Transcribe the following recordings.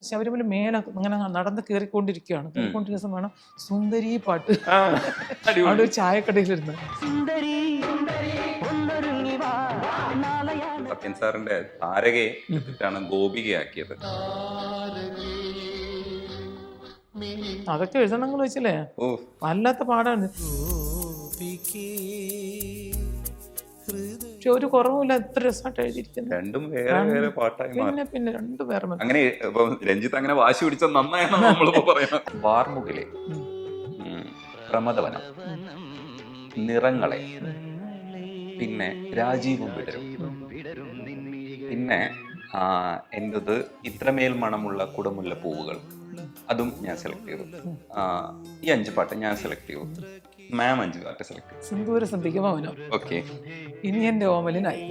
ശബരിമല മേലെ അങ്ങനെ നടന്ന് കയറിക്കൊണ്ടിരിക്കുന്ന സമയമാണ് സുന്ദരി പാട്ട്. അവിടെ ഒരു ചായക്കടയിലിരുന്ന് സത്യൻ സാറിന്റെ താരകയെ എടുത്തിട്ടാണ് ഗോപികയാക്കിയത്. അതൊക്കെ എഴുതണങ്ങൾ വെച്ചല്ലേ വല്ലാത്ത പാടാണ്. പക്ഷെ ഒരു കുറവുമില്ല, എത്ര രസമായിട്ട് എഴുതിയിരിക്കുന്നത്. രണ്ടും വേറെ വേറെ പാട്ടായി മാറി. പിന്നെ രണ്ടു പേർ അങ്ങനെ രഞ്ജിത്ത് അങ്ങനെ വാശി പിടിച്ച നന്നായാണ് നമ്മളിപ്പോ പറയുന്നത്. വാർമുകിലെ, പ്രമദവനം, നിറങ്ങളെ, പിന്നെ രാജീവും വിടരും, പിന്നെ എന്റത് ഇത്രമേൽ മണമുള്ള കുടമുല്ല പൂവുകൾ, അതും ഞാൻ സെലക്ട് ചെയ്തു. ഈ 5 പാട്ട് ഞാൻ സെലക്ട് ചെയ്തു. മാം 5 പാട്ട് സെലക്ട് ചെയ്തു. സിന്ദൂര സന്ധിക്ക് മൗനം, ഓക്കെ, ഇനി എന്റെ ഓമലിനായി,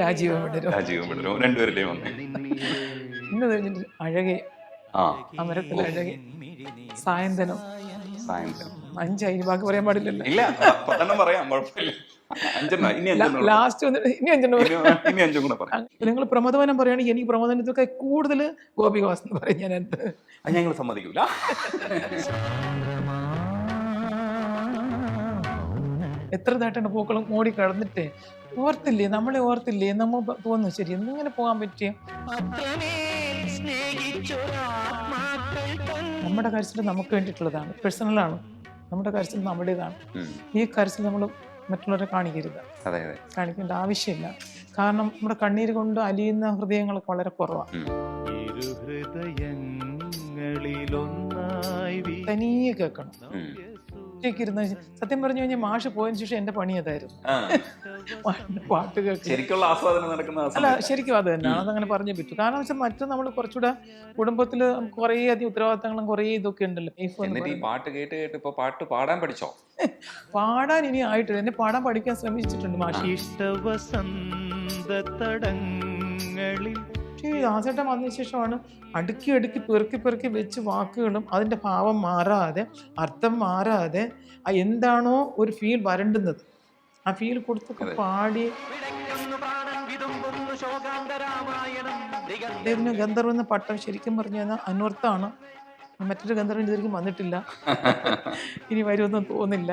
രാജീവും വിടരും രണ്ടുപേരുടെയും വന്നേ. ഇന്ന് കഴിഞ്ഞിട്ട് അഴകെ, അമരത്തിലെ അഴകെ, സായന്തനം 5 ആയി. ബാക്കി പറയാൻ പാടില്ലല്ലോ. ഇല്ല, പറയാം, കുഴപ്പമില്ല. ലാസ്റ്റ് വന്നിട്ട് ഇനി 5 കൂടെ പറയാം. നിങ്ങൾ പ്രമദവനം പറയുകയാണെങ്കിൽ എനിക്ക് പ്രമദനത്തൊക്കെ കൂടുതൽ ഗോപികവാസ് എന്ന് പറയും. ഞാൻ ഞങ്ങൾ സമ്മതിക്കൂല. എത്ര താട്ടാണ് പൂക്കളും ഓടി കിടന്നിട്ട് നമ്മളെ ഓർത്തില്ലേ, നമ്മൾ തോന്നുന്നു ശരി എന്നിങ്ങനെ പോകാൻ പറ്റിയ. നമ്മുടെ കരച്ചിൽ നമുക്ക് വേണ്ടിയിട്ടുള്ളതാണ്, പേഴ്സണലാണ്. നമ്മുടെ കരച്ചിൽ നമ്മുടേതാണ്. ഈ കരച്ചിൽ നമ്മൾ മറ്റുള്ളവരെ കാണിക്കരുത്, കാണിക്കേണ്ട ആവശ്യമില്ല. കാരണം നമ്മുടെ കണ്ണീര് കൊണ്ട് അലിയുന്ന ഹൃദയങ്ങളൊക്കെ വളരെ കുറവാണ്. തനിയെ കേൾക്കണം. ഇരുന്ന് സത്യം പറഞ്ഞു കഴിഞ്ഞാൽ മാഷ് പോയതിനു ശേഷം എന്റെ പണി അതായിരുന്നു, പാട്ട് കേൾക്കുക. അല്ല, ശരിക്കും അത് തന്നെയാണ്. അതങ്ങനെ പറഞ്ഞേ പറ്റൂ. കാരണം വെച്ചാൽ മറ്റു നമ്മൾ കുറച്ചുകൂടെ കുടുംബത്തിൽ കുറേ അധികം ഉത്തരവാദിത്തങ്ങളും കുറേ ഇതൊക്കെ ഉണ്ടല്ലോ. പാട്ട് കേട്ട് കേട്ട് ഇപ്പൊ പാട്ട് പാടാൻ പഠിച്ചോ? പാടാൻ ഇനി ആയിട്ടില്ല. എന്നെ പാടാൻ പഠിക്കാൻ ശ്രമിച്ചിട്ടുണ്ട് മാഷ്. ദാസേട്ടൻ വന്നതിന് ശേഷമാണ് അടുക്കി പെറുക്കി വെച്ച് വാക്കുകളും അതിൻ്റെ ഭാവം മാറാതെ, അർത്ഥം മാറാതെ, എന്താണോ ഒരു ഫീൽ വരണ്ടുന്നത് ആ ഫീൽ കൊടുത്തൊക്കെ പാടി. ഗന്ധർവ് എന്ന പട്ടം ശരിക്കും പറഞ്ഞു കഴിഞ്ഞാൽ അന്വർത്താണ്. മറ്റൊരു ഗന്ധർവൻ ഇതുവരെയും വന്നിട്ടില്ല, ഇനി വരുമെന്നും തോന്നില്ല.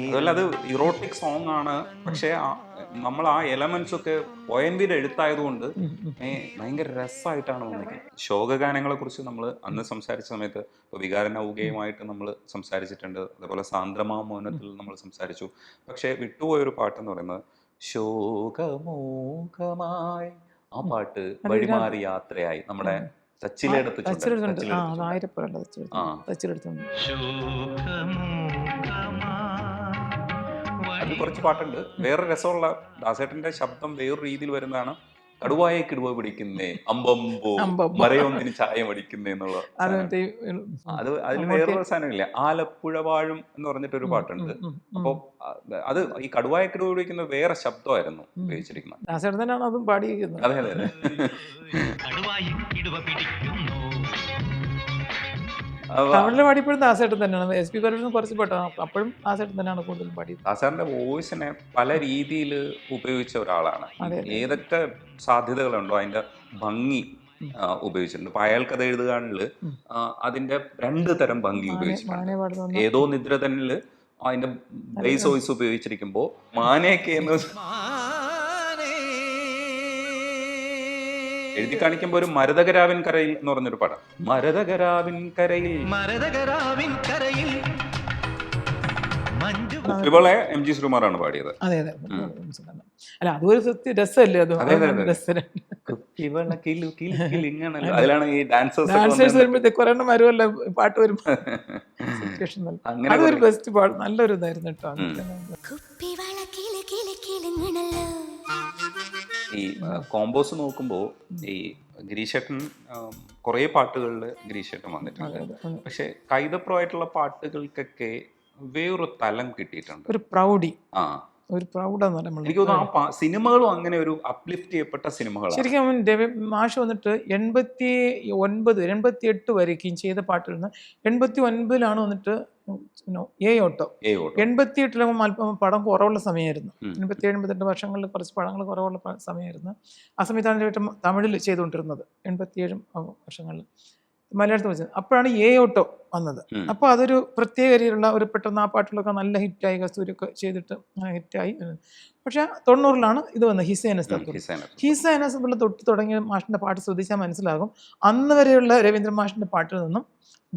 അതുപോലെ അത് ഇറോട്ടിക് സോങ് ആണ്. പക്ഷെ നമ്മൾ ആ എലമെന്റ്സ് ഒക്കെ പോയൻവിയുടെ എഴുത്തായതുകൊണ്ട് ഭയങ്കര രസമായിട്ടാണ് വന്നിരിക്കുന്നത്. ശോകഗാനങ്ങളെ കുറിച്ച് നമ്മൾ അന്ന് സംസാരിച്ച സമയത്ത് ഇപ്പൊ വികാരനൗകയുമായിട്ട് നമ്മൾ സംസാരിച്ചിട്ടുണ്ട്. അതേപോലെ സാന്ദ്രമാ മൗനത്തിൽ നമ്മൾ സംസാരിച്ചു. പക്ഷെ വിട്ടുപോയൊരു പാട്ടെന്ന് പറയുന്നത് ശോകമോകമായി, ആ പാട്ട് വഴിമാറി യാത്രയായി, നമ്മുടെ അതിൽ കുറച്ച് പാട്ടുണ്ട്. വേറെ രസമുള്ള ദാസേട്ടന്റെ ശബ്ദം വേറൊരു രീതിയിൽ വരുന്നതാണ്. കടുവായെ കിടുവ പിടിക്കുന്നേ അമ്പമ്പോ മരയൊന്നിന് ചായ മടിക്കുന്നേ എന്നുള്ള അത് അതിൽ വേറൊരു സാധനമില്ല. ആലപ്പുഴ വാഴും എന്ന് പറഞ്ഞിട്ടൊരു പാട്ടുണ്ട്. അപ്പൊ അത് ഈ കടുവായെ കിടുവ പിടിക്കുന്ന വേറെ ശബ്ദമായിരുന്നു ഉപയോഗിച്ചിരിക്കുന്നത്. അതെ അതെ അതെ. പാടിയപ്പോഴും ദാസേട്ടൻ തന്നെയാണ്. SP ബാലകൃഷ്ണൻ കുറച്ച് പാട്ടോ, അപ്പോഴും ദാസേട്ടൻ തന്നെയാണ് കൂടുതൽ പാടിയത്. ദാസേട്ടന്റെ വോയിസിനെ പല രീതിയിൽ ഉപയോഗിച്ച ഒരാളാണ്. ഏതൊക്കെ സാധ്യതകളുണ്ടോ അതിന്റെ ഭംഗി ഉപയോഗിച്ചിട്ടുണ്ട്. ഇപ്പൊ അയാൾക്കഥ എഴുതുകയാണെങ്കിൽ അതിന്റെ 2 തരം ഭംഗി ഉപയോഗിച്ചിട്ടുണ്ട്. ഏതോ നിദ്ര തന്നില് അതിന്റെ ബേസ് വോയിസ് ഉപയോഗിച്ചിരിക്കുമ്പോ മാനയൊക്കെ എഴുതി കാണിക്കുമ്പോ ഒരു മരതകരാവിൻ കരയിൽ എന്ന് പറഞ്ഞൊരു പടം. മരതകരാവിൻ കരയിൽ ഇവളെ MG ശ്രീകുമാറാണ് പാടിയത്. അതെ അതെ. അല്ല, അതൊരു രസമല്ലേ? അത് അതിലാണ് ഈ ഡാൻസേഴ്സ് വരുമ്പോഴത്തേക്ക് ഒരെണ്ണം വരുമല്ലോ പാട്ട് വരുമ്പോ. അതൊരു ബെസ്റ്റ് പാട്ട്, നല്ലൊരു ഇതായിരുന്നു കേട്ടോ. ഈ കോമ്പോസ് നോക്കുമ്പോ ഈ ഗിരീഷേട്ടൻ കുറെ പാട്ടുകളില് ഗിരീഷേട്ടൻ വന്നിട്ടുണ്ട്. പക്ഷെ കൈതപ്രോ ആയിട്ടുള്ള പാട്ടുകൾക്കൊക്കെ വേറൊരു തലം കിട്ടിയിട്ടുണ്ട്, ഒരു പ്രൗഢി. ഒരു പ്രൗഡെന്ന് പറയുമ്പോൾ എനിക്ക് തോന്നുന്നു ആ സിനിമകളും അങ്ങനെ ഒരു അപ്ലിഫ്റ്റ് ചെയ്യപ്പെട്ട സിനിമകളാണ്. ശരിക്കും മാഷ് വന്നിട്ട് 89, 88 വരേക്കും ചെയ്ത പാട്ടുകളിൽ നിന്ന് 89 വന്നിട്ട് എ ഓട്ടോ 88 അല്പം പടം കുറവുള്ള സമയമായിരുന്നു. 87-88 വർഷങ്ങളിൽ കുറച്ച് പടങ്ങൾ കുറവുള്ള സമയമായിരുന്നു. ആ സമയത്താണ് തമിഴിൽ ചെയ്തുകൊണ്ടിരുന്നത്. 87 വർഷങ്ങളിൽ മലയാളത്തിൽ വെച്ചത്. അപ്പോഴാണ് എ ഓട്ടോ വന്നത്. അപ്പോൾ അതൊരു പ്രത്യേക രീതിയിലുള്ള ഒരു പെട്ടെന്ന് ആ പാട്ടുകളൊക്കെ നല്ല ഹിറ്റായി, കസ്തൂരിയൊക്കെ ചെയ്തിട്ട് ഹിറ്റായി. പക്ഷെ 90-ലാണ് ഇത് വന്നത് ഹിസൈനസ് തൊട്ട് തുടങ്ങിയ മാഷിൻ്റെ പാട്ട് ശ്രദ്ധിച്ചാൽ മനസ്സിലാകും അന്ന് വരെയുള്ള രവീന്ദ്രൻ മാഷിൻ്റെ പാട്ടിൽ നിന്നും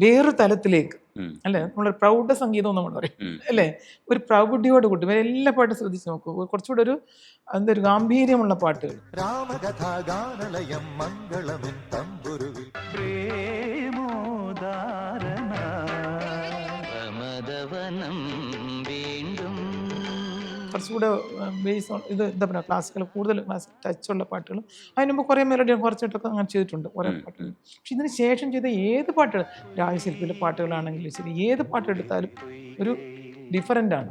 വേറൊരു തലത്തിലേക്ക്, അല്ലേ, നമ്മളൊരു പ്രൗഢ സംഗീതം നമ്മൾ പറയും, അല്ലേ, ഒരു പ്രൗഢിയോട് കൂട്ടി വേറെ എല്ലാ പാട്ടും ശ്രദ്ധിച്ച് നോക്കൂ. കുറച്ചുകൂടെ ഒരു എന്തൊരു ഗാംഭീര്യമുള്ള പാട്ടുകൾ. കുറച്ചുകൂടെ ബേസ് ഇത് എന്താ പറയുക, ക്ലാസിക്കൽ കൂടുതൽ ടച്ചുള്ള പാട്ടുകൾ. അതിന് മുമ്പ് കുറേ മെലഡി കുറച്ചിട്ടൊക്കെ അങ്ങനെ ചെയ്തിട്ടുണ്ട് കുറേ പാട്ടുകൾ. പക്ഷെ ഇതിന് ശേഷം ചെയ്ത ഏത് പാട്ടുകൾ, രാജശില്പിയിലെ പാട്ടുകളാണെങ്കിലും ശരി, ഏത് പാട്ടെടുത്താലും ഒരു ഡിഫറൻ്റാണ്.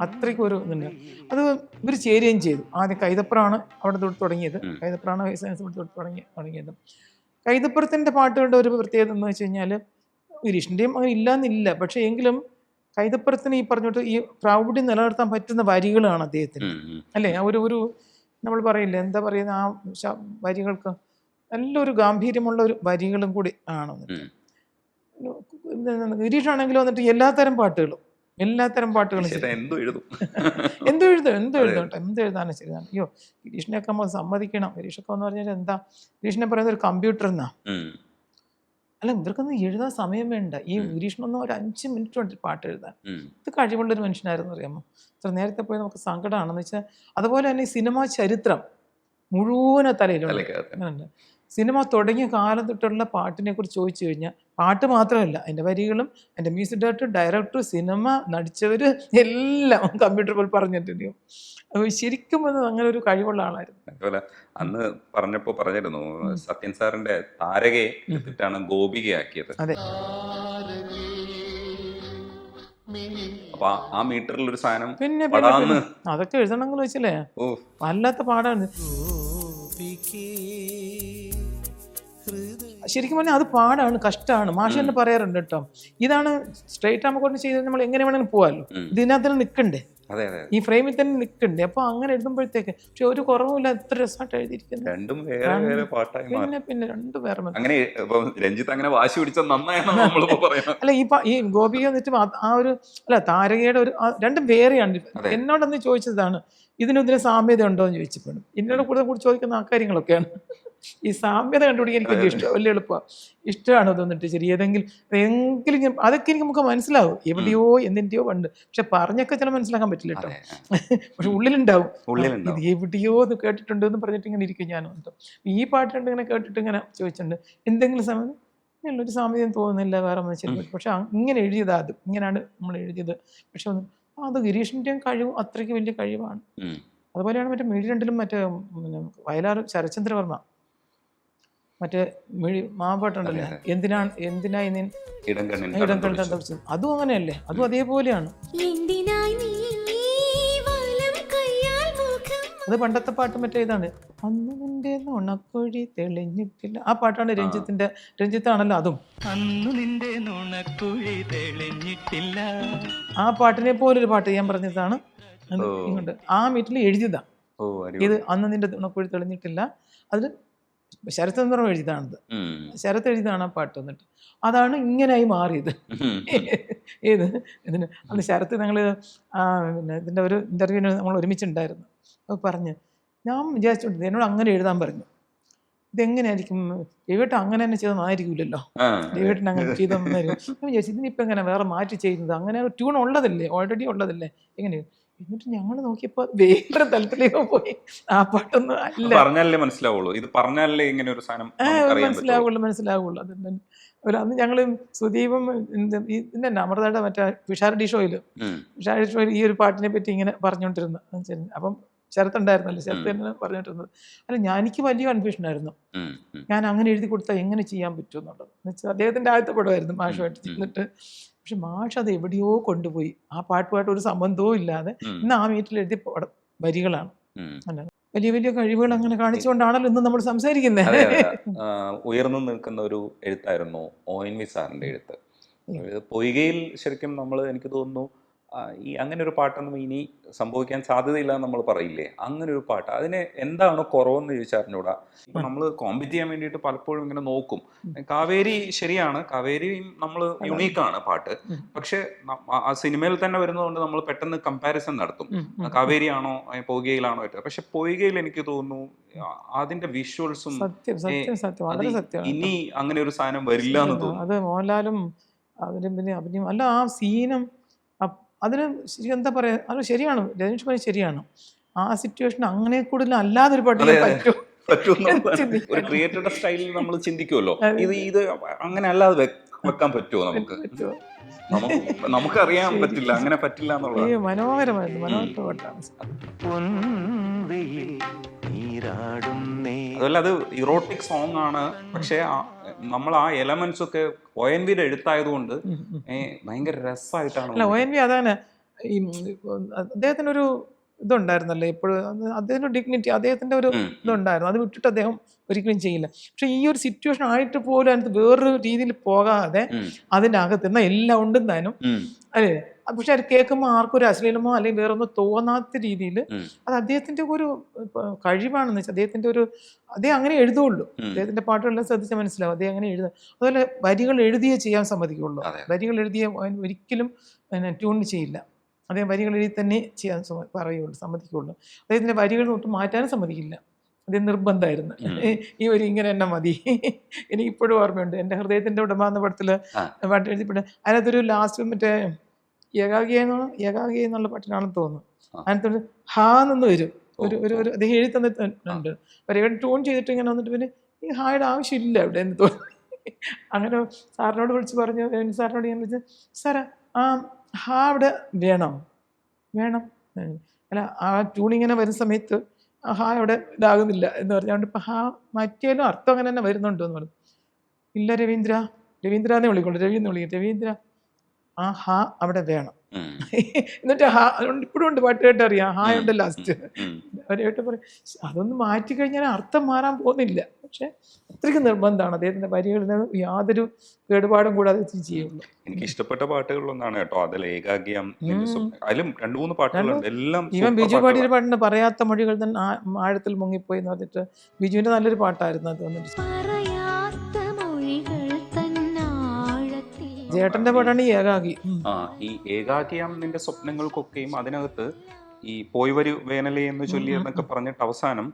അത്രയ്ക്കും ഒരു ഇതുണ്ട്. അത് ഇവർ ചേരുകയും ചെയ്തു. ആദ്യം കൈതപ്പുറമാണ് അവിടെ തൊട്ട് തുടങ്ങിയത്. കൈതപ്പുറമാണ് ഹൈസൻസ് തൊട്ട് തുടങ്ങിയത്. കൈതപ്പുറത്തിൻ്റെ പാട്ടുകളുടെ ഒരു പ്രത്യേകത എന്ന് വെച്ച് കഴിഞ്ഞാൽ ഗിരീഷിൻ്റെയും അങ്ങനെ ഇല്ലയെന്നില്ല, പക്ഷേ എങ്കിലും കൈതപ്പുറത്തിന് ഈ പറഞ്ഞിട്ട് ഈ പ്രൗഢി നിലനിർത്താൻ പറ്റുന്ന വരികളാണ് അദ്ദേഹത്തിന്, അല്ലേ. ഒരു നമ്മൾ പറയില്ലേ, എന്താ പറയുന്ന ആ വരികൾക്ക് നല്ലൊരു ഗാംഭീര്യമുള്ള ഒരു വരികളും കൂടി ആണ്. ഗിരീഷാണെങ്കിലും വന്നിട്ട് എല്ലാത്തരം പാട്ടുകളും എന്തെഴുതാനും ശരിയാണ്. അയ്യോ, ഗിരീഷിനെയൊക്കെ നമ്മൾ സമ്മതിക്കണം. ഗിരീഷൊക്കെ എന്ന് പറഞ്ഞാൽ എന്താ, ഗിരീഷിനെ പറയുന്നത് ഒരു കമ്പ്യൂട്ടർ എന്നാ. അല്ല, ഇവർക്കൊന്നും എഴുതാൻ സമയം വേണ്ട. ഈ ഗിരീഷിനൊന്നും ഒരു 5 മിനിറ്റ് കൊണ്ട് പാട്ട് എഴുതാൻ. ഇത് കഴിവുള്ളൊരു മനുഷ്യനായിരുന്നു, അറിയാമോ. ഇത്ര നേരത്തെ പോയി നമുക്ക് സങ്കടമാണെന്ന് വെച്ചാൽ. അതുപോലെ തന്നെ ഈ സിനിമാ ചരിത്രം മുഴുവൻ തലയിലുണ്ട്. സിനിമ തുടങ്ങിയ കാലം തൊട്ടുള്ള പാട്ടിനെ കുറിച്ച് ചോദിച്ചു കഴിഞ്ഞാൽ പാട്ട് മാത്രമല്ല, അതിൻ്റെ വരികളും അതിൻ്റെ മ്യൂസിക് ഡയറക്ടർ സിനിമ നടിച്ചവർ എല്ലാം കമ്പ്യൂട്ടർ പോലെ പറഞ്ഞിട്ടുണ്ട്. ശരിക്കും അങ്ങനെ ഒരു കഴിവുള്ള ആളായിരുന്നു. അതുപോലെ അന്ന് പറഞ്ഞിരുന്നു സത്യൻ സാറിന്റെ താരകയെ എടുത്തിട്ടാണ് ഗോപികയാക്കിയത്. അതെ. അപ്പൊ ആ മീറ്ററിൽ ഒരു സാധനം പിന്നെ അതൊക്കെ എഴുതണമെങ്കിൽ വെച്ചല്ലേ വല്ലാത്ത പാടാണ്. ശരിക്കും പറഞ്ഞാൽ അത് പാടാണ്, കഷ്ടമാണ്. മാഷ് തന്നെ പറയാറുണ്ട് കേട്ടോ, ഇതാണ് സ്ട്രൈറ്റ് ആകുമ്പോൾ കൊണ്ട് ചെയ്ത് നമ്മൾ എങ്ങനെ വേണമെങ്കിലും പോകാമല്ലോ, ഇതിനകത്ത് തന്നെ നിൽക്കണ്ടേ, ഈ ഫ്രെയിമിൽ തന്നെ നിൽക്കണ്ടേ. അപ്പൊ അങ്ങനെ എഴുതുമ്പോഴത്തേക്ക് പക്ഷെ ഒരു കുറവുമില്ല, എത്ര രസമായിട്ട് എഴുതിയിരിക്കുന്നത്. പിന്നെ രണ്ടും വേറെ. രഞ്ജിത്ത് അങ്ങനെ വാശി പിടിച്ച നന്നായാണ്. അല്ല, ഈ ഗോപിക എന്നിട്ട് ആ ഒരു അല്ല താരകയുടെ ഒരു രണ്ടും വേറെയാണ്. എന്നോടൊന്ന് ചോദിച്ചതാണ് ഇതിന് സാമ്യത ഉണ്ടോ എന്ന് ചോദിച്ചപ്പോഴും എന്നോട് കൂടുതൽ ചോദിക്കുന്ന ആ കാര്യങ്ങളൊക്കെയാണ്. ഈ സാമ്യത കണ്ടുപിടിക്കാൻ എനിക്ക് വലിയ ഇഷ്ടം, വലിയ എളുപ്പമാണ്, ഇഷ്ടമാണ് തോന്നിട്ട്. ശരി, എങ്കിലും അതൊക്കെ എനിക്ക് നമുക്ക് മനസ്സിലാവും, എവിടെയോ എന്തിൻ്റെയോ ഉണ്ട്. പക്ഷെ പറഞ്ഞൊക്കെ ചില മനസ്സിലാക്കാൻ പറ്റില്ല കേട്ടോ. പക്ഷെ ഉള്ളിലുണ്ടാവും ഇത് എവിടെയോ ഇത് കേട്ടിട്ടുണ്ട് എന്ന് പറഞ്ഞിട്ട് ഇങ്ങനെ ഇരിക്കും ഞാനും. ഈ പാട്ടുണ്ട് ഇങ്ങനെ കേട്ടിട്ട് ഇങ്ങനെ ചോദിച്ചിട്ടുണ്ട് എന്തെങ്കിലും സമയം ഒരു സാമ്യതയും തോന്നുന്നില്ല വേറെ മനുഷ്യർ. പക്ഷെ ഇങ്ങനെ എഴുതിയതാ, അത് ഇങ്ങനെയാണ് നമ്മൾ എഴുതിയത്. പക്ഷെ അത് ഗിരീഷിൻ്റെയും കഴിവും അത്രയ്ക്ക് വലിയ കഴിവാണ്. അതുപോലെയാണ് മറ്റേ മിഴി രണ്ടിലും മറ്റേ വയലാർ ശരചന്ദ്രവർമ്മ മറ്റേ മാമ്പാട്ടുണ്ടല്ലേ, എന്തിനായി ഇടം കണ്ടു, അതും അങ്ങനെയല്ലേ, അതും അതേപോലെയാണ്. അത് പണ്ടത്തെ പാട്ട് മറ്റേ ഇതാണ്, അന്ന് നിന്റെ നുണക്കുഴി തെളിഞ്ഞിട്ടില്ല. ആ പാട്ടാണ് രഞ്ജിത്താണല്ലോ അതും. അന്ന് നിന്റെ നുണക്കുഴി തെളിഞ്ഞിട്ടില്ല, ആ പാട്ടിനെ പോലൊരു പാട്ട് ഞാൻ പറഞ്ഞതാണ്. ഇങ്ങോട്ട് ആ മീറ്റിൽ എഴുതിയതാ ഇത്, അന്ന് നിന്റെ നുണക്കുഴി തെളിഞ്ഞിട്ടില്ല. അത് ശരത്ചന്ദ്രൻ എഴുതിയതാണത്, ശരത്ത് എഴുതിയതാണ് ആ പാട്ട്. വന്നിട്ട് അതാണ് ഇങ്ങനായി മാറിയത്. ഏത് ഇതിന് അന്ന് ശരത്ത് ഞങ്ങൾ പിന്നെ ഇതിൻ്റെ ഒരു ഇൻ്റർവ്യൂവിന് നമ്മൾ ഒരുമിച്ചുണ്ടായിരുന്നു. അത് പറഞ്ഞ് ഞാൻ വിചാരിച്ചോണ്ട് എന്നോട് അങ്ങനെ എഴുതാൻ പറഞ്ഞു. ഇതെങ്ങനെയായിരിക്കും ദൈവട്ടൻ അങ്ങനെ തന്നെ ചെയ്തെന്നായിരിക്കില്ലല്ലോ, ദൈവട്ടൻ അങ്ങനെ ചെയ്തെന്നായിരിക്കും. ഞാൻ വിചാരിച്ചു ഇതിനിപ്പോൾ എങ്ങനെ വേറെ മാറ്റി ചെയ്യുന്നത്, അങ്ങനെ ട്യൂൺ ഉള്ളതല്ലേ, ഓൾറെഡി ഉള്ളതല്ലേ, എങ്ങനെയാണ്. എന്നിട്ട് ഞങ്ങൾ നോക്കിയപ്പോൾ വേറെ തലത്തിലേക്ക് പോയി. ആ പാട്ടൊന്നും അല്ല, പറഞ്ഞാലേ മനസ്സിലാവുള്ളൂ, ഇത് പറഞ്ഞാലേ ഇങ്ങനെ ഒരു സാധനം മനസ്സിലാവുള്ളൂ. അതിൻ്റെ അന്ന് ഞങ്ങൾ സുദീപും ഇതിൻ്റെ അമൃതയുടെ മറ്റേ പിഷാരടി ഷോയിൽ ഈ ഒരു പാട്ടിനെ പറ്റി ഇങ്ങനെ പറഞ്ഞുകൊണ്ടിരുന്നു. അപ്പം ശരത്തുണ്ടായിരുന്നല്ലോ, ശരത്ത് തന്നെ പറഞ്ഞിട്ടിരുന്നത്. അല്ല, എനിക്ക് വലിയ കൺഫ്യൂഷനായിരുന്നു, ഞാൻ അങ്ങനെ എഴുതി കൊടുത്താൽ എങ്ങനെ ചെയ്യാൻ പറ്റും എന്നുള്ളത്. എന്ന് വെച്ചാൽ അദ്ദേഹത്തിൻ്റെ ആദ്യത്തെ പടമായിരുന്നു മാഷുമായിട്ട് ചെന്നിട്ട്. പക്ഷെ മാഷ് അത് എവിടെയോ കൊണ്ടുപോയി, ആ പാട്ടുമായിട്ട് ഒരു സംബന്ധവും ഇല്ലാതെ ഇന്ന് ആ മീറ്റിൽ എഴുതിയ വരികളാണ്. വലിയ വലിയ കഴിവുകൾ അങ്ങനെ കാണിച്ചുകൊണ്ടാണല്ലോ ഇന്ന് നമ്മൾ സംസാരിക്കുന്നത്. ഉയർന്നു നിൽക്കുന്ന ഒരു എഴുത്തായിരുന്നു ONV സാറിന്റെ എഴുത്ത്. പൊയ്കയിൽ ശരിക്കും നമ്മൾ, എനിക്ക് തോന്നുന്നു ഈ അങ്ങനെ ഒരു പാട്ടൊന്നും ഇനി സംഭവിക്കാൻ സാധ്യതയില്ല എന്ന് നമ്മൾ പറയില്ലേ, അങ്ങനെ ഒരു പാട്ട് അതിന് എന്താണ് കുറവെന്ന് ചോദിച്ചറിഞ്ഞൂടാ. ഇപ്പൊ നമ്മൾ കോമ്പറ്റ് ചെയ്യാൻ വേണ്ടിയിട്ട് പലപ്പോഴും ഇങ്ങനെ നോക്കും. കാവേരി ശരിയാണ്, കാവേരിയും നമ്മൾ യുണീക്കാണ് പാട്ട്, പക്ഷെ ആ സിനിമയിൽ തന്നെ വരുന്നതുകൊണ്ട് നമ്മൾ പെട്ടെന്ന് കമ്പാരിസൺ നടത്തും, കാവേരിയാണോ പൊയ്കയിലാണോ ഏറ്റവും. പക്ഷെ പൊയ്കയിൽ എനിക്ക് തോന്നുന്നു അതിന്റെ വിഷ്വൽസും ഇനി അങ്ങനെ ഒരു സാധനം വരില്ല എന്ന് തോന്നുന്നു. അത് മോഹൻലാലും അതിന് പിന്നെ അഭിനയം അല്ല, ആ സീനും അതിന് എന്താ പറയാ, അത് ശരിയാണ്, രജനീഷ് പറഞ്ഞത് ശരിയാണ്. ആ സിറ്റുവേഷൻ അങ്ങനെ കൂടുതൽ അല്ലാതൊരു പാട്ട് പറ്റും. ഒരു ക്രിയേറ്ററുടെ സ്റ്റൈലിൽ നമ്മൾ ചിന്തിക്കുമല്ലോ, ഇത് അങ്ങനെ അല്ലാതെ വെക്കാൻ പറ്റുമോ നമുക്ക്? നമുക്കറിയാൻ പറ്റില്ല, അങ്ങനെ പറ്റില്ല എന്നുള്ളത്. മനോഹരമായിരുന്നു, മനോഹര പാട്ടാണ്. അതല്ല, അത് ഇറോട്ടിക് സോങ് ആണ്, പക്ഷെ നമ്മൾ ആ എലമെന്റ്സ് ഒക്കെ ONV എഴുത്തായതുകൊണ്ട് ഭയങ്കര രസമായിട്ടാണ്. അല്ല, ONV അതാണ്, ഈ അദ്ദേഹത്തിനൊരു ഇതുണ്ടായിരുന്നല്ലേ ഇപ്പോഴും, അദ്ദേഹത്തിന്റെ ഡിഗ്നിറ്റി, അദ്ദേഹത്തിന്റെ ഒരു ഇതുണ്ടായിരുന്നു, അത് വിട്ടിട്ട് അദ്ദേഹം ഒരിക്കലും ചെയ്യില്ല. പക്ഷെ ഈ ഒരു സിറ്റുവേഷൻ ആയിട്ട് പോലും അതിനകത്ത് വേറൊരു രീതിയിൽ പോകാതെ അതിൻ്റെ അകത്തുനിന്ന് എല്ലാം ഉണ്ടും താനും അല്ലേ. പക്ഷെ അത് കേൾക്കുമ്പോൾ ആർക്കും ഒരു അശ്ലീലമോ അല്ലെങ്കിൽ വേറൊന്നും തോന്നാത്ത രീതിയിൽ അത് അദ്ദേഹത്തിന്റെ ഒരു കഴിവാണെന്ന് വെച്ചാൽ അദ്ദേഹത്തിന്റെ ഒരു, അദ്ദേഹം അങ്ങനെ എഴുതുള്ളൂ. അദ്ദേഹത്തിന്റെ പാട്ടുകളെല്ലാം ശ്രദ്ധിച്ചാൽ മനസ്സിലാവും അദ്ദേഹം അങ്ങനെ എഴുതുക. അതുപോലെ വരികൾ എഴുതിയേ ചെയ്യാൻ സമ്മതിക്കുള്ളൂ, വരികൾ എഴുതിയ ഒരിക്കലും ട്യൂൺ ചെയ്യില്ല. അദ്ദേഹം വരികൾ എഴുതി തന്നെ ചെയ്യാൻ പറയുള്ളൂ, സമ്മതിക്കുള്ളൂ. അദ്ദേഹത്തിന്റെ വരികൾ ഒട്ടും മാറ്റാനും സമ്മതിക്കില്ല, അദ്ദേഹം നിർബന്ധമായിരുന്നു ഈ ഒരു ഇങ്ങനെ തന്നെ മതി. എനിക്കിപ്പോഴും ഓർമ്മയുണ്ട്, എൻ്റെ ഹൃദയത്തിന്റെ ഉടമ എന്ന പടത്തിൽ പാട്ട് എഴുതിപ്പെട്ട് അതിനകത്തൊരു ലാസ്റ്റ് മറ്റേ ഏകാഗി എന്നുള്ള പാട്ടിനാണെന്ന് തോന്നുന്നു, അതിനകത്തൊരു ഹാ നിന്ന് വരും, ഒരു അദ്ദേഹം എഴുതി തന്നിട്ടുണ്ട്. വരികൾ ട്യൂൺ ചെയ്തിട്ട് ഇങ്ങനെ വന്നിട്ട് പിന്നെ ഈ ഹായുടെ ആവശ്യമില്ല ഇവിടെ എന്ന് തോന്നി. അങ്ങനെ സാറിനോട് വിളിച്ച് പറഞ്ഞു, സാറിനോട് ഞാൻ വിളിച്ച്, സാറാ ആ ഹാ അവിടെ വേണം അല്ല, ആ ട്യൂൺ ഇങ്ങനെ വരുന്ന സമയത്ത് ഹാ അവിടെ ഇതാകുന്നില്ല എന്ന് പറഞ്ഞുകൊണ്ട് ഇപ്പം ഹാ മാറ്റിയാലും അർത്ഥം അങ്ങനെ തന്നെ വരുന്നുണ്ടോ എന്ന് പറഞ്ഞു. ഇല്ല രവീന്ദ്രനെ വിളിക്കുള്ളൂ, രവീന്ദ്ര ആ ഹാ അവിടെ വേണം. എന്നിട്ട് ഹാ ഇപ്പോഴും ഉണ്ട്, പാട്ട് കേട്ട് അറിയാം, ഹാ ഉണ്ട് ലാസ്റ്റ്. അവരായിട്ട് പറയും അതൊന്ന് മാറ്റി കഴിഞ്ഞാൽ അർത്ഥം മാറാൻ പോകുന്നില്ല. പക്ഷെ അത്രയ്ക്ക് നിർബന്ധമാണ് അദ്ദേഹത്തിന്റെ വരികളിൽ യാതൊരു കേടുപാടും കൂടാതെ ചെയ്യുള്ളൂ. എനിക്ക് ഇഷ്ടപ്പെട്ട പാട്ടുകളിലൊന്നാണ് കേട്ടോ അതിൽ ഏകാഗ്യം. അതിലും 2-3 പാട്ടുകളുണ്ട്, എല്ലാം ഇവൻ ബിജു പാടിയൊരു പാട്ടുണ്ട്, പറയാത്ത മൊഴികൾ തന്നെ ആഴത്തിൽ മുങ്ങിപ്പോയി എന്ന് പറഞ്ഞിട്ട്, ബിജുവിന്റെ നല്ലൊരു പാട്ടായിരുന്നു അത്. വന്നിട്ട് ജേട്ടന്റെ പാട്ടാണ് ഈ ഏകാഗി. ഈ ഏകാഗിയം നിന്റെ സ്വപ്നങ്ങൾക്കൊക്കെയും അതിനകത്ത് ഈ പോയി വരൂ വേനലേ എന്ന് ചൊല്ലി എന്നൊക്കെ പറഞ്ഞിട്ട് അവസാനം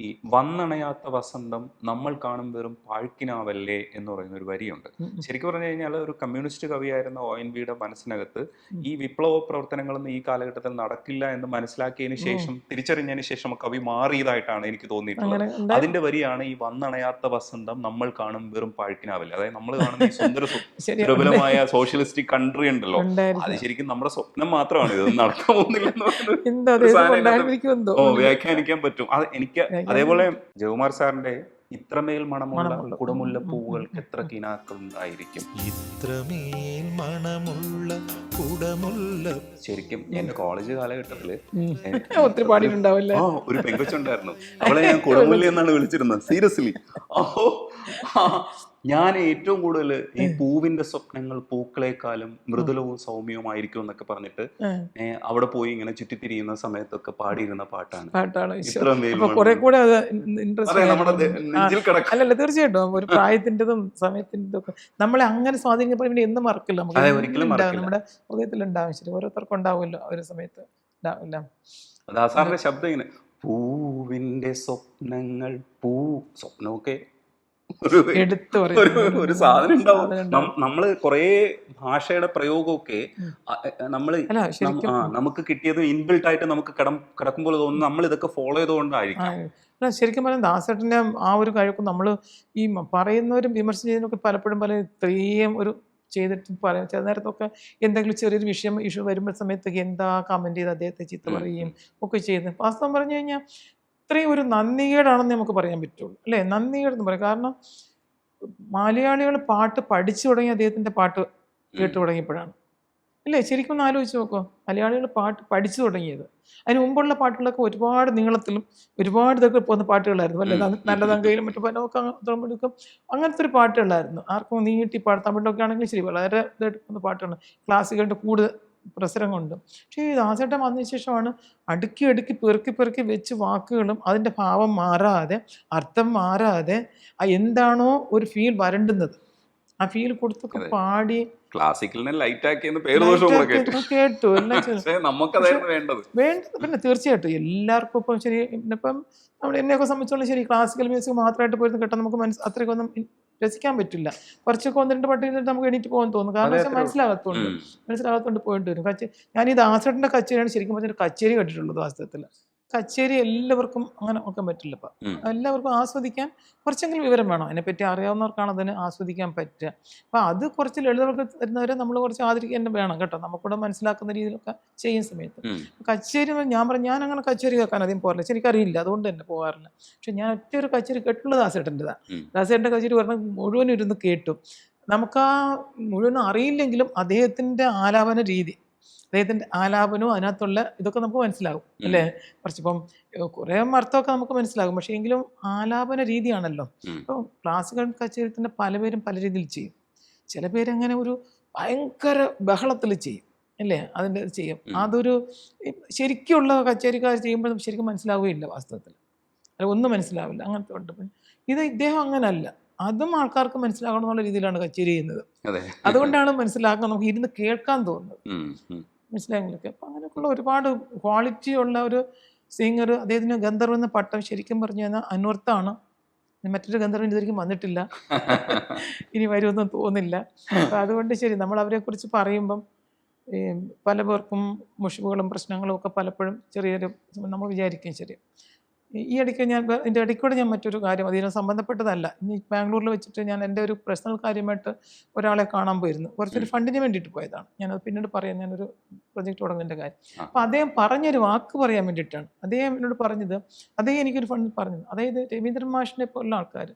ഈ വന്നണയാത്ത വസന്തം നമ്മൾ കാണും വെറും പാഴ്ക്കിനാവല്ലേ എന്ന് പറയുന്ന ഒരു വരിയുണ്ട്. ശരിക്കും പറഞ്ഞു കഴിഞ്ഞാൽ ഒരു കമ്മ്യൂണിസ്റ്റ് കവിയായിരുന്ന ONVയുടെ മനസ്സിനകത്ത് ഈ വിപ്ലവ പ്രവർത്തനങ്ങളൊന്നും ഈ കാലഘട്ടത്തിൽ നടക്കില്ല എന്ന് മനസ്സിലാക്കിയതിന് ശേഷം, തിരിച്ചറിഞ്ഞതിന് ശേഷം കവി മാറിയതായിട്ടാണ് എനിക്ക് തോന്നിയിട്ടുള്ളത്. അതിന്റെ വരിയാണ് ഈ വന്നണയാത്ത വസന്തം നമ്മൾ കാണും വെറും പാഴ്ക്കിനാവല്ലേ. അതായത് നമ്മൾ കാണുന്ന ഈ സുന്ദരമായ സോഷ്യലിസ്റ്റിക് കൺട്രി ഉണ്ടല്ലോ, അത് ശരിക്കും നമ്മുടെ സ്വപ്നം മാത്രമാണ്, ഇതൊന്നും നടക്കാൻ പോകുന്നില്ല വ്യാഖ്യാനിക്കാൻ പറ്റും. എനിക്ക് അതേപോലെ ജയകുമാർ സാറിന്റെ ഇത്രമേൽ മണമുള്ള കുടമുല്ല പൂവുകൾക്ക് എത്ര കിനാക്കളുണ്ടായിരിക്കും, ഇത്രമേൽ മണമുള്ള കുടമുല്ല. ശരിക്കും എന്റെ കോളേജ് കാലഘട്ടത്തില് ഒത്തിരി പാടിയിട്ടുണ്ടാവില്ല, ഒരു പെങ്കൊച്ചുണ്ടായിരുന്നു, അവളെ ഞാൻ കുടമുല്ല എന്നാണ് വിളിച്ചിരുന്നത്. സീരിയസ്ലി. ഞാൻ ഏറ്റവും കൂടുതൽ ഈ പൂവിന്റെ സ്വപ്നങ്ങൾ പൂക്കളെക്കാളും മൃദുലവും സൗമ്യവുമായിരിക്കും എന്നൊക്കെ പറഞ്ഞിട്ട് അവിടെ പോയി ഇങ്ങനെ ചുറ്റിത്തിരിയുന്ന സമയത്തൊക്കെ പാടിയിരുന്ന പാട്ടാണ്. അല്ലല്ല, തീർച്ചയായിട്ടും ഒരു പ്രായത്തിൻ്റെതും സമയത്തിൻ്റെതും ഒക്കെ നമ്മളെ അങ്ങനെ സ്വാധീനിക്കാൻ പിന്നെ എന്നും മറക്കില്ല, നമ്മുടെ ഹൃദയത്തിൽ ഉണ്ടാവും. ശരി, ഓരോരുത്തർക്കും ഉണ്ടാവുമല്ലോ ഒരു സമയത്ത്. ദാസാറിന്റെ ശബ്ദം ഇങ്ങനെ പൂവിന്റെ സ്വപ്നങ്ങൾ സ്വപ്നമൊക്കെ ഒരു സാധനം ഉണ്ടാവും. നമ്മള് കൊറേ ഭാഷയുടെ പ്രയോഗമൊക്കെ നമുക്ക് കിട്ടിയത് ഇൻബിൽട്ട് ആയിട്ട് നമുക്ക് കിടക്കുമ്പോൾ തോന്നുന്നു നമ്മൾ ഇതൊക്കെ ഫോളോ ചെയ്തുകൊണ്ടായിരിക്കും. ശരിക്കും പറഞ്ഞാൽ ദാസേട്ടൻ്റെ ആ ഒരു കഴിവ് നമ്മൾ ഈ പറയുന്നവരും വിമർശിച്ചതിനൊക്കെ പലപ്പോഴും ഇത്രയും ഒരു ചെയ്തിട്ട് പറയാം. ചില നേരത്തൊക്കെ എന്തെങ്കിലും ചെറിയൊരു ഇഷ്യൂ വരുമ്പോൾ സമയത്തൊക്കെ എന്താ കമന്റ് ചെയ്ത് അദ്ദേഹത്തെ ചീത്ത പറയുകയും ഒക്കെ ചെയ്യുന്നത്. വാസ്തവം പറഞ്ഞു കഴിഞ്ഞാൽ ഇത്രയും ഒരു നന്ദികേടാണെന്ന് നമുക്ക് പറയാൻ പറ്റുള്ളൂ, അല്ലേ? നന്ദികേടെന്ന് പറയാം. കാരണം മലയാളികൾ പാട്ട് പഠിച്ചു തുടങ്ങി അദ്ദേഹത്തിൻ്റെ പാട്ട് കേട്ടു തുടങ്ങിയപ്പോഴാണ്. ഇല്ലേ, ശരിക്കും ഒന്ന് ആലോചിച്ച് നോക്കോ, മലയാളികൾ പാട്ട് പഠിച്ചു തുടങ്ങിയത്. അതിന് മുമ്പുള്ള പാട്ടുകളൊക്കെ ഒരുപാട് നീളത്തിലും ഒരുപാട് ഇതൊക്കെ പോകുന്ന പാട്ടുകളായിരുന്നു അല്ലേ. നല്ലതങ്കയിലും മറ്റു പലമൊക്കെ തുറമെടുക്കും, അങ്ങനത്തെ ഒരു പാട്ടുകളായിരുന്നു. ആർക്കും നീട്ടി പാടും. തമിഴിലൊക്കെ ആണെങ്കിലും ശരി വളരെ ഇതായിട്ട് പോകുന്ന പാട്ടുകൾ, ക്ലാസിക്കലിൻ്റെ കൂടുതൽ പ്രസരം കൊണ്ട്. പക്ഷേ ഈ ദാസേട്ടൻ വന്നതിന് ശേഷമാണ് അടുക്കി അടുക്കി പെറുക്കി പെറുക്കി വെച്ച് വാക്കുകളും അതിൻ്റെ ഭാവം മാറാതെ അർത്ഥം മാറാതെ എന്താണോ ഒരു ഫീൽ വരണ്ടുന്നത് ആ ഫീൽ കൊടുത്തൊക്കെ പാടി ക്ലാസിക്കലിനെ ലൈറ്റ് ആക്കിയെന്ന് പേര് ദോഷം കേട്ടു എല്ലാം വേണ്ടത്. പിന്നെ തീർച്ചയായിട്ടും എല്ലാവർക്കും ഇപ്പം ശരി. ഇപ്പം നമ്മൾ എന്നെയൊക്കെ സംബന്ധിച്ചോളം ശരി, ക്ലാസിക്കൽ മ്യൂസിക് മാത്രമായിട്ട് പോയിരുന്നു കേട്ടാൽ നമുക്ക് അത്രയ്ക്കൊന്നും രസിക്കാൻ പറ്റില്ല. കുറച്ചൊക്കെ 1-2 പട്ടി നമുക്ക് എണീറ്റ് പോകാൻ തോന്നും. കാരണം വെച്ചാൽ മനസ്സിലാകത്തോണ്ട് പോയിട്ട് വരും. ഞാൻ ഈ ദാസേട്ടൻ്റെ കച്ചേരിയാണ് ശരിക്കും പറഞ്ഞൊരു കച്ചേരി കേട്ടിട്ടുള്ളത് വാസ്തവത്തിൽ. കച്ചേരി എല്ലാവർക്കും അങ്ങനെ നോക്കാൻ പറ്റില്ല. ഇപ്പം എല്ലാവർക്കും ആസ്വദിക്കാൻ കുറച്ചെങ്കിലും വിവരം വേണം. അതിനെപ്പറ്റി അറിയാവുന്നവർക്കാണ് അതിന് ആസ്വദിക്കാൻ പറ്റുക. അപ്പം അത് കുറച്ച് ലളിതവർക്ക് തരുന്നവരെ നമ്മൾ കുറച്ച് ആദരിക്കാൻ വേണം കേട്ടോ, നമുക്കൂടെ മനസ്സിലാക്കുന്ന രീതിയിലൊക്കെ ചെയ്യുന്ന സമയത്ത്. കച്ചേരി ഞാൻ അങ്ങനെ കച്ചേരി കേൾക്കാൻ അധികം പോകാറില്ല, എനിക്കറിയില്ല, അതുകൊണ്ട് തന്നെ പോകാറില്ല. പക്ഷെ ഞാൻ ഒറ്റ ഒരു കച്ചേരി കേട്ടുള്ളത് ദാസേട്ടൻ്റെതാണ്. ദാസേട്ടൻ്റെ കച്ചേരി പറഞ്ഞാൽ മുഴുവനും ഇരുന്ന് കേട്ടു. നമുക്ക് ആ മുഴുവനും അറിയില്ലെങ്കിലും അദ്ദേഹത്തിൻ്റെ ആലാപന രീതി, അദ്ദേഹത്തിൻ്റെ ആലാപനവും അതിനകത്തുള്ള ഇതൊക്കെ നമുക്ക് മനസ്സിലാകും അല്ലേ. കുറച്ചിപ്പം കുറേ അർത്ഥമൊക്കെ നമുക്ക് മനസ്സിലാകും, പക്ഷേ എങ്കിലും ആലാപന രീതിയാണല്ലോ. ഇപ്പോൾ ക്ലാസിക്കൽ കച്ചേരിത്തിൻ്റെ പലപേരും പല രീതിയിൽ ചെയ്യും. ചില പേരങ്ങനെ ഒരു ഭയങ്കര ബഹളത്തിൽ ചെയ്യും അല്ലേ, അതിൻ്റെ ചെയ്യും. അതൊരു ശരിക്കുള്ള കച്ചേരിക്കാർ ചെയ്യുമ്പോൾ ശരിക്കും മനസ്സിലാവുകയില്ല വാസ്തവത്തിൽ, അല്ല ഒന്നും മനസ്സിലാവില്ല. അങ്ങനത്തെ ഉണ്ട്. ഇത് ഇദ്ദേഹം അങ്ങനല്ല, അതും ആൾക്കാർക്ക് മനസ്സിലാകണം എന്നുള്ള രീതിയിലാണ് കച്ചേരി ചെയ്യുന്നത്. അതുകൊണ്ടാണ് മനസ്സിലാക്കാൻ നമുക്ക് ഇരുന്ന് കേൾക്കാൻ തോന്നുന്നത്, മനസ്സിലായെങ്കിലൊക്കെ. അപ്പം അങ്ങനെയൊക്കെയുള്ള ഒരുപാട് ക്വാളിറ്റി ഉള്ള ഒരു സിംഗർ. അദ്ദേഹത്തിന് ഗന്ധർവ് എന്ന പട്ടം ശരിക്കും പറഞ്ഞു കഴിഞ്ഞാൽ അന്വർത്താണ്. മറ്റൊരു ഗന്ധർവൻ ഇതുവരെയും വന്നിട്ടില്ല, ഇനി വരുമെന്നും തോന്നില്ല. അപ്പം അതുകൊണ്ട് ശരി, നമ്മൾ അവരെക്കുറിച്ച് പറയുമ്പം പല പേർക്കും മുഷിവുകളും പ്രശ്നങ്ങളും ഒക്കെ പലപ്പോഴും ചെറിയൊരു നമ്മൾ വിചാരിക്കും. ശരി, ഈ ഇടയ്ക്ക് ഇതിൻ്റെ ഇടയ്ക്കൂടെ ഞാൻ മറ്റൊരു കാര്യം, അതിന് സംബന്ധപ്പെട്ടതല്ല, ഇനി ബാംഗ്ലൂരിൽ വെച്ചിട്ട് ഞാൻ എൻ്റെ ഒരു പേഴ്സണൽ കാര്യമായിട്ട് ഒരാളെ കാണാൻ പോയിരുന്നു. കുറച്ചൊരു ഫണ്ടിന് വേണ്ടിയിട്ട് പോയതാണ്. ഞാനത് പിന്നീട് പറയാം, ഞാനൊരു പ്രൊജക്റ്റ് തുടങ്ങുന്നതിൻ്റെ കാര്യം. അപ്പോൾ അദ്ദേഹം പറഞ്ഞൊരു വാക്ക് പറയാൻ വേണ്ടിയിട്ടാണ് അദ്ദേഹം എന്നോട് പറഞ്ഞത്. അദ്ദേഹം എനിക്കൊരു ഫണ്ട് പറഞ്ഞത്, അതായത് രവീന്ദ്രൻ മാഷിനെ പോലുള്ള ആൾക്കാർ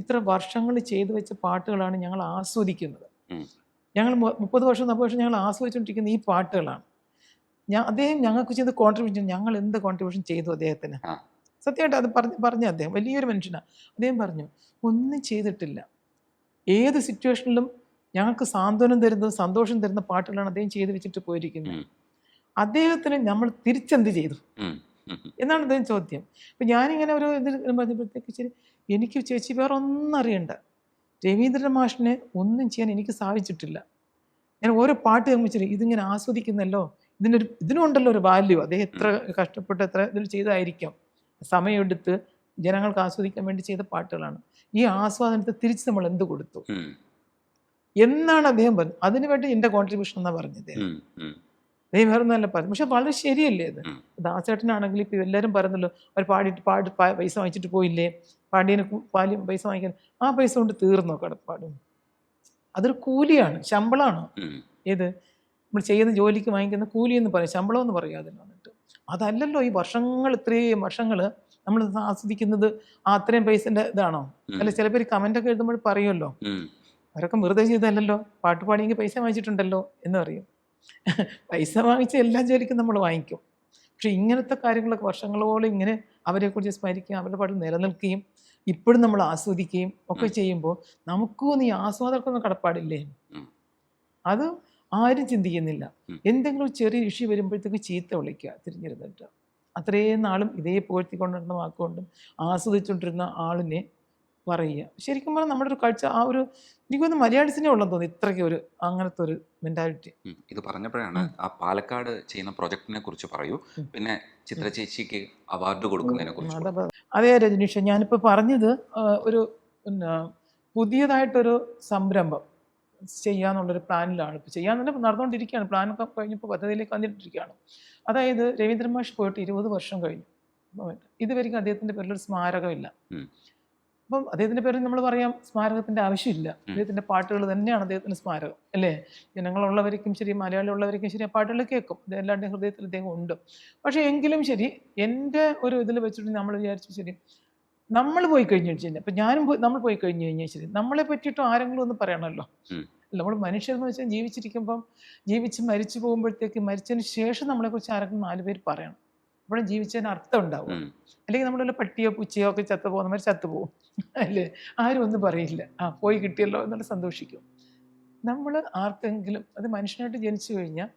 ഇത്ര വർഷങ്ങൾ ചെയ്തു വെച്ച പാട്ടുകളാണ് ഞങ്ങൾ ആസ്വദിക്കുന്നത്. ഞങ്ങൾ 30 വർഷം 40 വർഷം ഞങ്ങൾ ആസ്വദിച്ചുകൊണ്ടിരിക്കുന്ന ഈ പാട്ടുകളാണ്. അദ്ദേഹം ഞങ്ങൾക്ക് ചെയ്ത കോൺട്രിബ്യൂഷൻ, ഞങ്ങൾ എന്ത് കോൺട്രിബ്യൂഷൻ ചെയ്തു അദ്ദേഹത്തിന്. സത്യമായിട്ട് അത് പറഞ്ഞ അദ്ദേഹം വലിയൊരു മനുഷ്യനാണ്. അദ്ദേഹം പറഞ്ഞു, ഒന്നും ചെയ്തിട്ടില്ല, ഏത് സിറ്റുവേഷനിലും ഞങ്ങൾക്ക് സാന്ത്വനം തരുന്നത് സന്തോഷം തരുന്ന പാട്ടുകളാണ് അദ്ദേഹം ചെയ്തു വെച്ചിട്ട് പോയിരിക്കുന്നത്. അദ്ദേഹത്തിന് നമ്മൾ തിരിച്ചെന്ത് ചെയ്തു എന്നാണ് അദ്ദേഹം ചോദ്യം. അപ്പം ഞാനിങ്ങനെ ഒരു ഇതിൽ പറഞ്ഞപ്പോഴത്തേക്ക് ശരി, എനിക്ക് ചേച്ചി വേറെ ഒന്നും അറിയണ്ട, രവീന്ദ്രൻ മാഷിനെ ഒന്നും ചെയ്യാൻ എനിക്ക് സാധിച്ചിട്ടില്ല. ഞാൻ ഓരോ പാട്ട് കേൾക്കുമ്പോൾ ശരി, ഇതിങ്ങനെ ആസ്വദിക്കുന്നല്ലോ, ഇതിനുണ്ടല്ലോ ഒരു വാല്യൂ. അദ്ദേഹം എത്ര കഷ്ടപ്പെട്ട് എത്ര ഇതിൽ ചെയ്തായിരിക്കാം, സമയമെടുത്ത് ജനങ്ങൾക്ക് ആസ്വദിക്കാൻ വേണ്ടി ചെയ്ത പാട്ടുകളാണ്. ഈ ആസ്വാദനത്തെ തിരിച്ച് നമ്മൾ എന്ത് കൊടുത്തു എന്നാണ് അദ്ദേഹം പറഞ്ഞത്. അതിനുവേണ്ടി എൻ്റെ കോൺട്രിബ്യൂഷൻ എന്നാണ് പറഞ്ഞത് അദ്ദേഹം വേറെ നല്ല പറഞ്ഞു. പക്ഷെ വളരെ ശരിയല്ലേ അത്. ദാസേട്ടനാണെങ്കിൽ ഇപ്പം എല്ലാവരും പറയുന്നല്ലോ, അവർ പാടി പൈസ വാങ്ങിച്ചിട്ട് പോയില്ലേ, പാടിയതിന് പൈസ വാങ്ങിക്കാൻ, ആ പൈസ കൊണ്ട് തീർന്നോ കടപ്പാടും. അതൊരു കൂലിയാണ്, ശമ്പളമാണ്. ഏത് നമ്മൾ ചെയ്യുന്ന ജോലിക്ക് വാങ്ങിക്കുന്ന കൂലി എന്ന് പറയും, ശമ്പളം എന്ന് പറയും അതിന് വന്നിട്ട്. അതല്ലല്ലോ ഈ വർഷങ്ങൾ, ഇത്രയും വർഷങ്ങൾ നമ്മൾ ആസ്വദിക്കുന്നത് ആ അത്രയും പൈസൻ്റെ ഇതാണോ? അല്ല, ചില പേര് കമൻ്റൊക്കെ എഴുതുമ്പോൾ പറയുമല്ലോ, അവരൊക്കെ വെറുതെ ചെയ്തല്ലോ, പാട്ട് പാടിയെങ്കിൽ പൈസ വാങ്ങിച്ചിട്ടുണ്ടല്ലോ എന്ന് പറയും. പൈസ വാങ്ങിച്ച എല്ലാ ജോലിക്കും നമ്മൾ വാങ്ങിക്കും. പക്ഷെ ഇങ്ങനത്തെ കാര്യങ്ങളൊക്കെ വർഷങ്ങളോളം ഇങ്ങനെ അവരെക്കുറിച്ച് സ്മരിക്കുകയും അവരുടെ പാട്ടിൽ നിലനിൽക്കുകയും ഇപ്പോഴും നമ്മൾ ആസ്വദിക്കുകയും ഒക്കെ ചെയ്യുമ്പോൾ നമുക്കും ഈ ആസ്വാദകർക്കൊന്നും കടപ്പാടില്ലേ? അത് ആരും ചിന്തിക്കുന്നില്ല. എന്തെങ്കിലും ചെറിയ ഇഷ്യൂ വരുമ്പോഴത്തേക്ക് ചീത്ത വിളിക്കുക തിരിഞ്ഞിരുന്നിട്ട്. അത്രയും നാളും ഇതേ പുകഴ്ത്തിക്കൊണ്ടിരുന്ന വാക്കുകൊണ്ടും ആസ്വദിച്ചുകൊണ്ടിരുന്ന ആളിനെ പറയുക. ശരിക്കും പറഞ്ഞാൽ നമ്മുടെ ഒരു കാഴ്ച, ആ ഒരു എനിക്കൊന്ന് മലയാളീസിനെ ഉള്ളെന്ന് തോന്നി ഇത്രയ്ക്ക് ഒരു അങ്ങനത്തെ ഒരു മെൻറ്റാലിറ്റി. ഇത് പറഞ്ഞപ്പോഴാണ് ആ പാലക്കാട് ചെയ്യുന്ന പ്രൊജക്ടിനെ കുറിച്ച് പറയൂ, പിന്നെ ചിത്ര ചേച്ചിക്ക് അവാർഡ് കൊടുക്കുന്നതിനെ കുറിച്ച്. അതെ രജനീഷ്, ഞാനിപ്പോൾ പറഞ്ഞത് ഒരു പിന്നെ പുതിയതായിട്ടൊരു സംരംഭം ചെയ്യാന്നുള്ളൊരു പ്ലാനിലാണ്. ഇപ്പോൾ ചെയ്യാൻ നടന്നുകൊണ്ടിരിക്കുകയാണ്. പ്ലാനൊക്കെ കഴിഞ്ഞപ്പോൾ പദ്ധതിയിലേക്ക് വന്നിട്ടിരിക്കുകയാണ്. അതായത് രവീന്ദ്രൻ മാഷ് പോയിട്ട് 20 വർഷം കഴിഞ്ഞു. ഇതുവരെയും അദ്ദേഹത്തിൻ്റെ പേരിലൊരു സ്മാരകമില്ല. അപ്പം അദ്ദേഹത്തിൻ്റെ പേരിൽ നമ്മൾ പറയാം സ്മാരകത്തിൻ്റെ ആവശ്യമില്ല. അദ്ദേഹത്തിൻ്റെ പാട്ടുകൾ തന്നെയാണ് അദ്ദേഹത്തിൻ്റെ സ്മാരകം അല്ലേ. ജനങ്ങളുള്ളവർക്കും ശരി, മലയാളികളുള്ളവർക്കും ശരി, ആ പാട്ടുകൾ കേൾക്കും. അത് എല്ലാവരുടെയും ഹൃദയത്തിൽ അദ്ദേഹം ഉണ്ട്. പക്ഷേ എങ്കിലും ശരി, എൻ്റെ ഒരു ഇതിൽ വെച്ചിട്ട് നമ്മൾ വിചാരിച്ചു ശരി, നമ്മൾ പോയി കഴിഞ്ഞു കഴിഞ്ഞാൽ, ഇപ്പം നമ്മൾ പോയി കഴിഞ്ഞു കഴിഞ്ഞാൽ ശരി, നമ്മളെ പറ്റിയിട്ടും ആരെങ്കിലും ഒന്ന് പറയണമല്ലോ. നമ്മൾ മനുഷ്യരെന്ന് വെച്ചാൽ ജീവിച്ചിരിക്കുമ്പം ജീവിച്ച് മരിച്ചു പോകുമ്പോഴത്തേക്ക് മരിച്ചതിന് ശേഷം നമ്മളെക്കുറിച്ച് ആരെങ്കിലും 4 പേര് പറയണം. അപ്പോഴും ജീവിച്ചതിന് അർത്ഥം ഉണ്ടാവും. അല്ലെങ്കിൽ നമ്മളെ പട്ടിയോ പൂച്ചയോ ഒക്കെ ചത്തു പോകുന്നവർ ചത്തുപോകും അല്ലേ, ആരും ഒന്നും പറയില്ല, പോയി കിട്ടിയല്ലോ എന്നുള്ള സന്തോഷിക്കും. നമ്മൾ ആർക്കെങ്കിലും, അത് മനുഷ്യനായിട്ട് ജനിച്ചു കഴിഞ്ഞാൽ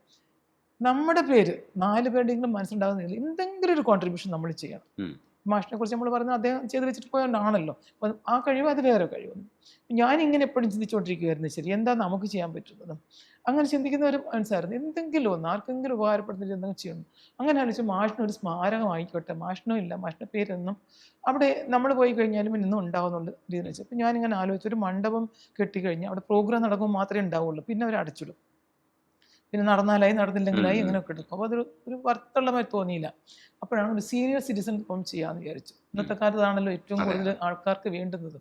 നമ്മുടെ പേര് 4 പേരുടെയെങ്കിലും മനസ്സിലുണ്ടാകുന്നില്ല, എന്തെങ്കിലും ഒരു കോൺട്രിബ്യൂഷൻ നമ്മൾ ചെയ്യണം. മാഷിനെ കുറിച്ച് നമ്മൾ പറഞ്ഞത് അദ്ദേഹം ചെയ്ത് വെച്ചിട്ട് പോയതുകൊണ്ടാണല്ലോ. അപ്പം ആ കഴിവ് അത് വേറെ കഴിവൊന്നും. ഞാനിങ്ങനെ എപ്പോഴും ചിന്തിച്ചുകൊണ്ടിരിക്കുമായിരുന്നു, ശരി എന്താ നമുക്ക് ചെയ്യാൻ പറ്റുന്നത്. അങ്ങനെ ചിന്തിക്കുന്നവർ മനസ്സായിരുന്നു, എന്തെങ്കിലും ഒന്ന് ആർക്കെങ്കിലും ഉപകാരപ്പെടുന്നില്ല എന്തെങ്കിലും ചെയ്യണം. അങ്ങനെ ആലോചിച്ച് മാഷിനൊരു സ്മാരകം ആയിക്കോട്ടെ, മാഷിനോ ഇല്ല, മാഷിൻ്റെ പേരൊന്നും അവിടെ നമ്മൾ പോയി കഴിഞ്ഞാലും ഇന്നും ഉണ്ടാവുന്നുള്ള രീതിയിൽ വെച്ചാൽ. അപ്പം ഞാനിങ്ങനെ ആലോചിച്ചു, ഒരു മണ്ഡപം കെട്ടിക്കഴിഞ്ഞാൽ അവിടെ പ്രോഗ്രാം നടക്കുമ്പോൾ മാത്രമേ ഉണ്ടാവുള്ളൂ, പിന്നെ അവർ അടച്ചിടും. പിന്നെ നടന്നാലായി നടന്നില്ലെങ്കിലായി ഇങ്ങനെയൊക്കെ എടുക്കും. അപ്പോൾ ഒരു വർത്തുള്ള മാതിരി തോന്നിയില്ല. അപ്പോഴാണ് ഒരു സീനിയർ സിറ്റിസൺ ഫോം ചെയ്യാമെന്ന് വിചാരിച്ചു. ഇന്നത്തെ കാലത്താണല്ലോ ഏറ്റവും കൂടുതൽ ആൾക്കാർക്ക് വേണ്ടുന്നത്.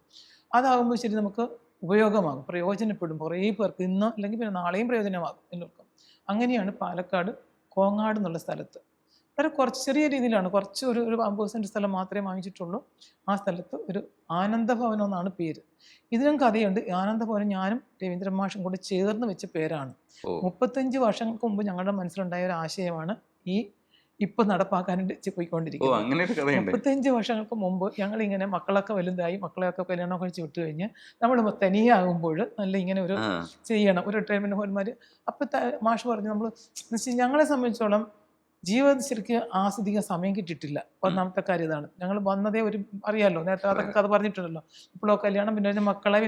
അതാകുമ്പോൾ ശരി നമുക്ക് ഉപയോഗമാകും, പ്രയോജനപ്പെടും കുറേ പേർക്ക്, ഇന്ന് അല്ലെങ്കിൽ പിന്നെ നാളെയും പ്രയോജനമാകും എല്ലാവർക്കും. അങ്ങനെയാണ് പാലക്കാട് കോങ്ങാട് എന്നുള്ള സ്ഥലത്ത് വളരെ കുറച്ച് ചെറിയ രീതിയിലാണ്, കുറച്ച് ഒരു 50 സെൻറ്റ് സ്ഥലം മാത്രമേ വാങ്ങിച്ചിട്ടുള്ളൂ. ആ സ്ഥലത്ത് ഒരു ആനന്ദഭവനം എന്നാണ് പേര്. ഇതിനും കഥയുണ്ട്. ആനന്ദഭവനം ഞാനും രവീന്ദ്രൻ മാഷും കൂടി ചേർന്ന് വെച്ച പേരാണ്. 35 വർഷങ്ങൾക്ക് മുമ്പ് ഞങ്ങളുടെ മനസ്സിലുണ്ടായ ഒരു ആശയമാണ് ഈ ഇപ്പം നടപ്പാക്കാനായിട്ട് പോയിക്കൊണ്ടിരിക്കുന്നത്. 35 വർഷങ്ങൾക്ക് മുമ്പ് ഞങ്ങളിങ്ങനെ മക്കളൊക്കെ വലുതായി, മക്കളെയൊക്കെ കല്യാണം കഴിച്ച് വിട്ടു കഴിഞ്ഞ് നമ്മൾ തനിയെ ആകുമ്പോൾ നല്ല ഇങ്ങനെ ഒരു ചെയ്യണം, ഒരു റിട്ടയർമെൻറ്റ് ഹോന്മാർ. അപ്പം മാഷ് പറഞ്ഞു, നമ്മൾ ഞങ്ങളെ സംബന്ധിച്ചോളം ജീവിതത്തിൽ ശരിക്കും ആസ്വദിക്കാൻ സമയം കിട്ടിയിട്ടില്ല. ഒന്നാമത്തെ കാര്യം ഇതാണ്. ഞങ്ങൾ വന്നതേ ഒരു അറിയാമല്ലോ, നേരത്തെ അതൊക്കെ കഥ പറഞ്ഞിട്ടുണ്ടല്ലോ. ഇപ്പോഴോ കല്യാണം, പിന്നെ മക്കളെ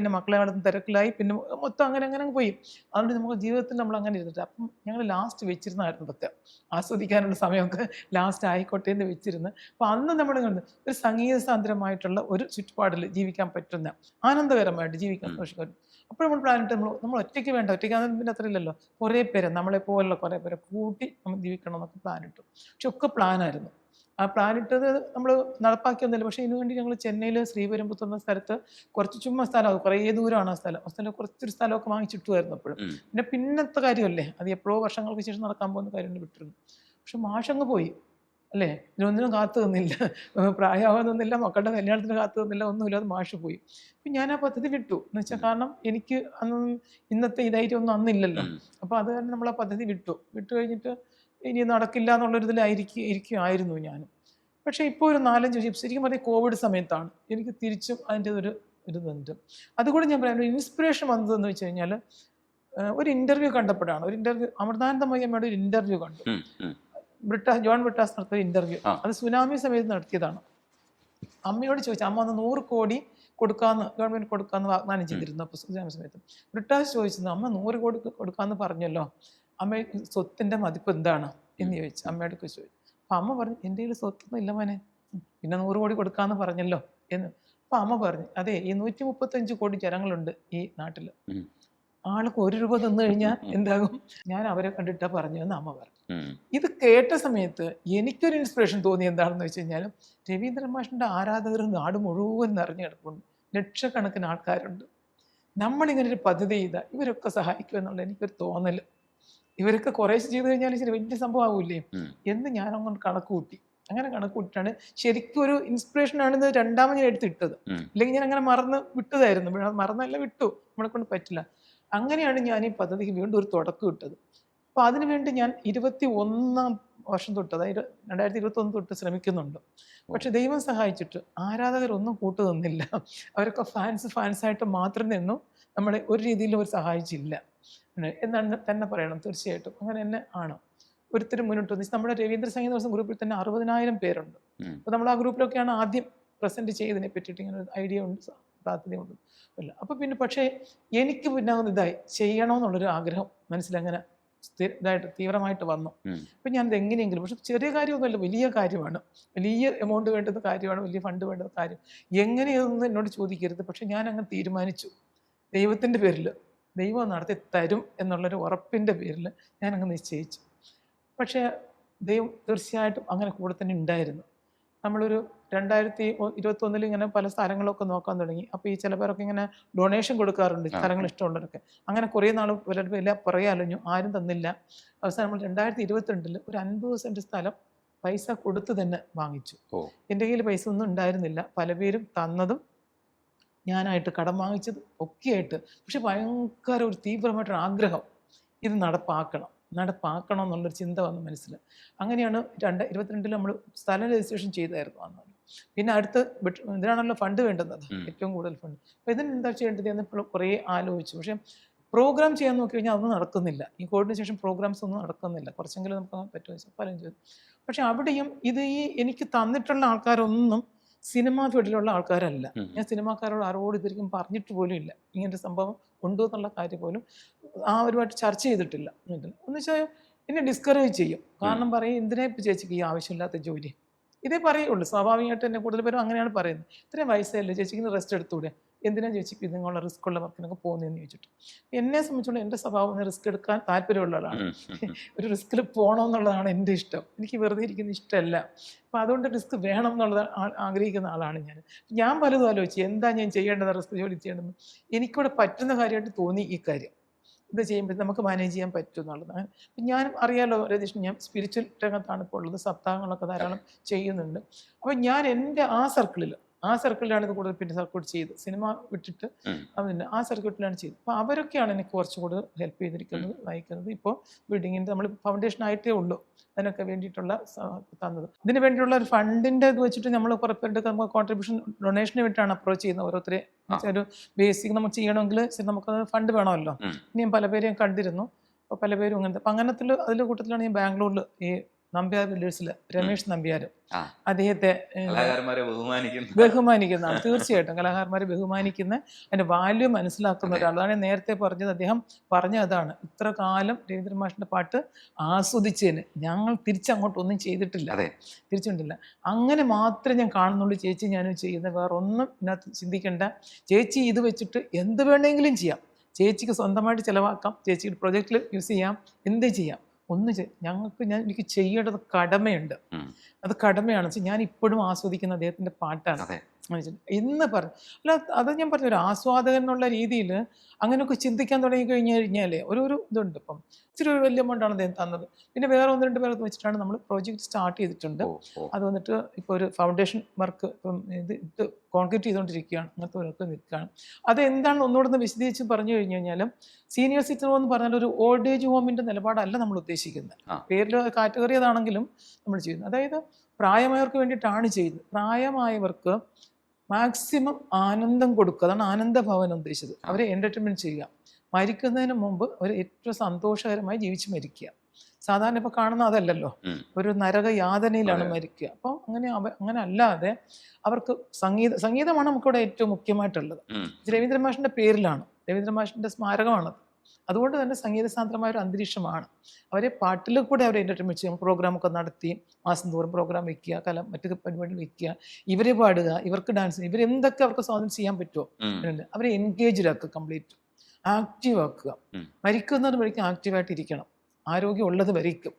വളർന്ന് തിരക്കിലായി, പിന്നെ മൊത്തം അങ്ങനെ പോയി. അതുകൊണ്ട് നമുക്ക് ജീവിതത്തിൽ നമ്മൾ അങ്ങനെ ഇരുന്നിട്ട് അപ്പം ഞങ്ങൾ ലാസ്റ്റ് വെച്ചിരുന്നായിരുന്നു ഇതൊക്കെ ആസ്വദിക്കാനുള്ള സമയമൊക്കെ ലാസ്റ്റ് ആയിക്കോട്ടെ എന്ന് വെച്ചിരുന്ന്. അപ്പോൾ അന്ന് നമ്മൾ കണ്ട് ഒരു സംഗീത സാന്ദ്രമായിട്ടുള്ള ഒരു ചുറ്റുപാടിൽ ജീവിക്കാൻ പറ്റുന്ന, ആനന്ദകരമായിട്ട് ജീവിക്കാൻ സന്തോഷിക്കാൻ. അപ്പോൾ നമ്മൾ പ്ലാനിട്ട് നമ്മൾ ഒറ്റയ്ക്ക് വേണ്ട, ഒറ്റയ്ക്കാണെങ്കിൽ പിന്നെ അത്ര ഇല്ലല്ലോ, കുറേ പേരെ നമ്മളെപ്പോലുള്ള കുറേ പേരെ കൂട്ടി നമ്മൾ ജീവിക്കണം എന്നൊക്കെ പ്ലാനിട്ടു. പക്ഷെ ഒക്കെ പ്ലാനായിരുന്നു. ആ പ്ലാനിട്ടത് നമ്മൾ നടപ്പാക്കിയൊന്നുമില്ല. പക്ഷേ ഇതിനു വേണ്ടി ഞങ്ങൾ ചെന്നൈയിൽ ശ്രീപെരുമ്പുത്തൂർ എന്ന സ്ഥലത്ത് കുറച്ച് ചുമ്മാ സ്ഥലം, കുറേ ദൂരമാണ് ആ സ്ഥലം കുറച്ചൊരു സ്ഥലമൊക്കെ വാങ്ങിച്ചിട്ടുമായിരുന്നു അപ്പോഴും. പിന്നത്തെ കാര്യമല്ലേ, അത് എപ്പോഴോ വർഷങ്ങൾക്ക് ശേഷം നടക്കാൻ പോകുന്ന കാര്യം വിട്ടിരുന്നു. പക്ഷെ മാഷങ്ങ് പോയി അല്ലേ, ഇതിനൊന്നിനും കാത്തു നിന്നില്ല, പ്രായമാവാൻ നിന്നില്ല, മക്കളുടെ കല്യാണത്തിന് കാത്തു നിന്നില്ല, ഒന്നുമില്ലാതെ മാഷ് പോയി. അപ്പം ഞാൻ ആ പദ്ധതി വിട്ടു എന്ന് വെച്ചാൽ, കാരണം എനിക്ക് അന്ന് ഇന്നത്തെ ഇതായിട്ട് ഒന്നും അന്നില്ലല്ലോ. അപ്പോൾ അത് കാരണം നമ്മൾ ആ പദ്ധതി വിട്ടു കഴിഞ്ഞിട്ട് ഇനി നടക്കില്ല എന്നുള്ളൊരിതിലായിരിക്കുമായിരുന്നു ഞാനും. പക്ഷേ ഇപ്പോൾ ഒരു 4-5 വർഷം, ശരിക്കും പറഞ്ഞാൽ കോവിഡ് സമയത്താണ് എനിക്ക് തിരിച്ചും അതിൻ്റെ ഒരു ബന്ധം. അതുകൂടെ ഞാൻ പറയാം, ഒരു ഇൻസ്പിറേഷൻ വന്നതെന്ന് വെച്ച് കഴിഞ്ഞാൽ ഒരു ഇൻ്റർവ്യൂ കണ്ടപ്പോഴാണ്. ഒരു ഇൻ്റർവ്യൂ, അമൃതാനന്ദമയി അമ്മയുടെ ഒരു ഇൻ്റർവ്യൂ കണ്ടു. ജോൺ ബ്രിട്ടാസ് നടത്തിയ ഇൻ്റർവ്യൂ, അത് സുനാമി സമയത്ത് നടത്തിയതാണ്. അമ്മയോട് ചോദിച്ചു, അമ്മ ഒന്ന് 100 കോടി കൊടുക്കാമെന്ന്, ഗവൺമെൻറ് കൊടുക്കാമെന്ന് വാഗ്ദാനം ചെയ്തിരുന്നു. അപ്പോൾ സുനാമി സമയത്ത് ബ്രിട്ടാസ് ചോദിച്ചത്, അമ്മ 100 കോടി കൊടുക്കാമെന്ന് പറഞ്ഞല്ലോ, അമ്മ സ്വത്തിൻ്റെ മതിപ്പ് എന്താണ് എന്ന് ചോദിച്ചു. അമ്മയോട് ചോദിച്ചു. അപ്പം അമ്മ പറഞ്ഞു, എൻ്റെ കയ്യിൽ സ്വത്തൊന്നും ഇല്ല മോനെ, പിന്നെ 100 കോടി കൊടുക്കാമെന്ന് പറഞ്ഞല്ലോ എന്ന്. അപ്പം അമ്മ പറഞ്ഞു, അതെ, ഈ 135 കോടി ജനങ്ങളുണ്ട് ഈ നാട്ടിൽ, ആൾക്ക് 1 രൂപ തന്നു കഴിഞ്ഞാൽ എന്താകും, ഞാൻ അവരെ കണ്ടിട്ടാണ് പറഞ്ഞതെന്ന് അമ്മ പറഞ്ഞു. ഇത് കേട്ട സമയത്ത് എനിക്കൊരു ഇൻസ്പിറേഷൻ തോന്നി. എന്താണെന്ന് വെച്ച് കഴിഞ്ഞാൽ, രവീന്ദ്രൻ മാഷിൻ്റെ ആരാധകർ നാട് മുഴുവൻ നിറഞ്ഞു കിടപ്പുണ്ട്, ലക്ഷക്കണക്കിന് ആൾക്കാരുണ്ട്. നമ്മളിങ്ങനെ ഒരു പദ്ധതി ചെയ്താൽ ഇവരൊക്കെ സഹായിക്കുമെന്നുള്ള എനിക്കൊരു തോന്നൽ. ഇവരൊക്കെ കുറേശ്ശെ ചെയ്ത് കഴിഞ്ഞാൽ ശരി വലിയ സംഭവം ആവൂലേ എന്ന് ഞാൻ അങ്ങോട്ട് കണക്ക് കൂട്ടി. അങ്ങനെ കണക്ക് കൂട്ടിയിട്ടാണ് ശരിക്കും ഒരു ഇൻസ്പിറേഷനാണിത് രണ്ടാമത് ഞാൻ എടുത്തിട്ടത്. അല്ലെങ്കിൽ ഞാൻ അങ്ങനെ മറന്ന് വിട്ടതായിരുന്നു. മറന്നല്ല, വിട്ടു, നമ്മളെ കൊണ്ട് പറ്റില്ല. അങ്ങനെയാണ് ഞാൻ ഈ പദ്ധതിക്ക് വീണ്ടും ഒരു തുടക്കം ഇട്ടത്. അപ്പോൾ അതിനുവേണ്ടി ഞാൻ 21-ാം വർഷം തൊട്ട്, അതായത് 2021 തൊട്ട് ശ്രമിക്കുന്നുണ്ട്. പക്ഷെ ദൈവം സഹായിച്ചിട്ട് ആരാധകരൊന്നും കൂട്ടു നിന്നില്ല. അവരൊക്കെ ഫാൻസായിട്ട് മാത്രം നിന്നു, നമ്മളെ ഒരു രീതിയിലും അവർ സഹായിച്ചില്ല എന്നാണ് തന്നെ പറയണം. തീർച്ചയായിട്ടും അങ്ങനെ തന്നെ ആണ്. ഒരിക്കലും മുന്നോട്ട് വന്നു. നമ്മുടെ രവീന്ദ്ര സംഗീത ദിവസം ഗ്രൂപ്പിൽ തന്നെ 60,000 പേരുണ്ട്. അപ്പോൾ നമ്മൾ ആ ഗ്രൂപ്പിലൊക്കെയാണ് ആദ്യം പ്രസൻറ്റ് ചെയ്തതിനെ പറ്റിയിട്ട് ഇങ്ങനെ ഒരു ഐഡിയ ഉണ്ട്, സാധ്യതയുണ്ട് അല്ല. അപ്പോൾ പിന്നെ പക്ഷേ എനിക്ക് പിന്നെ ഇതായി ചെയ്യണമെന്നുള്ളൊരു ആഗ്രഹം മനസ്സിലങ്ങനെ ഇതായിട്ട് തീവ്രമായിട്ട് വന്നു. അപ്പം ഞാനത് എങ്ങനെയെങ്കിലും, പക്ഷെ ചെറിയ കാര്യമൊന്നുമല്ല, വലിയ കാര്യമാണ്, വലിയ എമൗണ്ട് വേണ്ടുന്ന കാര്യമാണ്, വലിയ ഫണ്ട് വേണ്ടുന്ന കാര്യം. എങ്ങനെയൊന്നും എന്നോട് ചോദിക്കരുത്. പക്ഷെ ഞാൻ അങ്ങനെ തീരുമാനിച്ചു, ദൈവത്തിൻ്റെ പേരിൽ, ദൈവം നടത്തി തരും എന്നുള്ളൊരു ഉറപ്പിൻ്റെ പേരിൽ ഞാനങ്ങ് നിശ്ചയിച്ചു. പക്ഷേ ദൈവം തീർച്ചയായിട്ടും അങ്ങനെ കൂടെ തന്നെ ഉണ്ടായിരുന്നു. നമ്മളൊരു 2021 ഇങ്ങനെ പല സ്ഥലങ്ങളൊക്കെ നോക്കാൻ തുടങ്ങി. അപ്പോൾ ഈ ചില പേരൊക്കെ ഇങ്ങനെ ഡൊണേഷൻ കൊടുക്കാറുണ്ട്, സ്ഥലങ്ങൾ ഇഷ്ടമുള്ളവരൊക്കെ. അങ്ങനെ കുറേ നാൾ പലരുടെ വില പറയാലോ, ആരും തന്നില്ല. അവസാനം നമ്മൾ 2022 ഒരു 50 സെൻറ്റ് സ്ഥലം പൈസ കൊടുത്ത് തന്നെ വാങ്ങിച്ചു. എൻ്റെ കയ്യിൽ പൈസ ഒന്നും ഉണ്ടായിരുന്നില്ല. പല പേരും തന്നതും ഞാനായിട്ട് കടം വാങ്ങിച്ചത് ഒക്കെയായിട്ട്. പക്ഷെ ഭയങ്കര ഒരു തീവ്രമായിട്ടൊരു ആഗ്രഹം ഇത് നടപ്പാക്കണം എന്നുള്ളൊരു ചിന്ത വന്ന് മനസ്സിൽ. അങ്ങനെയാണ് 2022 നമ്മൾ സ്ഥലം രജിസ്ട്രേഷൻ ചെയ്തായിരുന്നു അന്ന്. പിന്നെ അടുത്ത് ഇതിനാണല്ലോ ഫണ്ട് വേണ്ടുന്നത്, ഏറ്റവും കൂടുതൽ ഫണ്ട്. അപ്പോൾ ഇതിനെന്താ ചെയ്യേണ്ടത് എന്നിപ്പോൾ കുറേ ആലോചിച്ചു. പക്ഷേ പ്രോഗ്രാം ചെയ്യാൻ നോക്കി കഴിഞ്ഞാൽ അതൊന്നും നടക്കുന്നില്ല. ഈ കോവിഡിന് ശേഷം പ്രോഗ്രാംസ് ഒന്നും നടക്കുന്നില്ല. കുറച്ചെങ്കിലും നമുക്ക് പറ്റുമോ പലരും ചെയ്തു. പക്ഷെ അവിടെയും ഇത് എനിക്ക് തന്നിട്ടുള്ള ആൾക്കാരൊന്നും സിനിമാ ഫീൽഡിലുള്ള ആൾക്കാരല്ല. ഞാൻ സിനിമാക്കാരോട് ആരോട് ഇതുവരെയും പറഞ്ഞിട്ട് പോലും ഇല്ല ഇങ്ങനൊരു സംഭവം ഉണ്ടോ എന്നുള്ള കാര്യം പോലും ഒരുപാട് ചർച്ച ചെയ്തിട്ടില്ല. എന്ന് വെച്ചാൽ എന്നെ ഡിസ്കറേജ് ചെയ്യും. കാരണം പറയും, എന്തിനാ ഇപ്പോൾ ചേച്ചിക്ക് ഈ ആവശ്യമില്ലാത്ത ജോലി, ഇതേ പറയുള്ളൂ. സ്വാഭാവികമായിട്ട് എന്നെ കൂടുതൽ പേരും അങ്ങനെയാണ് പറയുന്നത്. ഇത്രയും വയസ്സല്ലേ ചേച്ചിക്ക് റെസ്റ്റ് എടുത്തൂടെ, എന്തിനാ ചേച്ചിക്ക് ഇതിനുള്ള റിസ്ക് ഉള്ള വർക്കിനൊക്കെ പോകുന്നതെന്ന് ചോദിച്ചിട്ട്. എന്നെ സംബന്ധിച്ചുള്ള എൻ്റെ സ്വഭാവം റിസ്ക് എടുക്കാൻ താല്പര്യമുള്ള ആളാണ്. ഒരു റിസ്കിൽ പോകണമെന്നുള്ളതാണ് എൻ്റെ ഇഷ്ടം. എനിക്ക് വെറുതെ ഇരിക്കുന്ന ഇഷ്ടമല്ല. അപ്പോൾ അതുകൊണ്ട് റിസ്ക് വേണം എന്നുള്ളത് ആഗ്രഹിക്കുന്ന ആളാണ് ഞാൻ പലതും ആലോചിച്ചു, എന്താ ഞാൻ ചെയ്യേണ്ടത്, റിസ്ക് ജോലി ചെയ്യേണ്ടത്. എനിക്കിവിടെ പറ്റുന്ന കാര്യമായിട്ട് തോന്നി ഈ കാര്യം. ഇത് ചെയ്യുമ്പോൾ നമുക്ക് മാനേജ് ചെയ്യാൻ പറ്റും എന്നുള്ളതാണ്. ഞാൻ അറിയാലോ രതീഷ്, ഞാൻ സ്പിരിച്വൽ രംഗത്താണ് ഇപ്പോൾ ഉള്ളത്. സപ്താഹങ്ങളൊക്കെ ധാരാളം ചെയ്യുന്നുണ്ട്. അപ്പോൾ ഞാൻ എൻ്റെ ആ സർക്കിളിലാണ് ഇത് കൂടുതൽ പിന്നെ സർക്യൂട്ട് ചെയ്ത് സിനിമ വിട്ടിട്ട് അതിൻ്റെ ആ സർക്യൂട്ടിലാണ് ചെയ്തത്. അപ്പോൾ അവരൊക്കെയാണ് എനിക്ക് കുറച്ചുകൂടി ഹെൽപ്പ് ചെയ്തിരിക്കുന്നത്, നയിക്കുന്നത്. ഇപ്പോൾ ബിൽഡിങ്ങിൻ്റെ നമ്മൾ ഫൗണ്ടേഷൻ ആയിട്ടേ ഉള്ളൂ, അതിനൊക്കെ വേണ്ടിയിട്ടുള്ള തന്നത്. ഇതിന് വേണ്ടിയുള്ള ഒരു ഫണ്ടിൻ്റെ ഇത് വെച്ചിട്ട് നമ്മൾ കുറേ പേരുടെ നമുക്ക് കോൺട്രിബ്യൂഷൻ ഡൊണേഷന് വേണ്ടിയിട്ടാണ് അപ്രോച്ച് ചെയ്യുന്നത് ഓരോരുത്തരെ. ഒരു ബേസിക് നമുക്ക് ചെയ്യണമെങ്കിൽ നമുക്ക് ഫണ്ട് വേണമല്ലോ. ഇനിയും പല പേരെയും കണ്ടിരുന്നു. അപ്പോൾ പല പേരും അങ്ങനത്തെ. അപ്പം അങ്ങനത്തിൽ അതിൻ്റെ കൂട്ടത്തിലാണ് ഞാൻ ബാംഗ്ലൂരിൽ ഈ നമ്പ്യാർ വില്ലേഴ്സിൽ രമേശ് നമ്പ്യാർ, അദ്ദേഹത്തെ ബഹുമാനിക്കുന്നതാണ്. തീർച്ചയായിട്ടും കലാകാരന്മാരെ ബഹുമാനിക്കുന്ന, അതിൻ്റെ വാല്യൂ മനസ്സിലാക്കുന്ന ഒരാൾ. അതാണ് നേരത്തെ പറഞ്ഞത്. അദ്ദേഹം പറഞ്ഞ അതാണ്, ഇത്ര കാലം രവീന്ദ്രൻ മാഷിൻ്റെ പാട്ട് ആസ്വദിച്ചതിന് ഞങ്ങൾ തിരിച്ചങ്ങോട്ടൊന്നും ചെയ്തിട്ടില്ല, തിരിച്ചിട്ടില്ല. അങ്ങനെ മാത്രമേ ഞാൻ കാണുന്നുള്ളൂ ചേച്ചി ഞാനും ചെയ്യുന്നത്. വേറെ ഒന്നും ഇതിനകത്ത് ചിന്തിക്കേണ്ട. ചേച്ചി ഇത് വെച്ചിട്ട് എന്ത് വേണമെങ്കിലും ചെയ്യാം, ചേച്ചിക്ക് സ്വന്തമായിട്ട് ചിലവാക്കാം, ചേച്ചിയുടെ പ്രൊജക്റ്റിൽ യൂസ് ചെയ്യാം, എന്ത് ചെയ്യാം. എനിക്ക് ചെയ്യേണ്ടത് കടമയുണ്ട്. അത് കടമയാണ്. ഞാൻ ഇപ്പോഴും ആസ്വദിക്കുന്ന അദ്ദേഹത്തിൻ്റെ പാട്ടാണ് എന്ന് പറഞ്ഞു. അല്ല, അത് ഞാൻ പറഞ്ഞു, ഒരു ആസ്വാദകൻ എന്നുള്ള രീതിയിൽ അങ്ങനെയൊക്കെ ചിന്തിക്കാൻ തുടങ്ങി കഴിഞ്ഞാൽ ഒരു ഇതുണ്ട്. ഇപ്പം ഇച്ചിരി ഒരു വലിയ എമൗണ്ടാണ് അദ്ദേഹം തന്നത്. പിന്നെ വേറെ 1-2 പേർക്ക് വെച്ചിട്ടാണ് നമ്മൾ പ്രോജക്റ്റ് സ്റ്റാർട്ട് ചെയ്തിട്ടുണ്ട്. അത് വന്നിട്ട് ഇപ്പോൾ ഒരു ഫൗണ്ടേഷൻ വർക്ക് ഇപ്പം ഇത് കോൺക്രീറ്റ് ചെയ്തുകൊണ്ടിരിക്കുകയാണ്. അങ്ങനത്തെ വർക്ക് നിൽക്കുകയാണ്. അത് എന്താണെന്ന് ഒന്നുകൂടെ വിശദീകരിച്ച് പറഞ്ഞു കഴിഞ്ഞു കഴിഞ്ഞാലും, സീനിയർ സിറ്റിസൺ എന്ന് പറഞ്ഞാൽ ഒരു ഓൾഡ് ഏജ് ഹോമിൻ്റെ നിലപാടല്ല നമ്മൾ ഉദ്ദേശിക്കുന്നത്. പേരിൽ കാറ്റഗറി അതാണെങ്കിലും നമ്മൾ ചെയ്യുന്നത്, അതായത് പ്രായമായവർക്ക് വേണ്ടിയിട്ടാണ് ചെയ്യുന്നത്. പ്രായമായവർക്ക് മാക്സിമം ആനന്ദം കൊടുക്കുക, അതാണ് ആനന്ദഭവൻ ഉദ്ദേശിച്ചത്. അവരെ എൻ്റർടൈൻമെൻറ്റ് ചെയ്യുക, മരിക്കുന്നതിന് മുമ്പ് അവർ ഏറ്റവും സന്തോഷകരമായി ജീവിച്ച് മരിക്കുക. സാധാരണ ഇപ്പോൾ കാണുന്ന അതല്ലല്ലോ, ഒരു നരക യാതനയിലാണ് മരിക്കുക. അപ്പം അങ്ങനെ അല്ലാതെ അവർക്ക് സംഗീതമാണ് നമുക്കിവിടെ ഏറ്റവും മുഖ്യമായിട്ടുള്ളത്. രവീന്ദ്രൻ മാഷിൻ്റെ പേരിലാണ്, രവീന്ദ്രൻ മാഷിൻ്റെ സ്മാരകമാണത്. അതുകൊണ്ട് തന്നെ സംഗീതസാന്ദ്രമായ ഒരു അന്തരീക്ഷമാണ്. അവരെ പാട്ടിൽ കൂടെ അവരെ എൻ്റർടൈൻമെൻറ്റ് ചെയ്യും. പ്രോഗ്രാമൊക്കെ നടത്തി മാസം തോറും പ്രോഗ്രാം വയ്ക്കുക, മറ്റു പരിപാടികൾ വയ്ക്കുക, ഇവരെ പാടുക, ഇവർക്ക് ഡാൻസ്, ഇവരെന്തൊക്കെ അവർക്ക് സ്വാതന്ത്ര്യം ചെയ്യാൻ പറ്റുമോ അവരെ എൻഗേജ്ഡ് ആക്കുക, കംപ്ലീറ്റ് ആക്റ്റീവ് ആക്കുക. മരിക്കുന്നത് വഴിക്കും ആക്റ്റീവായിട്ട് ഇരിക്കണം. ആരോഗ്യം ഉള്ളത് വരയ്ക്കും.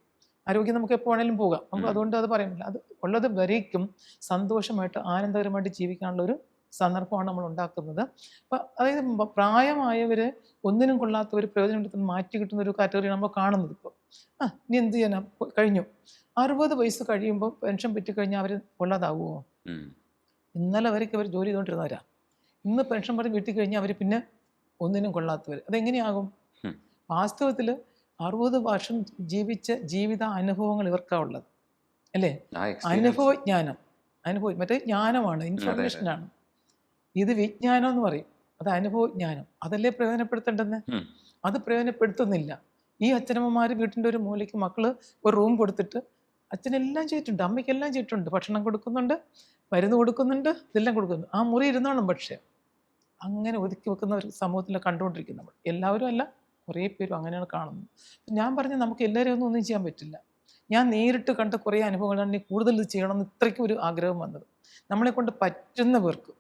ആരോഗ്യം നമുക്ക് എപ്പോൾ വേണേലും പോകാം, നമുക്ക് അതുകൊണ്ട് അത് പറയാൻ പറ്റില്ല. അത് ഉള്ളത് വരയ്ക്കും സന്തോഷമായിട്ട് ആനന്ദകരമായിട്ട് ജീവിക്കാനുള്ളൊരു സന്ദർഭമാണ് നമ്മൾ ഉണ്ടാക്കുന്നത്. അപ്പം അതായത് പ്രായമായവർ, ഒന്നിനും കൊള്ളാത്തവർ, പ്രയോജനം എടുത്ത് മാറ്റി കിട്ടുന്ന ഒരു കാറ്റഗറി നമ്മൾ കാണുന്നത്. ഇപ്പോൾ ഇനി എന്ത് ചെയ്യാനാ, കഴിഞ്ഞു 60 വയസ്സ് കഴിയുമ്പോൾ പെൻഷൻ പറ്റിക്കഴിഞ്ഞാൽ അവർ കൊള്ളാതാവുമോ? ഇന്നലെ വരെയൊക്കെ അവർ ജോലി ചെയ്തുകൊണ്ടിരുന്നവരാ. ഇന്ന് പെൻഷൻ പറഞ്ഞ് വീട്ടിൽ കഴിഞ്ഞാൽ അവർ പിന്നെ ഒന്നിനും കൊള്ളാത്തവർ. അതെങ്ങനെയാകും? വാസ്തവത്തിൽ 60 വർഷം ജീവിച്ച ജീവിത അനുഭവങ്ങൾ ഇവർക്കാണ് ഉള്ളത്, അല്ലേ? അനുഭവജ്ഞാനം, മറ്റേ ജ്ഞാനമാണ്, ഇൻഫർമേഷനാണ്. ഇത് വിജ്ഞാനം എന്ന് പറയും, അത് അനുഭവജ്ഞാനം. അതല്ലേ പ്രയോജനപ്പെടുത്തേണ്ടെന്ന്? അത് പ്രയോജനപ്പെടുത്തുന്നില്ല. ഈ അച്ഛനമ്മമാർ വീട്ടിൻ്റെ ഒരു മൂലയ്ക്ക് മക്കൾ ഒരു റൂം കൊടുത്തിട്ട്, അച്ഛനെല്ലാം ചെയ്തിട്ടുണ്ട്, അമ്മയ്ക്കെല്ലാം ചെയ്തിട്ടുണ്ട്, ഭക്ഷണം കൊടുക്കുന്നുണ്ട്, മരുന്ന് കൊടുക്കുന്നുണ്ട്, ഇതെല്ലാം കൊടുക്കുന്നുണ്ട്, ആ മുറി ഇരുന്നോളും. പക്ഷേ അങ്ങനെ ഒതുക്കി വെക്കുന്ന ഒരു സമൂഹത്തിൽ കണ്ടുകൊണ്ടിരിക്കും നമ്മൾ. എല്ലാവരും അല്ല, കുറേ പേരും അങ്ങനെയാണ് കാണുന്നത്. ഞാൻ പറഞ്ഞ നമുക്ക് എല്ലാവരെയും ഒന്നും ചെയ്യാൻ പറ്റില്ല. ഞാൻ നേരിട്ട് കണ്ട കുറേ അനുഭവങ്ങളാണ് കൂടുതൽ ഇത് ചെയ്യണമെന്ന് ഇത്രയ്ക്കും ഒരു ആഗ്രഹം വന്നത്. നമ്മളെ കൊണ്ട് പറ്റുന്ന പേർക്ക്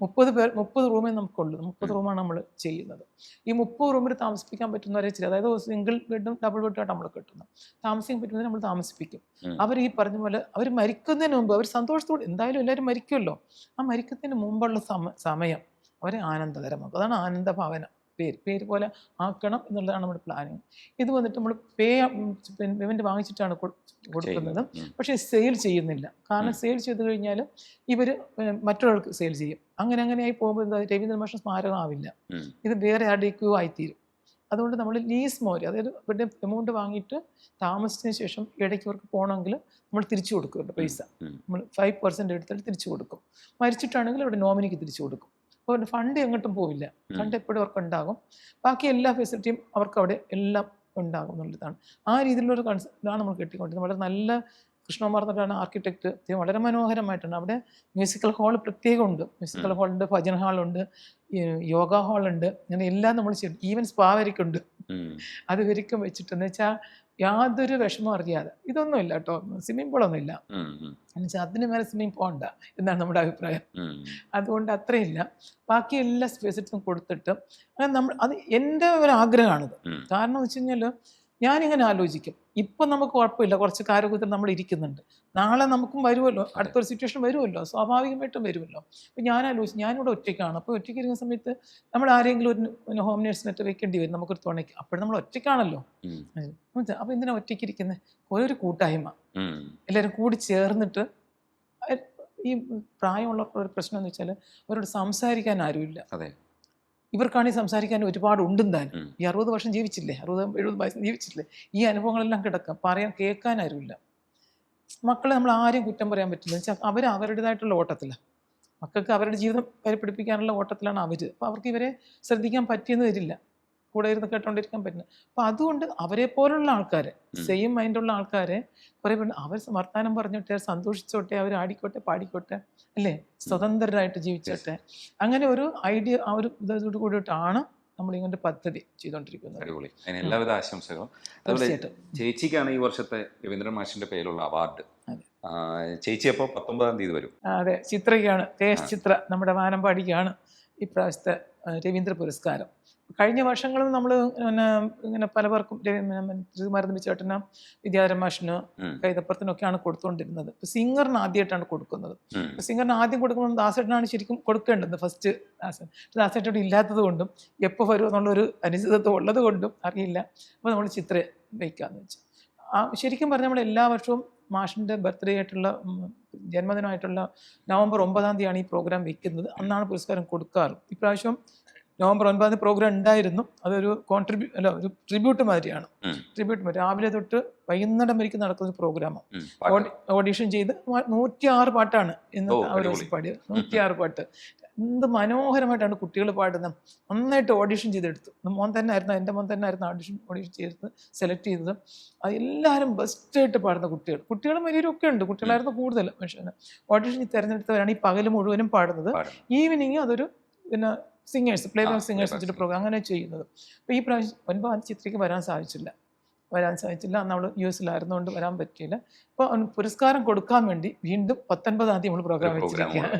30 റൂമേ നമുക്കുള്ളൂ. 30 റൂമാണ് നമ്മൾ ചെയ്യുന്നത്. ഈ 30 റൂമിൽ താമസിപ്പിക്കാൻ പറ്റുന്നവരെ ചില, അതായത് സിംഗിൾ ബെഡും ഡബിൾ ബെഡുമായിട്ട് നമ്മൾ കിട്ടുന്നത്. താമസിക്കാൻ പറ്റുന്നതിന് നമ്മൾ താമസിപ്പിക്കും. അവർ ഈ പറഞ്ഞ പോലെ അവർ മരിക്കുന്നതിന് മുമ്പ് അവർ സന്തോഷത്തോടെ, എന്തായാലും എല്ലാവരും മരിക്കുമല്ലോ, ആ മരിക്കുന്നതിന് മുമ്പുള്ള സമയം അവരെ ആനന്ദകരമാക്കും. അതാണ് ആനന്ദഭാവന. പേര് പോലെ ആക്കണം എന്നുള്ളതാണ് നമ്മുടെ പ്ലാനിങ്. ഇത് വന്നിട്ട് നമ്മൾ പേയ്മെൻറ്റ് വാങ്ങിച്ചിട്ടാണ് കൊടുക്കുന്നത്. പക്ഷേ സെയിൽ ചെയ്യുന്നില്ല. കാരണം സെയിൽ ചെയ്ത് കഴിഞ്ഞാൽ ഇവർ മറ്റൊരാൾക്ക് സെയിൽ ചെയ്യും. അങ്ങനെയായി പോകുമ്പോൾ എന്താ രവീന്ദ്ര മാഷ സ്മാരകമാവില്ല, ഇത് വേറെ ആരുടെയൊക്കെയോ ആയിത്തീരും. അതുകൊണ്ട് നമ്മൾ ലീസ് മോര്, അതായത് ഇവരുടെ എമൗണ്ട് വാങ്ങിയിട്ട് താമസിച്ചതിന് ശേഷം ഇടയ്ക്ക് അവർക്ക് പോകണമെങ്കിൽ നമ്മൾ തിരിച്ചു കൊടുക്കും പൈസ. നമ്മൾ 5% എടുത്തിട്ട് തിരിച്ചു കൊടുക്കും. മരിച്ചിട്ടാണെങ്കിൽ അവിടെ നോമിനിക്ക് തിരിച്ചു കൊടുക്കും. അപ്പോൾ അവരുടെ ഫണ്ട് എങ്ങോട്ടും പോവില്ല, ഫണ്ട് എപ്പോഴും അവർക്ക് ഉണ്ടാകും. ബാക്കി എല്ലാ ഫെസിലിറ്റിയും അവർക്ക് അവിടെ എല്ലാം ഉണ്ടാകും എന്നുള്ളതാണ്. ആ രീതിയിലുള്ളൊരു കൺസെപ്റ്റാണ് നമ്മൾ കെട്ടിക്കൊണ്ടിരുന്നത്. വളരെ നല്ല കൃഷ്ണകുമാർ എന്നിട്ടാണ് ആർക്കിടെക്ട്. വളരെ മനോഹരമായിട്ടാണ്. അവിടെ മ്യൂസിക്കൽ ഹാൾ പ്രത്യേകമുണ്ട്. മ്യൂസിക്കൽ ഹാളുണ്ട്, ഭജൻ ഹാളുണ്ട്, യോഗ ഹാളുണ്ട്, അങ്ങനെ എല്ലാം നമ്മൾ ചെയ്യും. ഈവൻ സ്പാ വരയ്ക്കുണ്ട്. അത് വരയ്ക്കും വെച്ചിട്ടെന്ന് വെച്ചാൽ യാതൊരു വിഷമം അറിയാതെ. ഇതൊന്നുമില്ല കേട്ടോ, സ്വിമ്മിംഗ് പൂളൊന്നുമില്ല. എന്നുവെച്ചാൽ അതിന് മേലെ സ്വിമ്മിംഗ് പോകണ്ട എന്നാണ് നമ്മുടെ അഭിപ്രായം. അതുകൊണ്ട് അത്രയില്ല. ബാക്കി എല്ലാ ഫെസിലിറ്റീസും കൊടുത്തിട്ട് നമ്മൾ, അത് എൻ്റെ ഒരു ആഗ്രഹമാണിത്. കാരണം എന്ന് വെച്ച് കഴിഞ്ഞാൽ ഞാനിങ്ങനെ ആലോചിക്കും, ഇപ്പം നമുക്ക് കുഴപ്പമില്ല, കുറച്ച് കാര്യത്തിൽ നമ്മൾ ഇരിക്കുന്നുണ്ട്, നാളെ നമുക്കും വരുമല്ലോ, അടുത്തൊരു സിറ്റുവേഷൻ വരുമല്ലോ, സ്വാഭാവികമായിട്ടും വരുമല്ലോ. അപ്പം ഞാൻ ആലോചിച്ചു, ഞാനിവിടെ ഒറ്റയ്ക്കാണ്. അപ്പോൾ ഒറ്റയ്ക്ക് ഇരിക്കുന്ന സമയത്ത് നമ്മൾ ആരെങ്കിലും ഒരു ഹോം നേഴ്സിനെറ്റ് വെക്കേണ്ടി വരും നമുക്കൊരു തുണയ്ക്ക്. അപ്പോഴും നമ്മൾ ഒറ്റയ്ക്കാണല്ലോ. അപ്പോൾ എന്തിനാ ഒറ്റയ്ക്ക് ഇരിക്കുന്നത്? ഒരു കൂട്ടായ്മ, എല്ലാവരും കൂടി ചേർന്നിട്ട്. ഈ പ്രായമുള്ളവർക്ക് ഒരു പ്രശ്നം എന്ന് വെച്ചാൽ അവരോട് സംസാരിക്കാൻ ആരുമില്ല. ഇവർക്കാണെങ്കിൽ സംസാരിക്കാൻ ഒരുപാട് ഉണ്ടും താനും. ഈ 60 വർഷം ജീവിച്ചില്ലേ, 60-70 വയസ്സ് ജീവിച്ചില്ലേ, ഈ അനുഭവങ്ങളെല്ലാം കിടക്കാം, കേൾക്കാൻ ആരുമില്ല. മക്കളെ നമ്മൾ ആരെയും കുറ്റം പറയാൻ പറ്റില്ല. എന്ന് വെച്ചാൽ അവർ അവരുടേതായിട്ടുള്ള ഓട്ടത്തിലാണ്. മക്കൾക്ക് അവരുടെ ജീവിതം പരിപിടിപ്പിക്കാനുള്ള ഓട്ടത്തിലാണ് അവർ. അപ്പോൾ അവർക്ക് ഇവരെ ശ്രദ്ധിക്കാൻ പറ്റിയെന്ന് വരില്ല, കൂടെ ഇരുന്ന് കേട്ടോണ്ടിരിക്കാൻ പറ്റില്ല. അപ്പോൾ അതുകൊണ്ട് അവരെ പോലുള്ള ആൾക്കാരെ, സെയിം മൈൻഡുള്ള ആൾക്കാരെ കുറേ പേര് അവർ വർത്താനം പറഞ്ഞോട്ടെ, സന്തോഷിച്ചോട്ടെ, അവർ ആടിക്കോട്ടെ പാടിക്കോട്ടെ, അല്ലേ, സ്വതന്ത്രരായിട്ട് ജീവിച്ചോട്ടെ, അങ്ങനെ ഒരു ഐഡിയ, ആ ഒരു ഇതോട് കൂടിയിട്ടാണ് നമ്മൾ ഇങ്ങനെ പദ്ധതി ചെയ്തുകൊണ്ടിരിക്കുന്നത്. അടിപൊളി. അതിന് എല്ലാവിധ ആശംസകളും. അതുപോലെ ചേച്ചിക്കാണ് ഈ വർഷത്തെ രവീന്ദ്രൻ മാഷിന്റെ പേരിലുള്ള അവാർഡ്. ചേച്ചി അപ്പോൾ 19-ാം തീയതി വരും. അതെ, ചിത്രയ്ക്കാണ്, ചിത്ര നമ്മുടെ വാനമ്പാടിക്കാണ് ഇപ്രാവശ്യത്തെ രവീന്ദ്ര പുരസ്കാരം. കഴിഞ്ഞ വർഷങ്ങളിൽ നമ്മൾ ഇങ്ങനെ പലവർക്കും ശ്രീകുമാരൻ ചേട്ടന്, വിദ്യാധരൻ മാഷിന്, കൈതപ്പുറത്തിനൊക്കെയാണ് കൊടുത്തുകൊണ്ടിരുന്നത്. ഇപ്പം സിംഗറിന് ആദ്യമായിട്ടാണ് കൊടുക്കുന്നത്. സിംഗറിന് ആദ്യം കൊടുക്കുമ്പോൾ ദാസേട്ടനാണ് ശരിക്കും കൊടുക്കേണ്ടത്, ഫസ്റ്റ് ദാസേട്ടൻ ഇല്ലാത്തത് കൊണ്ടും എപ്പോൾ വരുമോ എന്നുള്ളൊരു അനിശ്ചിതത്വം ഉള്ളത് കൊണ്ടും അറിയില്ല. അപ്പോൾ നമ്മൾ ചിത്രയെ വയ്ക്കാമെന്ന് വെച്ചു. ശരിക്കും പറഞ്ഞാൽ നമ്മൾ എല്ലാ വർഷവും മാഷിൻ്റെ ബർത്ത്ഡേ ആയിട്ടുള്ള, ജന്മദിനമായിട്ടുള്ള നവംബർ 9-ാം തീയതിയാണ് ഈ പ്രോഗ്രാം വയ്ക്കുന്നത്. അന്നാണ് പുരസ്കാരം കൊടുക്കാറ്. ഇപ്രാവശ്യം നവംബർ 9-ാം തീയതി പ്രോഗ്രാം ഉണ്ടായിരുന്നു. അതൊരു ഒരു ട്രിബ്യൂട്ട് മാതിരിയാണ്. ട്രിബ്യൂട്ട് രാവിലെ തൊട്ട് വൈകുന്നേരം വരെയ്ക്ക് നടക്കുന്ന പ്രോഗ്രാമാണ്. ഓഡീഷൻ ചെയ്ത് 106 പാട്ടാണ് ഇന്ന് അവർ പാടിയത്. 106 പാട്ട്. എന്ത് മനോഹരമായിട്ടാണ് കുട്ടികൾ പാടുന്നത്. നന്നായിട്ട് ഓഡീഷൻ ചെയ്തെടുത്തു. മോൻ തന്നെ ആയിരുന്നു, എൻ്റെ മോൻ തന്നെ ആയിരുന്നു ഓഡീഷൻ ചെയ്തത്, സെലക്ട് ചെയ്തത്. അത് എല്ലാവരും ബെസ്റ്റായിട്ട് പാടുന്ന കുട്ടികളും വലിയവരും ഒക്കെ ഉണ്ട്. കുട്ടികളായിരുന്നു കൂടുതൽ. പക്ഷേ ഓഡീഷൻ തിരഞ്ഞെടുത്തവരാണ് ഈ പകൽ മുഴുവനും പാടുന്നത്. ഈവനിങ് അതൊരു പിന്നെ സിംഗേഴ്സ്, പ്ലേ ബാക്ക് സിംഗേഴ്സ് വെച്ചിട്ട് പ്രോഗ്രാം അങ്ങനെ ചെയ്യുന്നത്. അപ്പോൾ ഈ പ്രാവശ്യം 9-ാം ചിത്രയ്ക്ക് വരാൻ സാധിച്ചില്ല. അന്ന് അവൾ US-ലായിരുന്നുകൊണ്ട് വരാൻ പറ്റിയില്ല. അപ്പോൾ പുരസ്കാരം കൊടുക്കാൻ വേണ്ടി വീണ്ടും 19-ാം തീയതി നമ്മൾ പ്രോഗ്രാം വെച്ചിരിക്കുകയാണ്.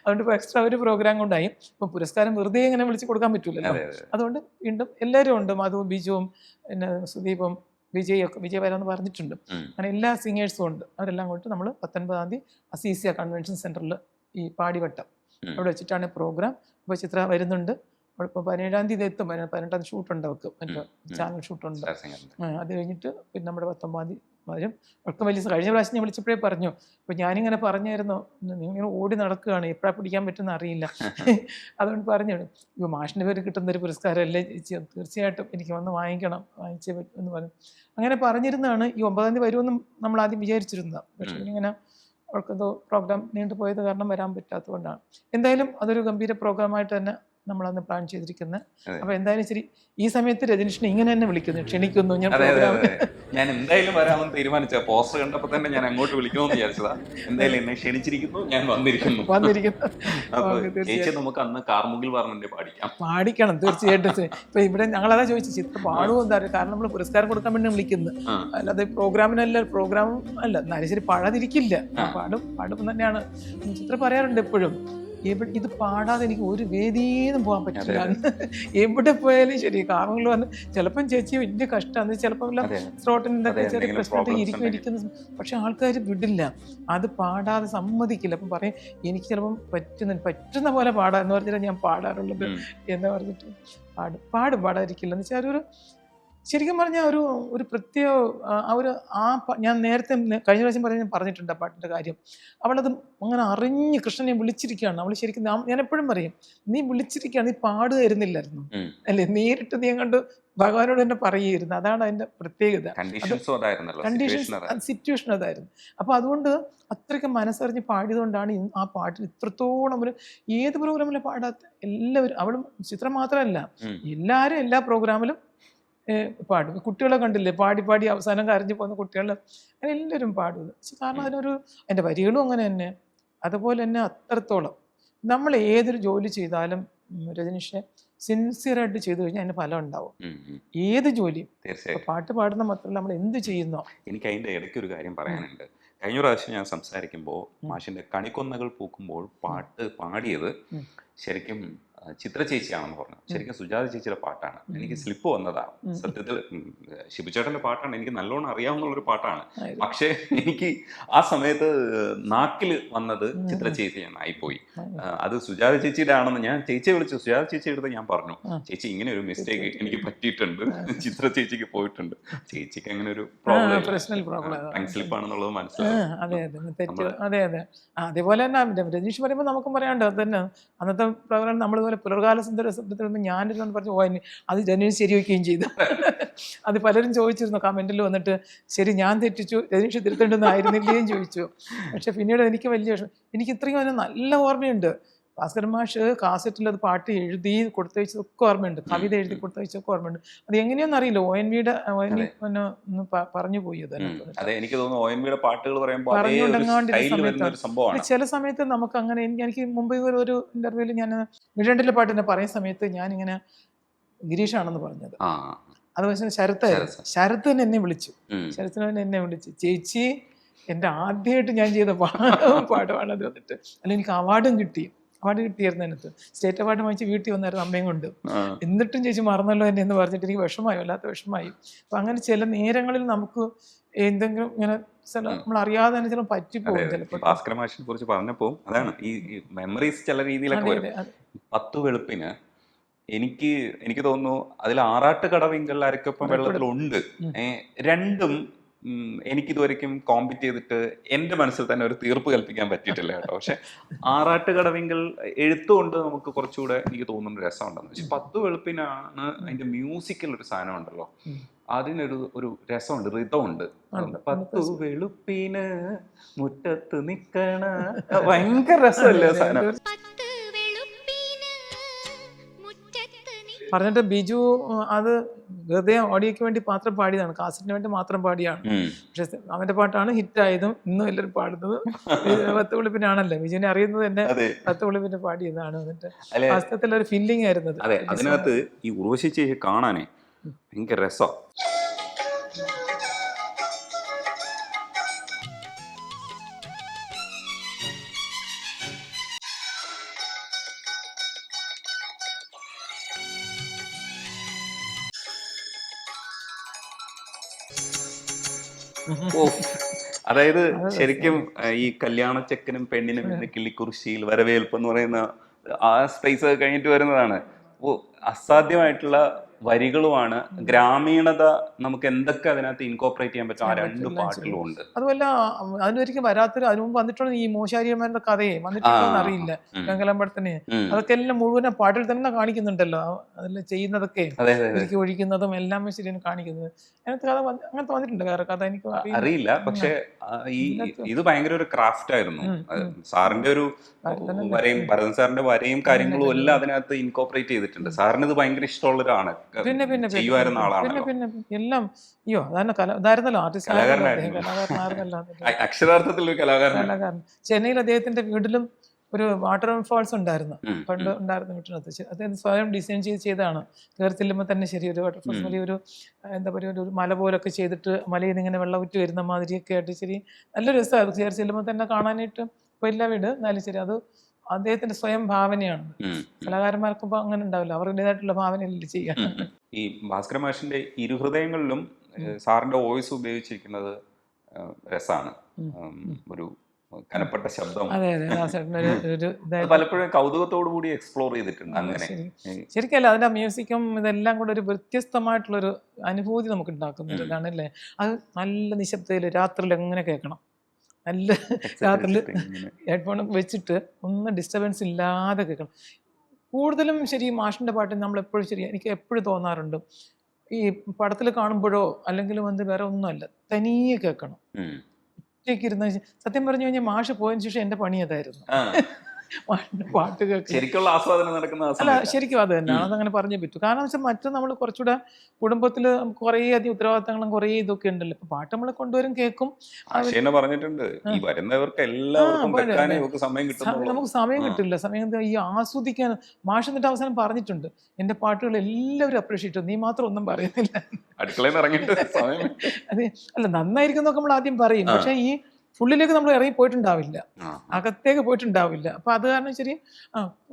അതുകൊണ്ട് ഇപ്പോൾ എക്സ്ട്രാ ഒരു പ്രോഗ്രാം കൊണ്ടായി. ഇപ്പോൾ പുരസ്കാരം വെറുതെ ഇങ്ങനെ വിളിച്ച് കൊടുക്കാൻ പറ്റില്ലല്ലോ. അതുകൊണ്ട് വീണ്ടും എല്ലാവരും ഉണ്ട്, മധുവും ബിജുവും പിന്നെ സുദീപും വിജയ് വരാമെന്ന് പറഞ്ഞിട്ടുണ്ട്. അങ്ങനെ എല്ലാ സിംഗേഴ്സും ഉണ്ട്. അവരെല്ലാം കൊണ്ട് നമ്മൾ 19-ാം തീയതി അസീസിയ കൺവെൻഷൻ സെൻറ്ററിൽ ഈ പാടിവട്ടം അവിടെ വെച്ചിട്ടാണ് പ്രോഗ്രാം. ഇപ്പോൾ ചിത്ര വരുന്നുണ്ട്. ഇപ്പോൾ 17-ാം തീയതി എത്തും. 18-ാം തീയതി ഷൂട്ടുണ്ട് അവർക്ക്, മറ്റേ ചാനൽ ഷൂട്ടുണ്ട്. അത് കഴിഞ്ഞിട്ട് പിന്നെ നമ്മുടെ 19-ാം തീയതി വരും. അവർക്ക് വലിയ കഴിഞ്ഞ പ്രാവശ്യം ഞാൻ വിളിച്ചപ്പോഴേ പറഞ്ഞു. അപ്പോൾ ഞാനിങ്ങനെ പറഞ്ഞായിരുന്നു, നിങ്ങൾ ഓടി നടക്കുകയാണ്, എപ്പോഴാണ് പിടിക്കാൻ പറ്റുമെന്ന് അറിയില്ല. അതുകൊണ്ട് പറഞ്ഞു, ഇപ്പോൾ മാഷിൻ്റെ പേര് കിട്ടുന്നൊരു പുരസ്കാരം അല്ലേ, തീർച്ചയായിട്ടും എനിക്ക് വന്ന് വാങ്ങിച്ചേ പറ്റുമെന്ന് പറഞ്ഞു. അങ്ങനെ പറഞ്ഞിരുന്നതാണ്. ഈ 9-ാം തീയതി വരുമെന്നും നമ്മൾ ആദ്യം വിചാരിച്ചിരുന്നത്. പക്ഷേ ഇങ്ങനെ അവർക്കെന്തോ പ്രോഗ്രാം നീണ്ടുപോയത് കാരണം വരാൻ പറ്റാത്തതുകൊണ്ടാണ്. എന്തായാലും അതൊരു ഗംഭീര പ്രോഗ്രാമായിട്ട് തന്നെ നമ്മളന്ന് പ്ലാൻ ചെയ്തിരിക്കുന്നത്. അപ്പോൾ എന്തായാലും ശരി, ഈ സമയത്ത് രജനീഷിനെ ഇങ്ങനെ തന്നെ വിളിക്കുന്നു, ക്ഷണിക്കുന്നു. ഞാൻ എന്തായാലും വരാമെന്ന് തീരുമാനിച്ച പോസ്റ്റർ കണ്ടപ്പോൾ തന്നെ ഞാൻ അങ്ങോട്ട് വിളിക്കണമെന്ന് വിചാരിച്ചതാ. എന്തായാലും എന്നെ ക്ഷണിച്ചിരിക്കുന്നു, ഞാൻ വന്നിരിക്കുന്നു. ചേച്ചി നമുക്ക് അന്ന് കാർമുകിൽ പറഞ്ഞിട്ട് പാടിക്കണം തീർച്ചയായിട്ടും. ഇപ്പൊ ഇവിടെ ഞങ്ങളതാ ചോദിച്ചു, ചിത്ര പാടുമോ എന്താ പറയുക, കാരണം നമ്മൾ പുരസ്കാരം കൊടുക്കാൻ വേണ്ടി വിളിക്കുന്നത്, അല്ലാതെ പ്രോഗ്രാമിനല്ല, പ്രോഗ്രാമും അല്ല. എന്നാലും ശരി പാടാതിരിക്കില്ല, പാടും തന്നെയാണ്. ചിത്ര പറയാറുണ്ട് എപ്പോഴും, ഇത് പാടാതെ എനിക്ക് ഒരു വേദിയിലും പോകാൻ പറ്റില്ല. എവിടെ പോയാലും ശരി, കാറുകളിൽ വന്ന് ചിലപ്പം ചേച്ചി വലിയ കഷ്ടമാണ്, ചിലപ്പോൾ ത്രോട്ടിന് എന്തൊക്കെ ചെറിയ പ്രശ്നത്തിൽ ഇരിക്കുന്ന, പക്ഷെ ആൾക്കാർ വിടില്ല, അത് പാടാതെ സമ്മതിക്കില്ല. അപ്പം പറയും എനിക്ക് ചിലപ്പം പറ്റുന്ന പോലെ പാടാന്ന് പറഞ്ഞാൽ ഞാൻ പാടാറുള്ളത് എന്ന് പറഞ്ഞിട്ട് പാടാതിരിക്കില്ല. എന്ന് വെച്ചാൽ ശരിക്കും പറഞ്ഞാൽ ഒരു പ്രത്യേക ഞാൻ നേരത്തെ കഴിഞ്ഞ പ്രാവശ്യം പറഞ്ഞിട്ടുണ്ട് ആ പാട്ടിൻ്റെ കാര്യം. അവളത് അങ്ങനെ അറിഞ്ഞ് കൃഷ്ണനെ വിളിച്ചിരിക്കുകയാണ്. അവൾ ശരിക്കും ഞാൻ എപ്പോഴും പറയും, നീ വിളിച്ചിരിക്കുകയാണ്, നീ പാടുകയായിരുന്നില്ലായിരുന്നു അല്ലേ, നേരിട്ട് നീ കണ്ട് ഭഗവാനോട് തന്നെ പറയുമായിരുന്നു. അതാണ് അതിൻ്റെ പ്രത്യേകത. സിറ്റുവേഷൻ അതായിരുന്നു. അപ്പോൾ അതുകൊണ്ട് അത്രയ്ക്ക് മനസ്സറിഞ്ഞ് പാടിയതുകൊണ്ടാണ് ആ പാട്ടിന് ഇത്രത്തോളം ഏത് പ്രോഗ്രാമിലും പാടാത്ത എല്ലാവരും, അവളും ചിത്രം മാത്രമല്ല എല്ലാവരും എല്ലാ പ്രോഗ്രാമിലും പാടും. കുട്ടികളെ കണ്ടില്ലേ പാടി പാടി അവസാനം കരഞ്ഞു പോകുന്ന കുട്ടികൾ, അങ്ങനെ എല്ലാവരും പാടുന്നത്. കാരണം അതിൻ്റെ വരികളും അങ്ങനെ തന്നെ. അതുപോലെ തന്നെ അത്രത്തോളം നമ്മൾ ഏതൊരു ജോലി ചെയ്താലും രജനീഷെ സിൻസിയറായിട്ട് ചെയ്തു കഴിഞ്ഞാൽ അതിന് ഫലം ഉണ്ടാവും. ഏത് ജോലിയും പാട്ട് പാടുന്ന മാത്രമല്ല, നമ്മൾ എന്ത് ചെയ്യുന്നോ. എനിക്ക് അതിൻ്റെ ഇടയ്ക്ക് ഒരു കാര്യം പറയാനുണ്ട്. കഴിഞ്ഞ പ്രാവശ്യം ഞാൻ സംസാരിക്കുമ്പോൾ മാഷിന്റെ കണിക്കൊന്നകൾ പൂക്കുമ്പോൾ പാട്ട് പാടിയത് ശരിക്കും ചിത്ര ചേച്ചിയാണെന്ന് പറഞ്ഞു. ശരിക്കും സുജാത ചേച്ചിയുടെ പാട്ടാണ്. എനിക്ക് സ്ലിപ്പ് വന്നതാണ്. സത്യത്തിൽ ശിബുചേട്ടന്റെ പാട്ടാണ്, എനിക്ക് നല്ലോണം അറിയാവുന്നുള്ളൊരു പാട്ടാണ്. പക്ഷേ എനിക്ക് ആ സമയത്ത് നാക്കിൽ വന്നത് ചിത്ര ചേച്ചിയാണ് ആയിപ്പോയി. അത് സുജാത ചേച്ചിയുടെ ആണെന്ന് ഞാൻ ചേച്ചിയെ വിളിച്ചു. സുജാത ചേച്ചി എടുത്ത് ഞാൻ പറഞ്ഞു, ചേച്ചി ഇങ്ങനെ ഒരു മിസ്റ്റേക്ക് എനിക്ക് പറ്റിയിട്ടുണ്ട്, ചിത്ര ചേച്ചിക്ക് പോയിട്ടുണ്ട്. ചേച്ചിക്ക് അങ്ങനെ ഒരു പ്രോബ്ലം സ്ലിപ്പ് ആണെന്നുള്ളത് മനസ്സിലായി. അതെ. അതേപോലെ തന്നെ രജനീഷ് പറയുമ്പോൾ നമുക്കും പറയാണ്ട്. അത് തന്നെ അന്നത്തെ പ്രോഗ്രാം നമ്മളിതുപോലെ പുലർകാല സുന്ദര ശബ്ദത്തിൽ ഞാനിരുന്നു പറഞ്ഞു, അത് രജനീഷ് ശരിവയ്ക്കുകയും ചെയ്തു. അത് പലരും ചോദിച്ചിരുന്നു കമന്റിൽ വന്നിട്ട്, ശരി ഞാൻ തെറ്റിച്ചു, രജനീഷ് തിരുത്തേണ്ടെന്നായിരുന്നില്ലേയും ചോദിച്ചു. പക്ഷെ പിന്നീട് എനിക്ക് എനിക്ക് ഇത്രയും നല്ല ഓർമ്മയുണ്ട്. ഭാസ്കരൻ മാഷ് കാസറ്റിൽ അത് പാട്ട് എഴുതി കൊടുത്തയച്ചതൊക്കെ ഓർമ്മയുണ്ട്, കവിത എഴുതി കൊടുത്തയച്ചൊക്കെ ഓർമ്മയുണ്ട്. അത് എങ്ങനെയൊന്നും അറിയില്ല, ONV പറഞ്ഞു പോയി. ചില സമയത്ത് നമുക്ക് അങ്ങനെ, എനിക്ക് മുമ്പ് ഒരു ഇന്റർവ്യൂവിൽ ഞാൻ മിഴണ്ടിലെ പാട്ടിനെ പറയുന്ന സമയത്ത് ഞാനിങ്ങനെ ഗിരീഷാണെന്ന് പറഞ്ഞത്. അത് പക്ഷേ ശരത്ത് തന്നെ എന്നെ വിളിച്ചു. ശരത്തിന് എന്നെ വിളിച്ചു, ചേച്ചി എൻ്റെ ആദ്യമായിട്ട് ഞാൻ ചെയ്ത പാഠമാണത് വന്നിട്ട്, അല്ലെങ്കിൽ എനിക്ക് അവാർഡ് കിട്ടിയായിരുന്നു. അതിനകത്ത് സ്റ്റേറ്റ് അവാർഡ് വാങ്ങിച്ച് വീട്ടിൽ വന്നായിരുന്നു അമ്മയും കൊണ്ട്. എന്നിട്ടും ചേച്ചി മറന്നല്ലോ എന്നെ എന്ന് പറഞ്ഞിട്ട് എനിക്ക് വിഷമായി, വല്ലാത്ത വിഷമായി. അപ്പം അങ്ങനെ ചില നേരങ്ങളിൽ നമുക്ക് എന്തെങ്കിലും ഇങ്ങനെ നമ്മൾ അറിയാതെ തന്നെ ചിലപ്പോൾ പറ്റിപ്പോകും. ചിലപ്പോൾ ഭാസ്കര മാഷിനെ കുറിച്ച് പറഞ്ഞപ്പോൾ അതാണ് ഈ മെമ്മറീസ് ചില രീതിയിലൊക്കെ വരും. 10 വെളുപ്പിന് എനിക്ക് തോന്നുന്നു അതിൽ ആറാട്ടുകടവിങ്കൽ അരക്കൊപ്പം വെള്ളത്തിലുണ്ട്. രണ്ടും എനിക്കിതുവരെയ്ക്കും കോമ്പീറ്റ് ചെയ്തിട്ട് എൻ്റെ മനസ്സിൽ തന്നെ ഒരു തീർപ്പ് കൽപ്പിക്കാൻ പറ്റിയിട്ടില്ല കേട്ടോ. പക്ഷെ ആറാട്ടുകടവിങ്കൽ എഴുത്തുകൊണ്ട് നമുക്ക് കുറച്ചുകൂടെ എനിക്ക് തോന്നുന്ന രസമുണ്ടെന്ന്. പക്ഷെ 10 വെളുപ്പിനാണ് അതിന്റെ മ്യൂസിക്കൽ ഒരു സാധനം ഉണ്ടല്ലോ, അതിനൊരു രസമുണ്ട്, ഋതമുണ്ട്. 10 വെളുപ്പിന് മുറ്റത്ത് നിക്കണ, ഭയങ്കര രസമല്ലേ സാധനം. പറഞ്ഞിട്ട് ബിജു അത് വെറുതെ ഓഡിയോയ്ക്ക് വേണ്ടി മാത്രം പാടിയതാണ്, കാസറ്റിന് വേണ്ടി മാത്രം പാടിയാണ്. പക്ഷെ അവന്റെ പാട്ടാണ് ഹിറ്റായതും ഇന്നും എല്ലാവരും പാടുന്നത്. 10 വെളുപ്പിനാണല്ലോ ബിജുവിനെ അറിയുന്നത് തന്നെ 10 വെളുപ്പിന് പാടിയതാണ്. എന്നിട്ട് വാസ്തവത്തിലൊരു ഫീലിംഗ് ആയിരുന്നു അത്. അതെ, അതിനകത്ത് ഈ ഉർവശി ചേച്ചി കാണാനേ ഭയങ്കര രസം. അതായത് ശരിക്കും ഈ കല്യാണ ചെക്കനും പെണ്ണിനും ഇന്ന് കിള്ളിക്കുറിശ്ശിയിൽ വരവേൽപ്പ് എന്ന് പറയുന്ന ആ സ്പേസ് കഴിഞ്ഞിട്ട് വരുന്നതാണ്. അസാധ്യമായിട്ടുള്ള വരികളുമാണ്. ഗ്രാമീണത നമുക്ക് എന്തൊക്കെ അതിനകത്ത് ഇൻകോപ്പറേറ്റ് ചെയ്യാൻ പറ്റും ആ 2 പാട്ടിലും ഉണ്ട്. അതുമല്ല അതിനൊരിക്കലും വരാത്തൊരു അതിന് മുമ്പ് വന്നിട്ടുള്ള ഈ മോശാരിയന്മാരുടെ കഥയെ വന്നിട്ടുണ്ടോന്ന് അറിയില്ല. വെങ്കലമ്പടത്തിന് അതൊക്കെ എല്ലാം മുഴുവൻ പാട്ടിൽ തന്നെ കാണിക്കുന്നുണ്ടല്ലോ. അതെല്ലാം ചെയ്യുന്നതൊക്കെ ഒഴിക്കുന്നതും എല്ലാം ശരിയാണ് കാണിക്കുന്നത്. അങ്ങനത്തെ വന്നിട്ടുണ്ട് വേറെ കഥ എനിക്ക് അറിയില്ല. പക്ഷെ ഇത് ഭയങ്കര ഒരു ക്രാഫ്റ്റ് ആയിരുന്നു. സാറിന്റെ ഒരു വരയും, ഭരതൻ സാറിന്റെ വരയും കാര്യങ്ങളും എല്ലാം അതിനകത്ത് ഇൻകോപ്പറേറ്റ് ചെയ്തിട്ടുണ്ട്. സാറിന് ഇത് ഭയങ്കര ഇഷ്ടമുള്ളൊരാണ്, ചെയ്യുമായിരുന്ന ആളാണ്. പിന്നെ എല്ലാം അയ്യോ ഇതായിരുന്നല്ലോ ആർട്ടിസ്റ്റ്, കലാകാരനായിരുന്നല്ലോ, അക്ഷരാർത്ഥത്തിൽ ഒരു കലാകാരൻ. ചെന്നൈയിൽ അദ്ദേഹത്തിന്റെ വീട്ടിലും ഒരു വാട്ടർ ഫാൾസ് ഉണ്ടായിരുന്നു, പണ്ട് ഉണ്ടായിരുന്നു വീട്ടിനകത്ത്. അദ്ദേഹം സ്വയം ഡിസൈൻ ചെയ്തതാണ്. കയറി ചെല്ലുമ്പോൾ തന്നെ ശരി ഒരു വാട്ടർ ഫാൾസ്, വലിയൊരു എന്താ പറയുക ഒരു മല പോലൊക്കെ ചെയ്തിട്ട് മലയിൽ നിന്ന് ഇങ്ങനെ വെള്ളം ഉറ്റി വരുന്ന മാതിരിയൊക്കെ ആയിട്ട് ശരി നല്ല രസമാണ്. കയറി ചെല്ലുമ്പോൾ തന്നെ കാണാനായിട്ട്. ഇപ്പോൾ എല്ലാ വീട് എന്നാലും ശരി അത് അദ്ദേഹത്തിന്റെ സ്വയം ഭാവനയാണ്. കലാകാരന്മാർക്ക് അങ്ങനെ ഉണ്ടാവില്ല, അവരുടേതായിട്ടുള്ള ഭാവനയല്ലേ ചെയ്യാൻ. ഈ ഭാസ്കര മാഷിന്റെ ഇരുഹൃദയങ്ങളിലും സാറിന്റെ വോയിസ് ഉപയോഗിച്ചിരിക്കുന്നത് രസമാണ്. ഒരു കനപ്പെട്ട ശബ്ദം. അതെ അതെ ദാസേട്ടൻ്റെ ഒരു അത് പലപ്പോഴും കൗതുകത്തോടു കൂടി എക്സ്പ്ലോർ ചെയ്തിട്ടുണ്ട് അങ്ങനെ. ശരിക്കല്ല അതിൻ്റെ മ്യൂസിക്കും ഇതെല്ലാം കൂടെ ഒരു വ്യത്യസ്തമായിട്ടുള്ളൊരു അനുഭൂതി നമുക്ക് ഉണ്ടാക്കുന്ന ഇതാണല്ലേ. അത് നല്ല നിശബ്ദതയിൽ രാത്രിയിൽ എങ്ങനെ കേൾക്കണം, നല്ല രാത്രിയിൽ ഹെഡ്ഫോൺ വെച്ചിട്ട് ഒന്നും ഡിസ്റ്റർബൻസ് ഇല്ലാതെ കേൾക്കണം. കൂടുതലും ശരി മാഷിൻ്റെ പാട്ട് നമ്മളെപ്പോഴും ശരി എനിക്ക് എപ്പോഴും തോന്നാറുണ്ട്, ഈ പടത്തിൽ കാണുമ്പോഴോ അല്ലെങ്കിൽ വന്ന് വേറെ ഒന്നുമല്ല, തനിയെ കേൾക്കണം. ഒറ്റയ്ക്ക് ഇരുന്ന് സത്യം പറഞ്ഞു കഴിഞ്ഞാൽ മാഷ് പോയതിനു ശേഷം എൻ്റെ പണി അതായിരുന്നു. മാഷിൻ്റെ പാട്ട് കേൾക്കുക ശരിക്കുള്ള ആസ്വാദനം നടക്കുന്ന അല്ല ശരിക്കും അത് തന്നെയാണ്, അതങ്ങനെ പറഞ്ഞേ പറ്റൂ. കാരണം വെച്ചാൽ മറ്റു നമ്മൾ കുറച്ചുകൂടെ കുടുംബത്തിൽ കുറേ അധികം ഉത്തരവാദിത്തങ്ങളും കുറേ ഇതൊക്കെ ഉണ്ടല്ലോ. ഇപ്പൊ പാട്ട് നമ്മളെ കൊണ്ടുവരും കേൾക്കും. പറഞ്ഞിട്ടുണ്ട് ഈ വരുന്നവർക്ക് എല്ലാവർക്കും സമയം കിട്ടും, നമുക്ക് സമയം കിട്ടില്ല. സമയം ഈ ആസ്വദിക്കാൻ മാഷ് എന്നിട്ട് അവസാനം പറഞ്ഞിട്ടുണ്ട്, എൻ്റെ പാട്ടുകൾ എല്ലാവരും അപ്രീഷിയേറ്റ് ചെയ്യും, നീ മാത്രം ഒന്നും പറയുന്നില്ല. അതെ അല്ല നന്നായിരിക്കും എന്നൊക്കെ നമ്മൾ ആദ്യം പറയും, പക്ഷെ ഈ ഫുള്ളിലേക്ക് നമ്മൾ ഇറങ്ങി പോയിട്ടുണ്ടാവില്ല, അകത്തേക്ക് പോയിട്ടുണ്ടാവില്ല. അപ്പൊ അത് കാരണം ശരി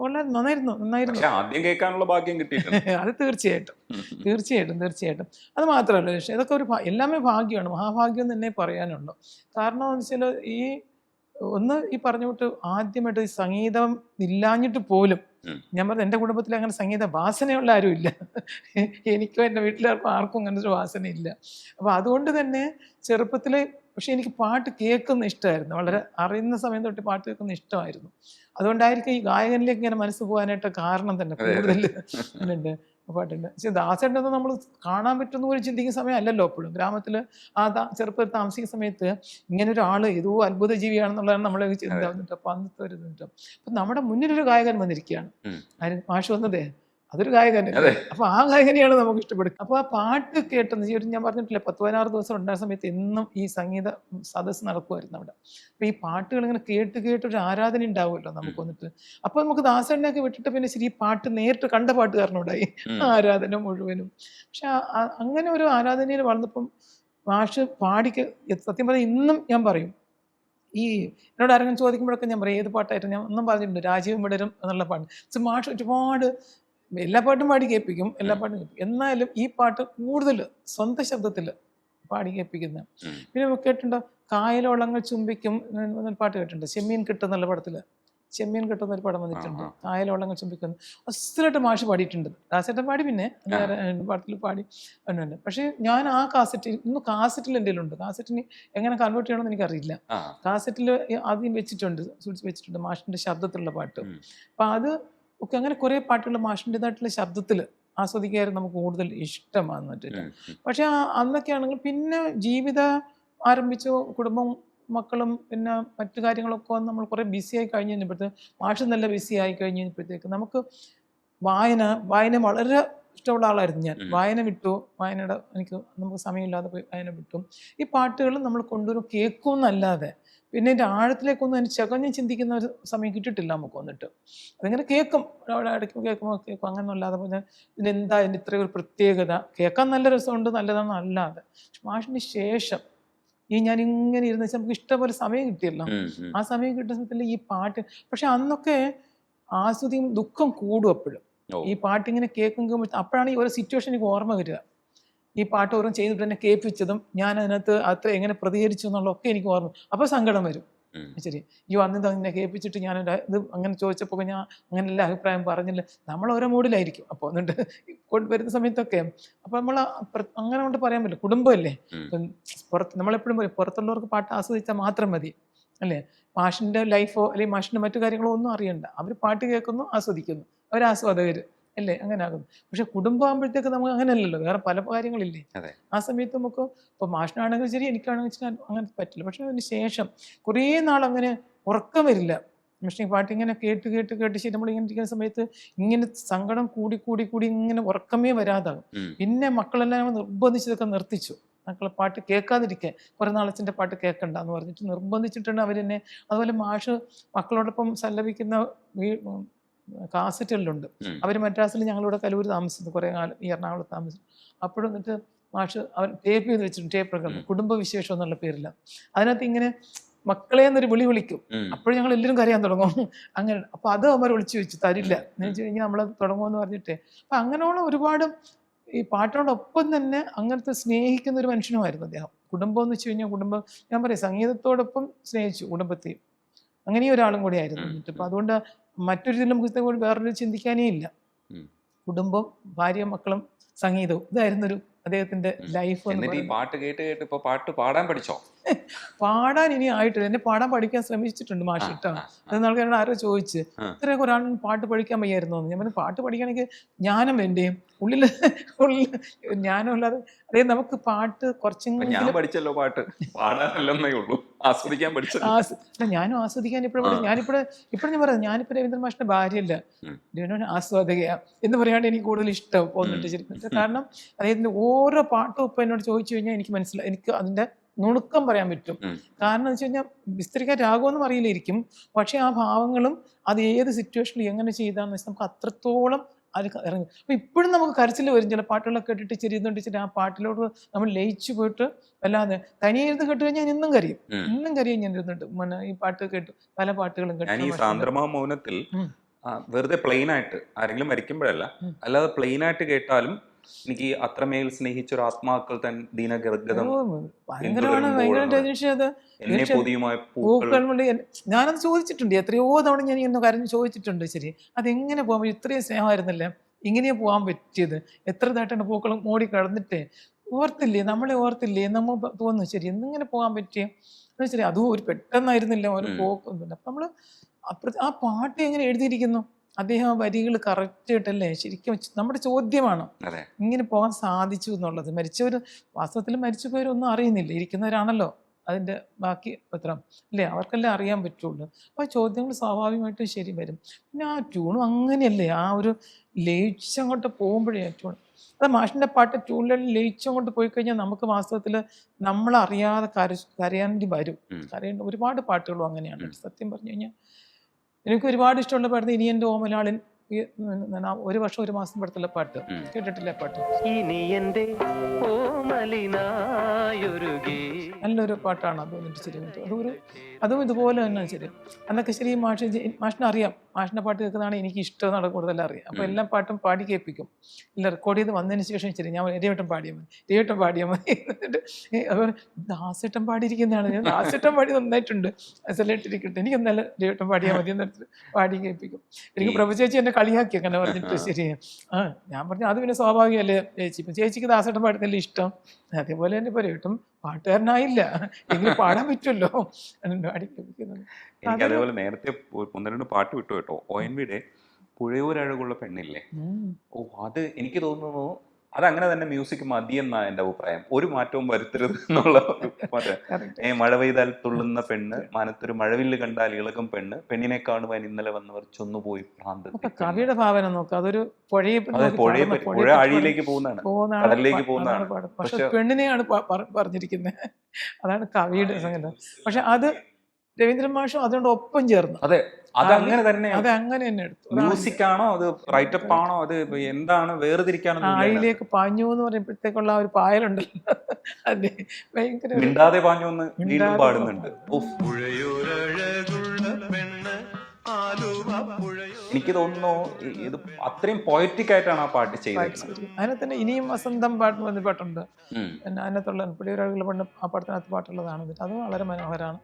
വളരെ നന്നായിരുന്നു ആദ്യം കേൾക്കാനുള്ള ഭാഗ്യം കിട്ടിയിട്ടുണ്ട്. അത് തീർച്ചയായിട്ടും തീർച്ചയായിട്ടും തീർച്ചയായിട്ടും. അത് മാത്രമല്ല പക്ഷേ ഇതൊക്കെ ഒരു എല്ലാമേ ഭാഗ്യമാണ്, മഹാഭാഗ്യം തന്നെ പറയാനുള്ളൂ. കാരണം എന്ന് വെച്ചാൽ ഈ പറഞ്ഞു വിട്ട് ആദ്യമായിട്ട് ഈ സംഗീതം ഇല്ലാഞ്ഞിട്ട് പോലും ഞാൻ പറഞ്ഞത് എൻ്റെ കുടുംബത്തിൽ അങ്ങനെ സംഗീത വാസനയുള്ള ആരും ഇല്ല, എനിക്കോ എൻ്റെ വീട്ടിലാർക്കും ആർക്കും അങ്ങനെ ഒരു വാസനയില്ല. അപ്പോൾ അതുകൊണ്ട് തന്നെ ചെറുപ്പത്തിൽ പക്ഷെ എനിക്ക് പാട്ട് കേൾക്കുന്ന ഇഷ്ടമായിരുന്നു, വളരെ അറിയുന്ന സമയം തൊട്ട് പാട്ട് കേൾക്കുന്ന ഇഷ്ടമായിരുന്നു. അതുകൊണ്ടായിരിക്കും ഈ ഗായകനിലേക്ക് ഇങ്ങനെ മനസ്സ് പോകാനായിട്ട് കാരണം തന്നെ കൂടുതൽ ഉണ്ട് പാട്ടുണ്ട്. പക്ഷെ ദാസേട്ടനൊന്നും നമ്മൾ കാണാൻ പറ്റുന്ന പോലും ചിന്തിക്കുന്ന സമയം അല്ലല്ലോ. എപ്പോഴും ഗ്രാമത്തിൽ ചെറുപ്പത്തിൽ താമസിക്കുന്ന സമയത്ത് ഇങ്ങനെ ഒരാൾ ഏതോ അത്ഭുത ജീവിയാണെന്നുള്ളതാണ് നമ്മളെ ചിന്ത വന്നിട്ട്. അപ്പം അന്നത്തെ ഒരു ഇതുണ്ട്. അപ്പം നമ്മുടെ മുന്നിലൊരു ഗായകൻ വന്നിരിക്കുകയാണ്, ആര് മാഷ് വന്നതേ, അതൊരു ഗായകൻ. അപ്പൊ ആ ഗായകനെയാണ് നമുക്ക് ഇഷ്ടപ്പെടുന്നത്. അപ്പൊ ആ പാട്ട് കേട്ടെന്ന് ഞാൻ പറഞ്ഞിട്ടില്ലേ 10-16 ദിവസം ഉണ്ടായ സമയത്ത് എന്നും ഈ സംഗീത സദസ്സ് നടക്കുമായിരുന്നു അവിടെ. അപ്പൊ ഈ പാട്ടുകൾ ഇങ്ങനെ കേട്ട് ഒരു ആരാധന ഉണ്ടാവുമല്ലോ നമുക്ക് വന്നിട്ട്. അപ്പൊ നമുക്ക് ദാസേട്ടനെയൊക്കെ വിട്ടിട്ട് പിന്നെ ശരി പാട്ട് നേരിട്ട് കണ്ട പാട്ടുകാരനോടായി ആരാധന മുഴുവനും. പക്ഷെ അങ്ങനെ ഒരു ആരാധനയിൽ വളർന്നപ്പം മാഷ് സത്യം പറഞ്ഞാൽ ഇന്നും ഞാൻ പറയും, ഈ എന്നോട് ആരെങ്കിലും ചോദിക്കുമ്പോഴൊക്കെ ഞാൻ പറയും ഏത് പാട്ടായിട്ട് ഞാൻ ഒന്നും പറഞ്ഞിട്ടുണ്ട്, രാജീവ് വിടരും എന്നുള്ള പാട്ട്. മാഷ് ഒരുപാട് എല്ലാ പാട്ടും പാടി കേൾപ്പിക്കും, എല്ലാ പാട്ടും കേൾപ്പിക്കും. എന്നാലും ഈ പാട്ട് കൂടുതൽ സ്വന്തം ശബ്ദത്തിൽ പാടി കേൾപ്പിക്കുന്ന. പിന്നെ കേട്ടിട്ടുണ്ടോ കായലോളങ്ങൾ ചുംബിക്കും എന്നൊരു പാട്ട് കേട്ടിട്ടുണ്ട്, ചെമ്മീൻ കിട്ടുന്നുള്ള പടത്തിൽ. ചെമ്മീൻ കിട്ടുന്നൊരു പടം വന്നിട്ടുണ്ട്, കായലോളങ്ങൾ ചുംബിക്കുന്നു. അസലായിട്ട് മാഷ് പാടിയിട്ടുണ്ട്. ദാസേട്ടൻ പാടി, പിന്നെ പടത്തിൽ പാടി ഉണ്ട്. പക്ഷേ ഞാൻ ആ കാസറ്റിൽ കാസറ്റിൽ എൻ്റെ ഉണ്ട്, കാസറ്റിന് എങ്ങനെ കൺവേർട്ട് ചെയ്യണമെന്ന് എനിക്കറിയില്ല. കാസറ്റിൽ ആദ്യം വെച്ചിട്ടുണ്ട് മാഷിൻ്റെ ശബ്ദത്തിലുള്ള പാട്ട്. അപ്പം അത് ഒക്കെ അങ്ങനെ കുറേ പാട്ടുകൾ മാഷിൻ്റെതായിട്ടുള്ള ശബ്ദത്തിൽ ആസ്വദിക്കായിരുന്നു നമുക്ക് കൂടുതൽ ഇഷ്ടമാണെന്ന് വെച്ചിട്ട്. പക്ഷെ അന്നൊക്കെ ആണെങ്കിൽ പിന്നെ ജീവിതം ആരംഭിച്ചു, കുടുംബം മക്കളും പിന്നെ മറ്റു കാര്യങ്ങളൊക്കെ വന്ന് നമ്മൾ കുറേ ബിസി ആയി കഴിഞ്ഞ് കഴിഞ്ഞപ്പോഴത്തേക്ക് മാഷ് നല്ല ബിസി ആയി കഴിഞ്ഞ് കഴിഞ്ഞപ്പോഴത്തേക്ക് നമുക്ക് വായന വളരെ ഇഷ്ടമുള്ള ആളായിരുന്നു ഞാൻ. വായന വിട്ടു, നമുക്ക് സമയമില്ലാതെ പോയി വായന വിട്ടു. ഈ പാട്ടുകൾ നമ്മൾ കൊണ്ടുവരും കേൾക്കുമെന്നല്ലാതെ പിന്നെ എൻ്റെ ആഴത്തിലേക്കൊന്നും അതിന് ചകഞ്ഞ് ചിന്തിക്കുന്ന ഒരു സമയം കിട്ടിയിട്ടില്ല നമുക്ക് വന്നിട്ട്. അതിങ്ങനെ കേൾക്കും, അവിടെ ഇടയ്ക്ക് കേൾക്കും അങ്ങനെ അല്ലാതെ പിന്നെ ഇതിനെന്താ ഇതിൻ്റെ ഇത്രയും ഒരു പ്രത്യേകത, കേൾക്കാൻ നല്ല രസമുണ്ട് നല്ലതാണെന്ന് അല്ലാതെ. മാഷിന് ശേഷം ഞാനിങ്ങനെ ഇരുന്ന് വെച്ചാൽ നമുക്ക് ഇഷ്ടംപോലെ സമയം കിട്ടിയല്ലോ. ആ സമയം കിട്ടുന്ന സമയത്തല്ലേ ഈ പാട്ട്. പക്ഷെ അന്നൊക്കെ ആസ്വദിക്കും ദുഃഖം കൂടും എപ്പോഴും ഈ പാട്ടിങ്ങനെ കേൾക്കുമ്പോൾ. അപ്പോഴാണ് ഈ ഒരു സിറ്റുവേഷൻ എനിക്ക് ഓർമ്മ വരിക, ഈ പാട്ട് ഓരോ ചെയ്തിട്ട് തന്നെ കേൾപ്പിച്ചതും ഞാൻ അതിനകത്ത് അത്ര എങ്ങനെ പ്രതികരിച്ചു എന്നുള്ളതൊക്കെ എനിക്ക് ഓർമ്മ. അപ്പോൾ സങ്കടം വരും. ശരി അന്ന് തന്നെ കേൾപ്പിച്ചിട്ട് ഞാൻ ഇത് അങ്ങനെ ചോദിച്ചപ്പോൾ ഞാൻ അങ്ങനെ എല്ലാ അഭിപ്രായം പറഞ്ഞില്ല. നമ്മൾ ഓരോ മൂഡിലായിരിക്കും അപ്പോൾ എന്നിട്ട് വരുന്ന സമയത്തൊക്കെ. അപ്പോൾ നമ്മൾ അങ്ങനെ കൊണ്ട് പറയാൻ പറ്റില്ല, കുടുംബമല്ലേ. നമ്മളെപ്പോഴും പറയും പുറത്തുള്ളവർക്ക് പാട്ട് ആസ്വദിച്ചാൽ മാത്രം മതി അല്ലേ. മാഷിൻ്റെ ലൈഫോ അല്ലെങ്കിൽ മാഷിൻ്റെ മറ്റു കാര്യങ്ങളോ ഒന്നും അറിയണ്ട, അവർ പാട്ട് കേൾക്കുന്നു ആസ്വദിക്കുന്നു, അവരാസ്വാദകർ അല്ലേ, അങ്ങനെ ആകുന്നു. പക്ഷെ കുടുംബമാകുമ്പോഴത്തേക്ക് നമുക്ക് അങ്ങനെയല്ലല്ലോ, വേറെ പല കാര്യങ്ങളില്ലേ. ആ സമയത്ത് നമുക്ക് ഇപ്പോൾ മാഷിനാണെങ്കിലും ശരി എനിക്കാണെങ്കിലും ശരി അങ്ങനെ പറ്റില്ല. പക്ഷെ അതിന് ശേഷം കുറേ നാളങ്ങനെ ഉറക്കം വരില്ല. പക്ഷേ ഈ പാട്ടിങ്ങനെ കേട്ട് ശരി നമ്മളിങ്ങനെ ഇരിക്കുന്ന സമയത്ത് ഇങ്ങനെ സങ്കടം കൂടി ഇങ്ങനെ ഉറക്കമേ വരാതാകും. പിന്നെ മക്കളെല്ലാം നിർബന്ധിച്ചതൊക്കെ നിർത്തിച്ചു, മക്കളെ പാട്ട് കേൾക്കാതിരിക്കാൻ. കുറേ നാളച്ഛൻ്റെ പാട്ട് കേൾക്കണ്ട എന്ന് പറഞ്ഞിട്ട് നിർബന്ധിച്ചിട്ടുണ്ട് അവരെന്നെ. അതുപോലെ മാഷ് മക്കളോടൊപ്പം സല്ലപിക്കുന്ന കാസറ്റുകളിലുണ്ട്. അവർ മദ്രാസിൽ ഞങ്ങളിവിടെ കലൂർ താമസിച്ചു കുറേ കാലം, ഈ എറണാകുളത്ത് താമസിച്ചു. അപ്പോഴും എന്നിട്ട് മാഷ് അവർ ടേപ്പ് ചെയ്ത് വെച്ചിട്ടുണ്ട്, ടേപ്പ് പ്രകടനം കുടുംബവിശേഷം എന്നുള്ള പേരില്ല. അതിനകത്ത് ഇങ്ങനെ മക്കളെ എന്നൊരു വിളിക്കും. അപ്പോഴും ഞങ്ങൾ എല്ലാവരും കരയാൻ തുടങ്ങും അങ്ങനെ. അപ്പോൾ അത് അവർ വിളിച്ചു വെച്ചു തരില്ല എന്ന് വെച്ച് കഴിഞ്ഞാൽ നമ്മളത് തുടങ്ങുമെന്ന് പറഞ്ഞിട്ട്. അപ്പം അങ്ങനെയുള്ള ഒരുപാട് ഈ പാട്ടിനോടൊപ്പം തന്നെ അങ്ങനത്തെ സ്നേഹിക്കുന്ന ഒരു മനുഷ്യനുമായിരുന്നു അദ്ദേഹം. കുടുംബം എന്ന് വെച്ച് കഴിഞ്ഞാൽ കുടുംബം ഞാൻ പറയാം സംഗീതത്തോടൊപ്പം സ്നേഹിച്ചു കുടുംബത്തെയും. അങ്ങനെ ഒരാളും കൂടി ആയിരുന്നു. അപ്പം അതുകൊണ്ട് മറ്റൊരു ഇതിലും കൂടി വേറൊരു ചിന്തിക്കാനേ ഇല്ല. കുടുംബം, ഭാര്യയും മക്കളും, സംഗീതവും, ഇതായിരുന്നൊരു അദ്ദേഹത്തിന്റെ ലൈഫ്. പാട്ട് കേട്ട് കേട്ട് ഇപ്പൊ പാട്ട് പാടാൻ പഠിച്ചോ? പാടാൻ ഇനി ആയിട്ടില്ല. എന്നെ പാടാൻ പഠിക്കാൻ ശ്രമിച്ചിട്ടുണ്ട് മാഷിട്ടോ. അത് നാളെ എന്നോട് ആരോ ചോദിച്ച് ഇത്രയൊക്കെ ഒരാൾ പാട്ട് പഠിക്കാൻ വയ്യായിരുന്നോ? ഞാൻ പറഞ്ഞു പാട്ട് പഠിക്കണമെങ്കിൽ ജ്ഞാനം വേണ്ടേ, ഉള്ളിൽ ജ്ഞാനം അല്ലാതെ. അതെ, നമുക്ക് പാട്ട് കുറച്ചെങ്കിലും പഠിച്ചല്ലോ, പാട്ട് പാടാനല്ലേ ഉള്ളൂ, ആസ്വദിക്കാൻ പഠിച്ചു. ഞാനും ആസ്വദിക്കാൻ ഇപ്പോഴും ഞാനിപ്പോഴും ഞാൻ പറയാം, ഞാനിപ്പോ രവീന്ദ്രൻ മാഷിന്റെ ഭാര്യയല്ല, ആസ്വാദകയാ എന്ന് പറയാണ്ട് എനിക്ക് കൂടുതൽ ഇഷ്ടം പോകുന്നുണ്ട് ശരിക്കും. കാരണം അദ്ദേഹത്തിന്റെ ഓരോ പാട്ടും ഇപ്പൊ എന്നോട് ചോദിച്ചു കഴിഞ്ഞാൽ എനിക്ക് മനസ്സിലായി, എനിക്ക് അതിന്റെ നുണുക്കം പറയാൻ പറ്റും. കാരണം എന്ന് വെച്ച് കഴിഞ്ഞാൽ വിസ്തരിക്കാൻ രാഗമൊന്നും അറിയില്ലായിരിക്കും, പക്ഷെ ആ ഭാവങ്ങളും അത് ഏത് സിറ്റുവേഷനിൽ എങ്ങനെ ചെയ്താന്ന് വെച്ചാൽ നമുക്ക് അത്രത്തോളം അത് ഇറങ്ങും. അപ്പൊ ഇപ്പോഴും നമുക്ക് കരച്ചിൽ വരും ചില പാട്ടുകളൊക്കെ കേട്ടിട്ട്, ചെറിയതുകൊണ്ടിട്ട് ആ പാട്ടിലോട്ട് നമ്മൾ ലയിച്ചു പോയിട്ട്. അല്ലാതെ തനിയെ ഇരുന്ന് കേട്ട് കഴിഞ്ഞാൽ ഇന്നും കരയും ഞാൻ ഇരുന്നുണ്ട്. ഈ പാട്ട് കേട്ടു, പല പാട്ടുകളും മൗനത്തിൽ വെറുതെ പ്ലെയിൻ ആയിട്ട് ആരെങ്കിലും മരിക്കുമ്പോഴല്ല, അല്ലാതെ പ്ലെയിൻ ആയിട്ട് കേട്ടാലും എനിക്ക് അത്രമേൽ സ്നേഹിച്ചൊരു ആത്മാക്കൾ തൻ ദീനഗർഗതം ഞാനത് ചോദിച്ചിട്ടുണ്ട് എത്രയോ തവണ. ഞാൻ ഇന്ന് കരഞ്ഞ് ചോദിച്ചിട്ടുണ്ട്, ശരി അതെങ്ങനെ പോകാൻ പറ്റും, ഇത്രയും സ്നേഹമായിരുന്നില്ല, ഇങ്ങനെയാ പോകാൻ പറ്റിയത്, എത്ര തട്ടാണ് പൂക്കളും മോടി കടന്നിട്ടേ, ഓർത്തില്ലേ, നമ്മളെ ഓർത്തില്ലേ നമ്മൾ തോന്നുന്നു, ശരി എന്നിങ്ങനെ പോകാൻ പറ്റിയ. ശരി, അതും ഒരു പെട്ടെന്നായിരുന്നില്ല ഒരു പോക്കൊന്നുമില്ല. അപ്പം നമ്മൾ ആ പാട്ട് എങ്ങനെ എഴുതിയിരിക്കുന്നു, അദ്ദേഹം ആ വരികൾ കറക്റ്റായിട്ടല്ലേ, ശരിക്കും നമ്മുടെ ചോദ്യമാണ് ഇങ്ങനെ പോകാൻ സാധിച്ചു എന്നുള്ളത്. മരിച്ചവർ വാസ്തവത്തിൽ മരിച്ചു പോയവരൊന്നും അറിയുന്നില്ല, ഇരിക്കുന്നവരാണല്ലോ അതിൻ്റെ ബാക്കി പത്രം അല്ലേ, അവർക്കെല്ലാം അറിയാൻ പറ്റുള്ളൂ. അപ്പോൾ ചോദ്യങ്ങൾ സ്വാഭാവികമായിട്ടും ശരി വരും. പിന്നെ ആ ട്യൂണും അങ്ങനെയല്ലേ, ആ ഒരു ലയിച്ചങ്ങോട്ട് പോകുമ്പോഴേ ആ ട്യൂൺ, അത് മാഷിൻ്റെ പാട്ട് ട്യൂണിൽ ലയിച്ചങ്ങോട്ട് പോയി കഴിഞ്ഞാൽ നമുക്ക് വാസ്തവത്തിൽ നമ്മളറിയാതെ കരയാണ്ടി വരും. കരയേണ്ട ഒരുപാട് പാട്ടുകളും അങ്ങനെയാണ്. സത്യം പറഞ്ഞു കഴിഞ്ഞാൽ എനിക്ക് ഒരുപാട് ഇഷ്ടമുള്ള പാട്ട് ഇനി എൻ്റെ ഓമലാളിൻ, 1 വർഷം 1 മാസം പടത്തുള്ള പാട്ട് കേട്ടിട്ടില്ല. പാട്ട് നല്ലൊരു പാട്ടാണ്. അത് വന്നിട്ട് ശരി, അതും ഇതുപോലെ തന്നെ ശരി. അന്നൊക്കെ ശരി മാഷിനെ അറിയാം, മാഷിൻ്റെ പാട്ട് കേൾക്കുന്നതാണ് എനിക്ക് ഇഷ്ടം എന്നാണ് കൂടുതൽ അറിയാം. അപ്പോൾ എല്ലാ പാട്ടും പാടി കേൾപ്പിക്കും. ഇല്ല റെക്കോർഡ് ചെയ്ത് വന്നതിന് ശേഷം ശരി ഞാൻ രവിയേട്ടൻ പാടിയാൽ മതി എന്നിട്ട് അപ്പോൾ ദാസേട്ടൻ പാടിയിരിക്കുന്നതാണ്, ഞാൻ ദാസേട്ടൻ പാടി നന്നായിട്ടുണ്ട് അസലായിട്ടിരിക്കട്ടെ, എനിക്ക് നല്ല രവിയേട്ടൻ പാടിയാൽ മതി എന്നിട്ട് പാടി കേൾപ്പിക്കും. എനിക്ക് പ്രഭു ചേച്ചി എന്നെ കളിയാക്കി അങ്ങനെ പറഞ്ഞിട്ട്. ശരി ഞാൻ പറഞ്ഞു അത് പിന്നെ സ്വാഭാവികമല്ലേ ചേച്ചി, ഇപ്പം ചേച്ചിക്ക് ദാസേട്ടൻ പാടുന്നല്ലേ ഇഷ്ടം, അതേപോലെ തന്നെ ഇപ്പോൾ രവിയേട്ടൻ പാട്ടുകാരനായില്ല എങ്കിലും പാടാൻ പറ്റുമല്ലോ പാടി കേൾപ്പിക്കുന്നത്. എനിക്ക് അതേപോലെ നേരത്തെ 1-2 പാട്ട് വിട്ടു കേട്ടോ. ONVയുടെ പുഴയൂരഴകുള്ള പെണ്ണില്ലേ, അത് എനിക്ക് തോന്നുന്നു അതങ്ങനെ തന്നെ മ്യൂസിക് മതിയെന്നാ എൻ്റെ അഭിപ്രായം. ഒരു മാറ്റവും വരുത്തരുത് എന്നുള്ള മഴ പെയ്താൽ തുള്ളുന്ന പെണ്ണ്, മാനത്തൊരു മഴവില്ല് കണ്ടാൽ ഇളകും പെണ്ണ്, പെണ്ണിനെ കാണുവാൻ ഇന്നലെ വന്നവർ ചൊന്നുപോയി ഭ്രാന്ത്. കവിയുടെ ഭാവന നോക്കാം, അതൊരു പുഴ ആഴിയിലേക്ക് പോകുന്നതാണ്, കടലിലേക്ക് പോകുന്നതാണ്. പക്ഷെ പെണ്ണിനെയാണ് പറഞ്ഞിരിക്കുന്നത്, അതാണ് കവിയുടെ സംഗീതം. പക്ഷെ അത് രവീന്ദ്രൻ മാഷും അതുകൊണ്ട് ഒപ്പം ചേർന്നു. അതെ, അത് അങ്ങനെ തന്നെ എടുത്തു. മ്യൂസിക് ആണോ അത് റൈറ്റപ്പ് ആണോ അത് എന്താണ് വേർതിരിക്കാനോ, ആഴിയിലേക്ക് പാഞ്ഞു എന്ന് പറയുമ്പോഴത്തേക്കുള്ള ഒരു പായലുണ്ടല്ലോ, അതെ ഭയങ്കര മിണ്ടാതെ പാഞ്ഞു എന്ന് വീണ്ടും പാടുന്നുണ്ട്. എനിക്ക് തോന്നുന്നു ഇത് അത്രയും പോയറ്റിക് ആയിട്ടാണ് ആ പാട്ട് ചെയ്തത്. അതിനെ തന്നെ ഇനിയും വസന്തം പാട്ട് വന്ന പാട്ടുണ്ട്, പിന്നെ അതിനകത്തുള്ള പുള്ളിയൊരാളുകൾ പണ്ട് ആ പാടത്തിനകത്ത് പാട്ടുള്ളതാണ്. എന്നിട്ട് അത് വളരെ മനോഹരമാണ്.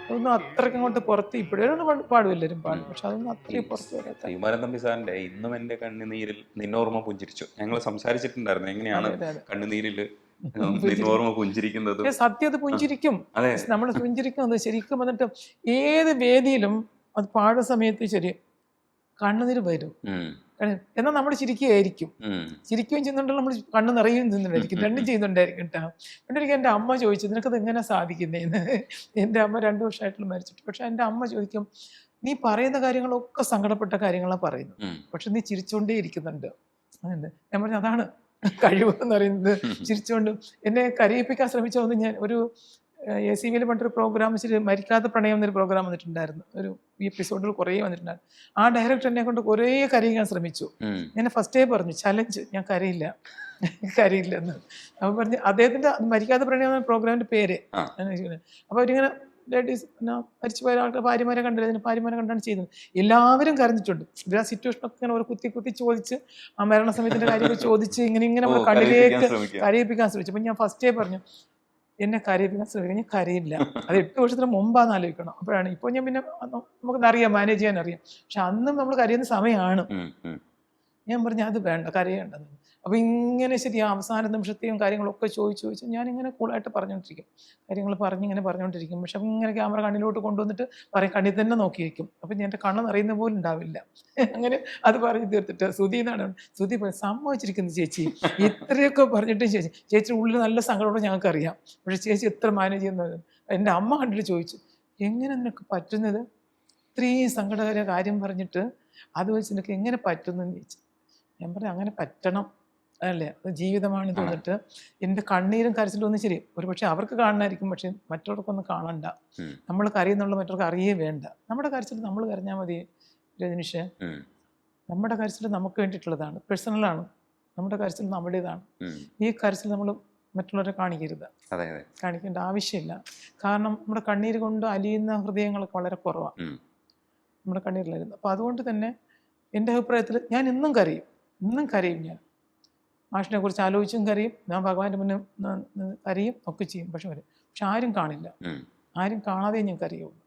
അതൊന്നും അത്രയ്ക്ക് അങ്ങോട്ട് പുറത്ത് ഇപ്പോഴും പാടും, എല്ലാവരും പാടും, പക്ഷെ അതൊന്നും അത്രയും പുറത്ത് വരാത്ത. ശ്രീമാരൻ തമ്പി സാറിന്റെ ഇന്നും എന്റെ കണ്ണുനീരിൽ നിന്നോർമ്മ പുഞ്ചിരിച്ചു ഞങ്ങൾ സംസാരിച്ചിട്ടുണ്ടായിരുന്നു, എങ്ങനെയാണ് കണ്ണുനീരിൽ പുഞ്ചിരിക്കുന്നത്. സത്യം അത് പുഞ്ചിരിക്കും, നമ്മൾ പുഞ്ചിരിക്കുന്നത് ശരിക്കും. എന്നിട്ട് ഏത് വേദിയിലും അത് പാടുന്ന സമയത്ത് ശരി കണ്ണുനീര് വരും, എന്നാൽ നമ്മൾ ചിരിക്കുകയും ചെയ്യുന്നുണ്ടല്ലോ, നമ്മൾ കണ്ണ് നിറയുകയും ചെയ്യുന്നുണ്ടായിരിക്കും, രണ്ടും ചെയ്യുന്നുണ്ടായിരിക്കും കേട്ടോ. എന്നിട്ട് എൻ്റെ അമ്മ ചോദിച്ചു നിനക്കത് എങ്ങനെ സാധിക്കുന്നതെന്ന്. എൻ്റെ അമ്മ 2 വർഷമായിട്ടുള്ള മരിച്ചിട്ട്. പക്ഷെ എൻ്റെ അമ്മ ചോദിക്കും നീ പറയുന്ന കാര്യങ്ങളൊക്കെ സങ്കടപ്പെട്ട കാര്യങ്ങളാണ് പറയുന്നത്, പക്ഷെ നീ ചിരിച്ചുകൊണ്ടേ ഇരിക്കുന്നുണ്ട്. ഞാൻ പറഞ്ഞു അതാണ് കഴിവ് എന്ന് പറയുന്നത്. ചിരിച്ചുകൊണ്ട് എന്നെ കരയിപ്പിക്കാൻ ശ്രമിച്ചോന്ന് ഞാൻ ഒരു ACVയിൽ പണ്ടൊരു പ്രോഗ്രാം വെച്ചിട്ട് മരിക്കാത്ത പ്രണയം എന്നൊരു പ്രോഗ്രാം വന്നിട്ടുണ്ടായിരുന്നു, ഒരു എപ്പിസോഡിൽ കുറേ വന്നിട്ടുണ്ടായിരുന്നു. ആ ഡയറക്ടർ എന്നെ കൊണ്ട് കുറേ കരയിക്കാൻ ശ്രമിച്ചു. ഞാൻ ഫസ്റ്റേ പറഞ്ഞു ചലഞ്ച്, ഞാൻ കരയില്ല എന്ന്. അപ്പം പറഞ്ഞു അദ്ദേഹത്തിൻ്റെ മരിക്കാത്ത പ്രണയം എന്ന പ്രോഗ്രാമിൻ്റെ പേര്. അപ്പോൾ അവരിങ്ങനെ ലേഡീസ് മരിച്ചു പോയ ആൾക്ക് ഭാര്യമാരെ കണ്ടില്ല, അതിന് ഭാര്യമാരെ കണ്ടാണ് ചെയ്യുന്നത്. എല്ലാവരും കരഞ്ഞിട്ടുണ്ട്. ഇവർ ആ സിറ്റുവേഷനൊക്കെ ഇങ്ങനെ ഒരു കുത്തി ചോദിച്ച് ആ മരണസമയത്തിൻ്റെ കാര്യങ്ങൾ ചോദിച്ച് ഇങ്ങനെ നമ്മൾ കണ്ണിലേക്ക് കരയിപ്പിക്കാൻ ശ്രമിച്ചു. അപ്പം ഞാൻ ഫസ്റ്റേ പറഞ്ഞു എന്നെ കരയിപ്പിക്കാൻ ശ്രമിക്കും, ഞാൻ കരയില്ല. അത് 8 വർഷത്തിന് മുമ്പാന്ന് ആലോചിക്കണം. അപ്പോഴാണ് ഇപ്പോൾ ഞാൻ പിന്നെ നമുക്കറിയാം, മാനേജ് ചെയ്യാൻ അറിയാം. പക്ഷെ അന്നും നമ്മൾ കരയുന്ന സമയമാണ്. ഞാൻ പറഞ്ഞു അത് വേണ്ട, കരയേണ്ടത്. അപ്പോൾ ഇങ്ങനെ ശരി അവസാന നിമിഷത്തെയും കാര്യങ്ങളൊക്കെ ചോദിച്ചു ഞാനിങ്ങനെ കൂളായിട്ട് പറഞ്ഞുകൊണ്ടിരിക്കും, കാര്യങ്ങൾ ഇങ്ങനെ പറഞ്ഞുകൊണ്ടിരിക്കും. പക്ഷെ ഇങ്ങനെ ക്യാമറ കണ്ണിലോട്ട് കൊണ്ടുവന്നിട്ട് പറയും, കണ്ണിൽ തന്നെ നോക്കി വയ്ക്കും. അപ്പം ഞാൻ എൻ്റെ കണ്ണ് നിറയുന്ന പോലും ഉണ്ടാവില്ല. അങ്ങനെ അത് പറഞ്ഞ് തീർത്തിട്ട് ശ്രുതി എന്നാണ്, ശ്രുതി സമ്മതിച്ചിരിക്കുന്നു ചേച്ചി, ഇത്രയൊക്കെ പറഞ്ഞിട്ടും ചേച്ചിയുടെ ഉള്ളിൽ നല്ല സങ്കടമുള്ള ഞങ്ങൾക്കറിയാം, പക്ഷേ ചേച്ചി എത്ര മാനേജ് ചെയ്യുന്നത്. എൻ്റെ അമ്മ കണ്ടിട്ട് ചോദിച്ചു, എങ്ങനെ നിനക്ക് പറ്റുന്നത്, ഇത്രയും സങ്കടകര കാര്യം പറഞ്ഞിട്ട് അത് വെച്ച് നിനക്ക് എങ്ങനെ പറ്റുന്നെന്ന് ചോദിച്ചു. ഞാൻ പറഞ്ഞു അങ്ങനെ പറ്റണം, അല്ലേ, അത് ജീവിതമാണ് തോന്നിട്ട് എൻ്റെ കണ്ണീരും കരച്ചിലും ഒന്നും ശരി ഒരു പക്ഷേ അവർക്ക് കാണണമായിരിക്കും, പക്ഷെ മറ്റവർക്കൊന്നും കാണണ്ട. നമ്മൾ കരയുന്നുള്ള മറ്റവർക്ക് അറിയേ വേണ്ട. നമ്മുടെ കരച്ചിൽ നമ്മൾ കരഞ്ഞാൽ മതി രജനീഷ്. നമ്മുടെ കരച്ചിൽ നമുക്ക് വേണ്ടിയിട്ടുള്ളതാണ്, പേഴ്സണലാണ്. നമ്മുടെ കരച്ചിൽ നമ്മുടേതാണ്. ഈ കരച്ചിൽ നമ്മൾ മറ്റുള്ളവരെ കാണിക്കരുത്, കാണിക്കേണ്ട ആവശ്യമില്ല. കാരണം നമ്മുടെ കണ്ണീര് കൊണ്ട് അലിയുന്ന ഹൃദയങ്ങളൊക്കെ വളരെ കുറവാണ് നമ്മുടെ കണ്ണീരിലായിരുന്നു. അപ്പോൾ അതുകൊണ്ട് തന്നെ എൻ്റെ അഭിപ്രായത്തിൽ ഞാൻ ഇന്നും കരയും ഞാൻ. മാഷിനെ കുറിച്ച് ആലോചിച്ചും കരയും, ഞാൻ ഭഗവാന്റെ മുന്നേ കരയും ഒക്കെ ചെയ്യും. പക്ഷെ ആരും കാണില്ല, ആരും കാണാതെ ഞാൻ കരയുള്ളൂ.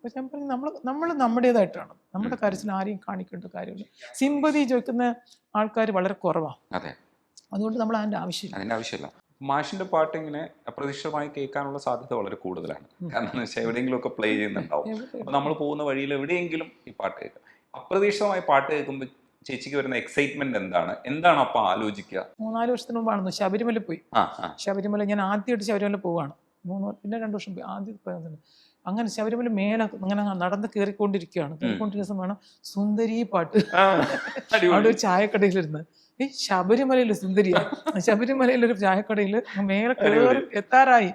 പക്ഷെ ഞാൻ പറഞ്ഞു നമ്മൾ നമ്മുടേതായിട്ടാണ്, നമ്മുടെ കരച്ചിൽ ആരെയും കാണിക്കേണ്ട കാര്യമില്ല. സിമ്പതി ചോദിക്കുന്ന ആൾക്കാർ വളരെ കുറവാണ്. അതുകൊണ്ട് നമ്മൾ അതിൻ്റെ ആവശ്യമില്ല. മാഷിന്റെ പാട്ട് ഇങ്ങനെ അപ്രതീക്ഷിതമായി കേൾക്കാനുള്ള സാധ്യത വളരെ കൂടുതലാണ്. കാരണം എന്ന് വെച്ചാൽ എവിടെയെങ്കിലും ഒക്കെ പ്ലേ ചെയ്യുന്നുണ്ടാവും. അപ്പൊ നമ്മൾ പോകുന്ന വഴിയിൽ എവിടെയെങ്കിലും ഈ പാട്ട് കേൾക്കാം. അപ്രതീക്ഷിതമായി പാട്ട് കേൾക്കുമ്പോൾ ചേച്ചിക്ക് വരുന്ന എക്സൈറ്റ്മെന്റ് എന്താണ് അപ്പൊ ആലോചിക്കുക? 3-4 വർഷത്തിന് മുമ്പാണ് ശബരിമല പോയി. ശബരിമല ഞാൻ ആദ്യമായിട്ട് ശബരിമല പോവാണ്. പിന്നെ 2 വർഷം പോയി. ആദ്യം അങ്ങനെ ശബരിമല മേലെ അങ്ങനെ നടന്ന് കയറിക്കൊണ്ടിരിക്കുന്ന സമയമാണ് സുന്ദരി പാട്ട്. അവിടെ ഒരു ചായക്കടയിലിരുന്ന്, ശബരിമലയില് സുന്ദരിയാ, ശബരിമലയിലൊരു ചായക്കടയിൽ മേലെ കയറി എത്താറായി,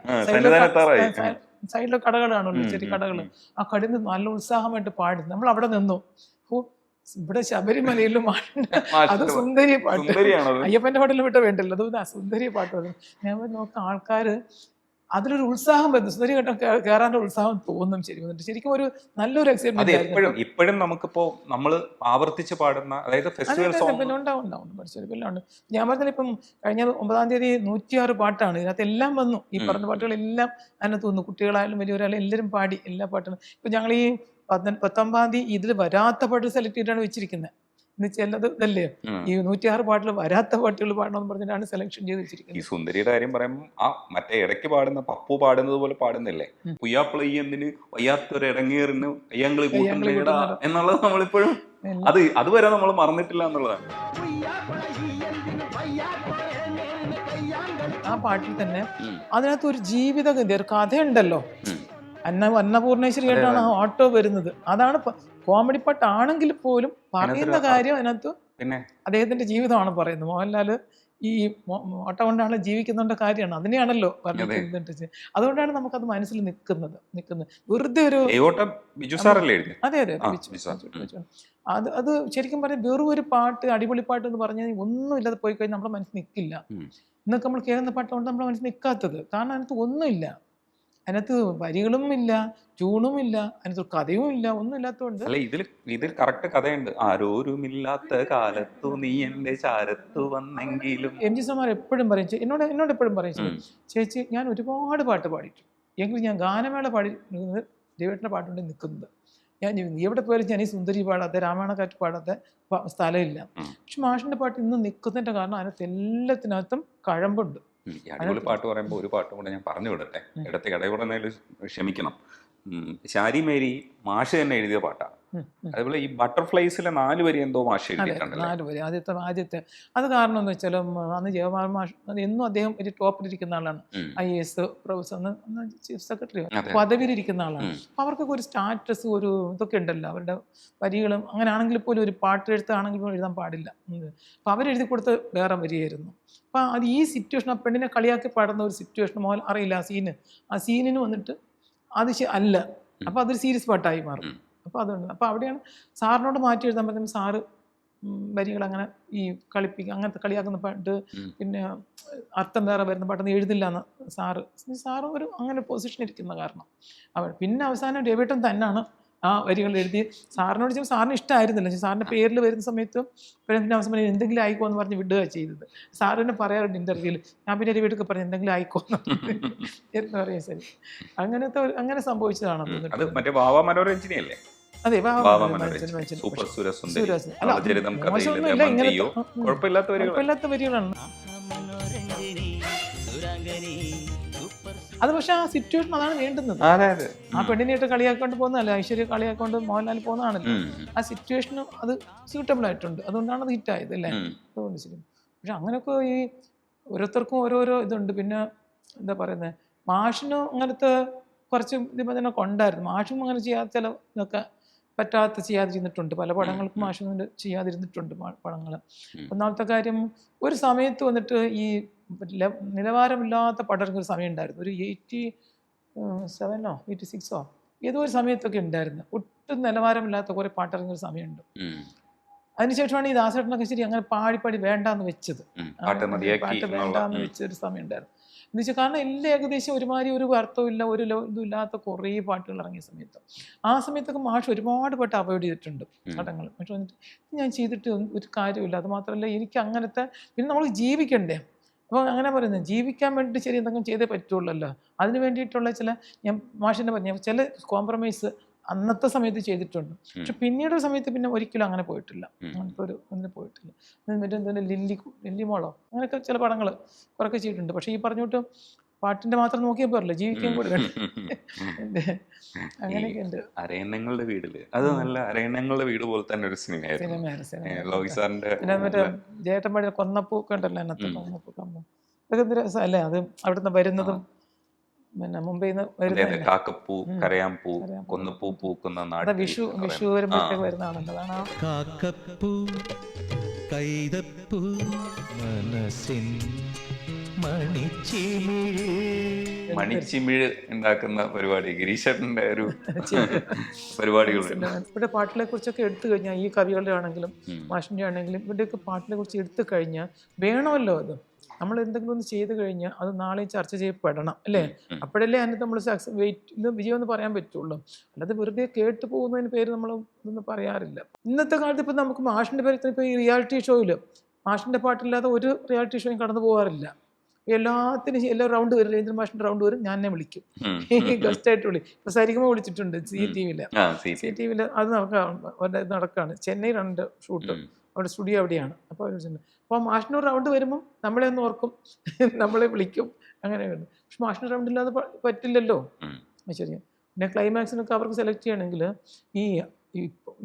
സൈഡിലെ കടകളാണല്ലോ, ചെറിയ കടകൾ. ആ കടയിൽ നിന്ന് നല്ല ഉത്സാഹമായിട്ട് പാടി. നമ്മൾ അവിടെ നിന്നു. ഇവിടെ ശബരിമലയിലും അത് സുന്ദരി പാട്ട്, അയ്യപ്പന്റെ പാട്ടിലും വിട്ട വേണ്ടല്ലോ, അത് സുന്ദരി പാട്ട്. ഞാൻ നോക്കാം ആൾക്കാർ അതിലൊരു ഉത്സാഹം വരുന്നു, സുന്ദരി ഘട്ടം കയറാനുള്ള ഉത്സാഹം തോന്നും. ശരിക്കും ഒരു നല്ലൊരു എക്സൈറ്റ്മെന്റ്. ഇപ്പോഴും നമുക്കിപ്പോ നമ്മൾ ആവർത്തിച്ച് പാടുന്ന, അതായത് ഉണ്ടാവും. ഞാൻ പറഞ്ഞാൽ ഇപ്പം കഴിഞ്ഞ 9-ാം തീയതി 106 പാട്ടാണ്. ഇതിനകത്ത് എല്ലാം വന്നു, ഈ പറഞ്ഞ പാട്ടുകളെല്ലാം അതിനകത്ത് വന്നു. കുട്ടികളായാലും വലിയവരായാലും എല്ലാവരും പാടി, എല്ലാ പാട്ടും. ഇപ്പൊ ഞങ്ങൾ ഈ 19-ാം തീയതി ഇതിൽ വരാത്ത പാട്ട് സെലക്ട് ചെയ്തിട്ടാണ് വെച്ചിരിക്കുന്നത്. ചിലത് ഇതല്ലേ, ഈ 106 പാട്ടിൽ വരാത്ത പാട്ടുകൾ പാടണമെന്ന് പറഞ്ഞിട്ടാണ് സെലക്ഷൻ ചെയ്ത് വെച്ചിരിക്കുന്നത്. ഈ സുന്ദരിയുടെ കാര്യം പറയുമ്പോൾ ആ മറ്റേ ഇടയ്ക്ക് പാടുന്ന പപ്പു പാടുന്നത് പോലെ പാടുന്നില്ലേ, പുയ്യാപ്പിളയ്യന്തിന് വയ്യാത്തൊരിടങ്ങേറിന് അയ്യങ്ങള് കൂട്ടുന്നേടാ എന്നുള്ളത് നമ്മളിപ്പോഴും അതുവരെ നമ്മൾ മറന്നിട്ടില്ല എന്നുള്ളതാണ്. ആ പാട്ടിൽ തന്നെ അതിനകത്ത് ഒരു ജീവിതഗതി, ഒരു കഥയുണ്ടല്ലോ. അന്നപൂർണേശ്വരിയായിട്ടാണ് ഓട്ടോ വരുന്നത്. അതാണ് കോമഡി പാട്ടാണെങ്കിൽ പോലും പറയുന്ന കാര്യം അതിനകത്ത് അദ്ദേഹത്തിന്റെ ജീവിതമാണ് പറയുന്നത്. മോഹൻലാൽ ഈ ഓട്ടോ കൊണ്ടാണ് ജീവിക്കുന്നുണ്ട കാര്യമാണ്, അതിനെയാണല്ലോ പറഞ്ഞിട്ട്. അതുകൊണ്ടാണ് നമുക്കത് മനസ്സിൽ നിൽക്കുന്നത്. വെറുതെ ഒരു അതെ അത് ശരിക്കും പറഞ്ഞാൽ വെറും ഒരു പാട്ട്, അടിപൊളി പാട്ട് എന്ന് പറഞ്ഞാൽ ഒന്നും ഇല്ലാതെ പോയി കഴിഞ്ഞാൽ നമ്മുടെ മനസ്സിൽ നിൽക്കില്ല. ഇന്നൊക്കെ നമ്മൾ കേൾക്കുന്ന പാട്ടുകൊണ്ട് നമ്മുടെ മനസ്സിൽ നിൽക്കാത്തത് കാരണം അതിനകത്ത് ഒന്നുമില്ല. അതിനകത്ത് വരികളും ഇല്ല, ട്യൂണും ഇല്ല, അതിനകത്ത് കഥയും ഇല്ല, ഒന്നും ഇല്ലാത്തതുകൊണ്ട്. അല്ല, ഇതിൽ കറക്റ്റ് കഥയുണ്ട്. ആരോരുമില്ലാത്ത കാലത്തു നീ എന്റെ ചാരത്തു വന്നെങ്കിലും. എം ജി സാർ എപ്പോഴും പറയും, എന്നോട് എപ്പോഴും പറയും, ചേച്ചി ഞാൻ ഒരുപാട് പാട്ട് പാടിയിട്ടുണ്ട്, എങ്കിലും ഞാൻ ഗാനമേള പാടി ദൈവത്തിന്റെ പാട്ടുകൊണ്ട് നിൽക്കുന്നത്. ഞാൻ എവിടെ പോയാലും ഞാൻ ഈ സുന്ദരി പാടാത്ത, രാമായണക്കാറ്റ് പാടാത്ത സ്ഥലമില്ല. പക്ഷെ മാഷിന്റെ പാട്ട് ഇന്ന് നിൽക്കുന്നതിന്റെ കാരണം അതിനകത്ത് എല്ലാത്തിനകത്തും കഴമ്പുണ്ട്. അടിപൊളി പാട്ട് പറയുമ്പോൾ ഒരു പാട്ടും കൂടെ ഞാൻ പറഞ്ഞു വിടട്ടെ, ഇടത്തെ കടയുടനേലും ക്ഷമിക്കണം. ശാരി മേരി മാഷ് തന്നെ എഴുതിയ പാട്ടാണ്. അതേപോലെ ഈ ബട്ടർഫ്ലൈസിലെ 4 വരി എന്തോ മാഷ് എഴുതിയിട്ടുണ്ട്. 4 വരി ആദ്യത്തെ അത് കാരണം എന്ന് വെച്ചാൽ അന്ന് ജയകുമാർ മാഷ് എന്നും അദ്ദേഹം ഒരു ടോപ്പിലിരിക്കുന്ന ആളാണ്. IAS പ്രൊഫസർ, ചീഫ് സെക്രട്ടറി പദവിയിലിരിക്കുന്ന ആളാണ്. അപ്പം അവർക്കൊക്കെ ഒരു സ്റ്റാറ്റസ്, ഒരു ഇതൊക്കെ ഉണ്ടല്ലോ, അവരുടെ വരികളും. അങ്ങനെ ആണെങ്കിൽ പോലും ഒരു പാട്ട് എഴുത്താണെങ്കിൽ പോലും എഴുതാൻ പാടില്ല. അപ്പം അവരെഴുതി കൊടുത്ത് വേറെ വരിയായിരുന്നു. അപ്പം അത് ഈ സിറ്റുവേഷൻ, ആ പെണ്ണിനെ കളിയാക്കി പാടുന്ന ഒരു സിറ്റുവേഷൻ മോഹൻ അറിയില്ല. ആ സീനിന് വന്നിട്ട് അത് അല്ല. അപ്പം അതൊരു സീരിയസ് പാട്ടായി മാറും. അപ്പോൾ അതുകൊണ്ട് അവിടെയാണ് സാറിനോട് മാറ്റി എഴുതാൻ പറ്റുമ്പോൾ സാറ് വരികൾ അങ്ങനെ ഈ കളിപ്പിക്കുക, അങ്ങനത്തെ കളിയാക്കുന്ന പാട്ട്, പിന്നെ അർത്ഥം വേറെ വരുന്ന പാട്ടൊന്നും എഴുതില്ല എന്ന് സാറ് ഒരു അങ്ങനെ പൊസിഷൻ ഇരിക്കുന്ന കാരണം പിന്നെ അവസാനം രവിയേട്ടൻ തന്നെയാണ് ആ വരികൾ എഴുതി സാറിനോട് ചോദിച്ചാൽ സാറിന് ഇഷ്ടമായിരുന്നില്ല. സാറിൻ്റെ പേരിൽ വരുന്ന സമയത്തും പിന്നെ അവസാനം എന്തെങ്കിലും ആയിക്കോ എന്ന് പറഞ്ഞ് വിടുക ചെയ്തത്. സാർ തന്നെ പറയാറുണ്ട് ഇൻ്റർവ്യൂവിൽ, ഞാൻ പിന്നെ ഒരു വീട്ടിൽ പറഞ്ഞ് എന്തെങ്കിലും ആയിക്കോ എന്ന് പറയാം. ശരി, അങ്ങനത്തെ അങ്ങനെ സംഭവിച്ചതാണ്. അതെ, കുഴപ്പമില്ലാത്ത വരികളാണ് അത്. പക്ഷെ ആ സിറ്റുവേഷൻ അതാണ് വേണ്ടുന്നത്. ആ പെണ്ണിനായിട്ട് കളിയാക്കൊണ്ട് പോകുന്നതല്ല, ഐശ്വര്യ കളിയാക്കൊണ്ട് മോഹൻലാൽ പോകുന്നതാണല്ലോ. ആ സിറ്റുവേഷനും അത് സ്യൂട്ടബിൾ ആയിട്ടുണ്ട്, അതുകൊണ്ടാണ് അത് ഹിറ്റായത് അല്ലേ. അതുകൊണ്ട് ശരി. പക്ഷെ അങ്ങനെയൊക്കെ ഈ ഓരോരുത്തർക്കും ഓരോരോ ഇതുണ്ട്. പിന്നെ എന്താ പറയുന്നത്, മാഷിനും അങ്ങനത്തെ കുറച്ച് നിബന്ധനയൊക്കെ ഉണ്ടായിരുന്നു. മാഷും അങ്ങനെ ചെയ്യാത്ത ചില ഇതൊക്കെ ചെയ്യാതിരുന്നിട്ടുണ്ട്. പല പടങ്ങൾക്കും മാഷും ചെയ്യാതിരുന്നിട്ടുണ്ട് പടങ്ങൾ. ഒന്നാമത്തെ കാര്യം, ഒരു സമയത്ത് വന്നിട്ട് ഈ നിലവാരമില്ലാത്ത പടങ്ങൾക്ക് ഒരു സമയം ഉണ്ടായിരുന്നു. ഒരു 87 86 ഏതോ ഒരു സമയത്തൊക്കെ ഉണ്ടായിരുന്നു. ഒട്ടും നിലവാരമില്ലാത്ത കുറേ പാട്ടിറങ്ങിയൊരു സമയമുണ്ട്. അതിനുശേഷമാണ് ഈ ദാസേട്ടനൊക്കെ ശരി അങ്ങനെ പാടി വേണ്ടാന്ന് വെച്ചത്. പാട്ട് വേണ്ടാന്ന് വെച്ചൊരു സമയം ഉണ്ടായിരുന്നു. എന്ന് വെച്ചാൽ കാരണം എല്ലാം ഏകദേശം ഒരുമാതിരി ഒരു അർത്ഥവും ഇല്ല, ഒരു ഇതും ഇല്ലാത്ത കുറേ പാട്ടുകൾ ഇറങ്ങിയ സമയത്ത്. ആ സമയത്തൊക്കെ മാഷ് ഒരുപാട് പാട്ട് അവോയ്ഡ് ചെയ്തിട്ടുണ്ട് പടങ്ങൾ. പക്ഷെ വന്നിട്ട് ഞാൻ ചെയ്തിട്ട് ഒരു കാര്യമില്ല. അത് മാത്രമല്ല എനിക്ക് അങ്ങനത്തെ, പിന്നെ നമ്മൾ ജീവിക്കണ്ടേ. അപ്പോൾ അങ്ങനെ പറയുന്നത് ജീവിക്കാൻ വേണ്ടിയിട്ട് ശരി എന്തെങ്കിലും ചെയ്തേ പറ്റുള്ളല്ലോ. അതിന് വേണ്ടിയിട്ടുള്ള ഞാൻ മാഷിനെ പറഞ്ഞ ചില കോംപ്രമൈസ് അന്നത്തെ സമയത്ത് ചെയ്തിട്ടുണ്ട്. പക്ഷെ പിന്നീട് സമയത്ത് പിന്നെ ഒരിക്കലും അങ്ങനെ പോയിട്ടില്ല. അങ്ങനത്തെ ഒന്നിനും പോയിട്ടില്ല. മറ്റേ എന്താണ് ലില്ലിമോളോ അങ്ങനെയൊക്കെ ചില പടങ്ങൾ കുറേയൊക്കെ ചെയ്തിട്ടുണ്ട്. പക്ഷേ ഈ പറഞ്ഞിട്ട് പാട്ടിന്റെ മാത്രം നോക്കിയാൽ പോരല്ലോ, ജീവിക്കാൻ കൂടെ അങ്ങനെയൊക്കെ ഉണ്ട്. അരയണ്ണങ്ങളുടെ വീടില് അത് നല്ല അരയണ്ണങ്ങളുടെ വീട് പോലെ തന്നെ ഒരു സിനിമയായിരുന്നു. പിന്നെ മറ്റേ ജേട്ടൻ പാടിയ കൊന്നപ്പൂക്കെ ഉണ്ടല്ലോ, അതിനകത്ത് കൊന്നപ്പൂ കമ്പം അതൊക്കെ രസമല്ലേ. അത് അവിടുന്ന് വരുന്നതും പിന്നെ മുംബൈയിൽ നിന്ന് വരുന്നത് കാക്കപ്പൂ, കരയാമ്പൂ, കൊന്നപ്പൂ പൂക്കുന്ന നാട്, വിഷു വരുമ്പോഴത്തേക്ക് വരുന്നതാണല്ലോ. അതാണ് കാക്കപ്പൂ കൈതപ്പൂ മനസ്സിൻ മണിച്ചിമിഴ് ഉണ്ടാക്കുന്ന പരിപാടി ഗിരീശേട്ടന്റെ ഒരു പരിപാടികളുണ്ട്. ഇവിടെ പാട്ടിനെ കുറിച്ചൊക്കെ എടുത്തു കഴിഞ്ഞാൽ ഈ കവികളുടെ ആണെങ്കിലും മാഷിന്റെ ആണെങ്കിലും ഇവിടെയൊക്കെ പാട്ടിനെ കുറിച്ച് എടുത്തു കഴിഞ്ഞാൽ വേണമല്ലോ. അത് നമ്മൾ എന്തെങ്കിലും ഒന്ന് ചെയ്തു കഴിഞ്ഞാൽ അത് നാളെ ചർച്ച ചെയ്യപ്പെടണം അല്ലേ. അപ്പോഴല്ലേ അതിന് നമ്മൾ വിജയം എന്ന് പറയാൻ പറ്റുള്ളൂ. അല്ലാതെ വെറുതെ കേട്ടു പോകുന്നതിന് പേര് നമ്മൾ ഇതൊന്നും പറയാറില്ല. ഇന്നത്തെ കാലത്ത് ഇപ്പം നമുക്ക് മാഷിന്റെ പേര് ഇപ്പോൾ ഈ റിയാലിറ്റി ഷോയിൽ മാഷിന്റെ പാട്ടില്ലാതെ ഒരു റിയാലിറ്റി ഷോയും കടന്നു പോകാറില്ല. എല്ലാത്തിനും എല്ലാ റൗണ്ട് വരും, രവീന്ദ്ര മാഷിന്റെ റൗണ്ട് വരും, ഞാൻ എന്നെ വിളിക്കും ഗസ്റ്റായിട്ട് വിളിക്കും. ഇപ്പൊ സരിഗമ വിളിച്ചിട്ടുണ്ട് CTV അത് നടക്കാണ്. ചെന്നൈയിലാണ് ഷൂട്ട്, അവിടെ സ്റ്റുഡിയോ അവിടെയാണ്. അപ്പോൾ അവർ വിളിച്ചിട്ടുണ്ട്. അപ്പോൾ മാഷിൻ്റെ റൗണ്ട് വരുമ്പം നമ്മളെ ഒന്ന് ഓർക്കും, നമ്മളെ വിളിക്കും, അങ്ങനെ വരുന്നു. പക്ഷെ മാഷിൻ്റെ റൗണ്ട് ഇല്ലാതെ പറ്റില്ലല്ലോ. ശരി. പിന്നെ ക്ലൈമാക്സിനൊക്കെ അവർക്ക് സെലക്ട് ചെയ്യണമെങ്കിൽ ഈ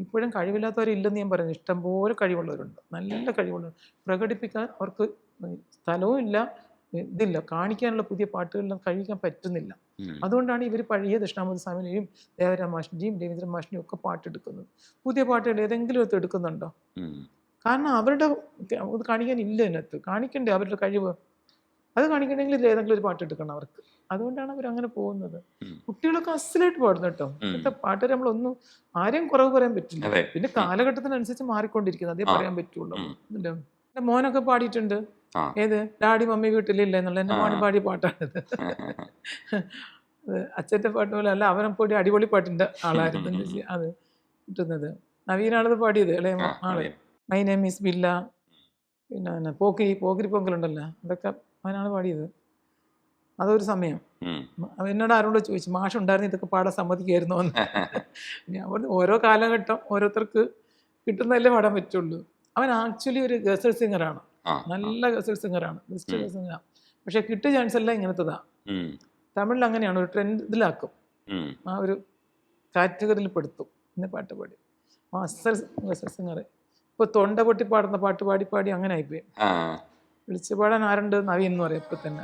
ഇപ്പോഴും കഴിവില്ലാത്തവരില്ലെന്ന് ഞാൻ പറയുന്നത്, ഇഷ്ടംപോലെ കഴിവുള്ളവരുണ്ട്, നല്ല കഴിവുള്ളവർ. പ്രകടിപ്പിക്കാൻ അവർക്ക് സ്ഥലവും ഇല്ല, ഇതില്ല, കാണിക്കാനുള്ള പുതിയ പാട്ടുകളെല്ലാം കഴിക്കാൻ പറ്റുന്നില്ല. അതുകൊണ്ടാണ് ഇവർ പഴയ ദക്ഷിണാമൂർത്തി സ്വാമിനെയും ദേവരാം മാഷിൻ്റെയും രവീന്ദ്രൻ മാഷിൻ്റെയും ഒക്കെ പാട്ടെടുക്കുന്നത്. പുതിയ പാട്ടുകൾ ഏതെങ്കിലും ഒക്കെ എടുക്കുന്നുണ്ടോ? കാരണം അവരുടെ അത് കാണിക്കാനില്ല, അതിനകത്ത് കാണിക്കണ്ടേ അവരുടെ കഴിവ്. അത് കാണിക്കണമെങ്കിൽ ഏതെങ്കിലും ഒരു പാട്ട് എടുക്കണം അവർക്ക്. അതുകൊണ്ടാണ് അവരങ്ങനെ പോകുന്നത്. കുട്ടികളൊക്കെ അസലായിട്ട് പാടുന്നു കേട്ടോ. ഇന്നത്തെ പാട്ടുകാർ നമ്മളൊന്നും ആരെയും കുറവ് പറയാൻ പറ്റില്ല. പിന്നെ കാലഘട്ടത്തിനനുസരിച്ച് മാറിക്കൊണ്ടിരിക്കുന്നത്, അതേ പറയാൻ പറ്റുള്ളൂ. എൻ്റെ മോനൊക്കെ പാടിയിട്ടുണ്ട്. ഏത് ഡാഡി മമ്മി വീട്ടിലില്ല എന്നുള്ള എൻ്റെ മോന് പാടിയ പാട്ടാണിത്. അച്ഛൻ്റെ പാട്ട് പോലെ അല്ല, അവനെ പോയി അടിപൊളി പാട്ടിൻ്റെ ആളായിരുന്നു അത് കിട്ടുന്നത്. നവീനാണത് പാടിയത്, ഇളയ ആള്. മൈ നെയിം ഈസ് ബില്ല, പിന്നെ പോക്കിരി പൊങ്കലുണ്ടല്ലോ, അതൊക്കെ അവനാണ് പാടിയത്. അതൊരു സമയം എന്നോട് ആരോട് ചോദിച്ചു, മാഷ് ഉണ്ടായിരുന്നു ഇതൊക്കെ പാടാൻ സമ്മതിക്കുമായിരുന്നോ എന്ന്. ഞാൻ ഓരോ കാലഘട്ടം ഓരോരുത്തർക്ക് കിട്ടുന്നതല്ലേ പാടാൻ പറ്റുള്ളൂ. അവൻ ആക്ച്വലി ഒരു ഗസൽ സിംഗറാണ്, നല്ല ഗസൽ സിംഗറാണ്, ബെസ്റ്റ് ഗസൽ സിംഗറാണ്. പക്ഷെ കിട്ടിയ ചാൻസ് എല്ലാം ഇങ്ങനത്തതാ. തമിഴിൽ അങ്ങനെയാണ്, ഒരു ട്രെൻഡിലാക്കും, ആ ഒരു കാറ്റഗറിയിൽ പെടുത്തും. ഇന്ന് പാട്ട് പാടി അസൽ ഗസൽ സിംഗർ. ഇപ്പൊ തൊണ്ട പൊട്ടി പാടുന്ന പാട്ട് പാടി അങ്ങനെ ആയിപ്പോയി. വിളിച്ചു പാടാൻ ആരുണ്ട്? നവീൻ എന്ന് പറയും. ഇപ്പൊ തന്നെ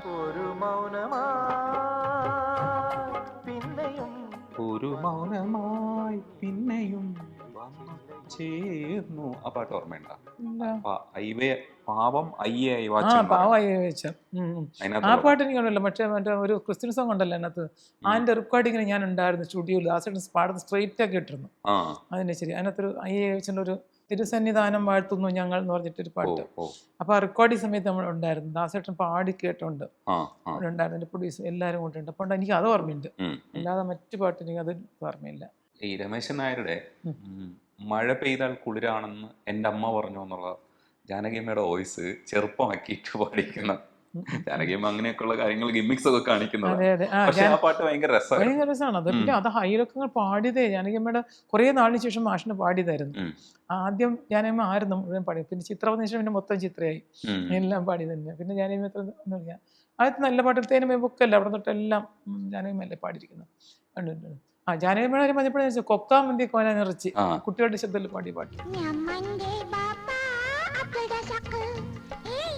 ഒരു മൗനമായി പിന്നെയും ചേർന്നു. ആ പാട്ട് ഓർമ്മയുണ്ടോ? ആ പാട്ട് എനിക്കുണ്ടല്ലോ. മറ്റേ ഒരു ക്രിസ്ത്യൻ സോങ് ഉണ്ടല്ലോ അതിനകത്ത്, അതിന്റെ റെക്കോർഡിങ്ങിന് ഞാൻ ഉണ്ടായിരുന്നു സ്റ്റുഡിയോയിൽ. ദാസേട്ടൻ പാടുന്ന സ്ട്രെയിറ്റ് ആക്കി ഇട്ടിരുന്നു. അതിന്റെ ശരി, അതിനകത്തൊരു IAHന്റെ ഒരു തിരുസന്നിധാനം വാഴ്ത്തുന്നു ഞങ്ങൾ എന്ന് പറഞ്ഞിട്ടൊരു പാട്ട്. അപ്പൊ ആ റെക്കോർഡിങ് സമയത്ത് നമ്മൾ ഉണ്ടായിരുന്നു. ദാസേട്ടൻ പാടി കേട്ടോണ്ട് അവിടെ ഉണ്ടായിരുന്നു, എൻ്റെ പ്രൊഡ്യൂസർ എല്ലാവരും കൊണ്ടുണ്ട്. അപ്പോൾ എനിക്ക് അത് ഓർമ്മയുണ്ട്, അല്ലാതെ മറ്റു പാട്ട് എനിക്ക് അത് ഓർമ്മയില്ല. ഈ രമേശൻ നായരുടെ മഴ പെയ്താൽ കുളിരാണെന്ന് എൻ്റെ അമ്മ പറഞ്ഞു എന്നുള്ള ജാനകിയമ്മയുടെ വോയിസ് ചെറുപ്പമാക്കിയിട്ട് പാടിക്കുന്ന, ജാനകിയമ്മ അങ്ങനെയൊക്കെയുള്ള കാര്യങ്ങൾ ഗിമ്മിക്സ് ഒക്കെ കാണിക്കുന്നത്. പക്ഷെ ആ പാട്ട് ഭയങ്കര രസമാണ്. അത് പിന്നെ അത് ഹൈലൊക്കെ പാടിയതേ ജാനകിയമ്മയുടെ കുറേ നാളിന് ശേഷം മാഷിന് പാടിയതായിരുന്നു. ആദ്യം ജാനകിയമ്മ ആയിരുന്നു മുഴുവൻ പാടി, പിന്നെ ചിത്രത്തിന് ശേഷം പിന്നെ മൊത്തം ചിത്രയായി എല്ലാം പാടി തന്നെ. പിന്നെ ജാനകിയമ്മ എത്ര എന്ന് പറയാം ആദ്യത്തെ നല്ല പാട്ടിൽ തേനും ബുക്കല്ല അവിടെ തൊട്ടെല്ലാം ജാനകിയമ്മയല്ലേ പാടിയിരിക്കുന്നത്. ഉണ്ട് ജാനകിയമ്മയുടെ മഞ്ഞപ്പോഴെ കൊക്കാൻ മന്തി കോന നിറച്ച് കുട്ടികളുടെ ശബ്ദത്തിൽ പാടിയ പാട്ട്.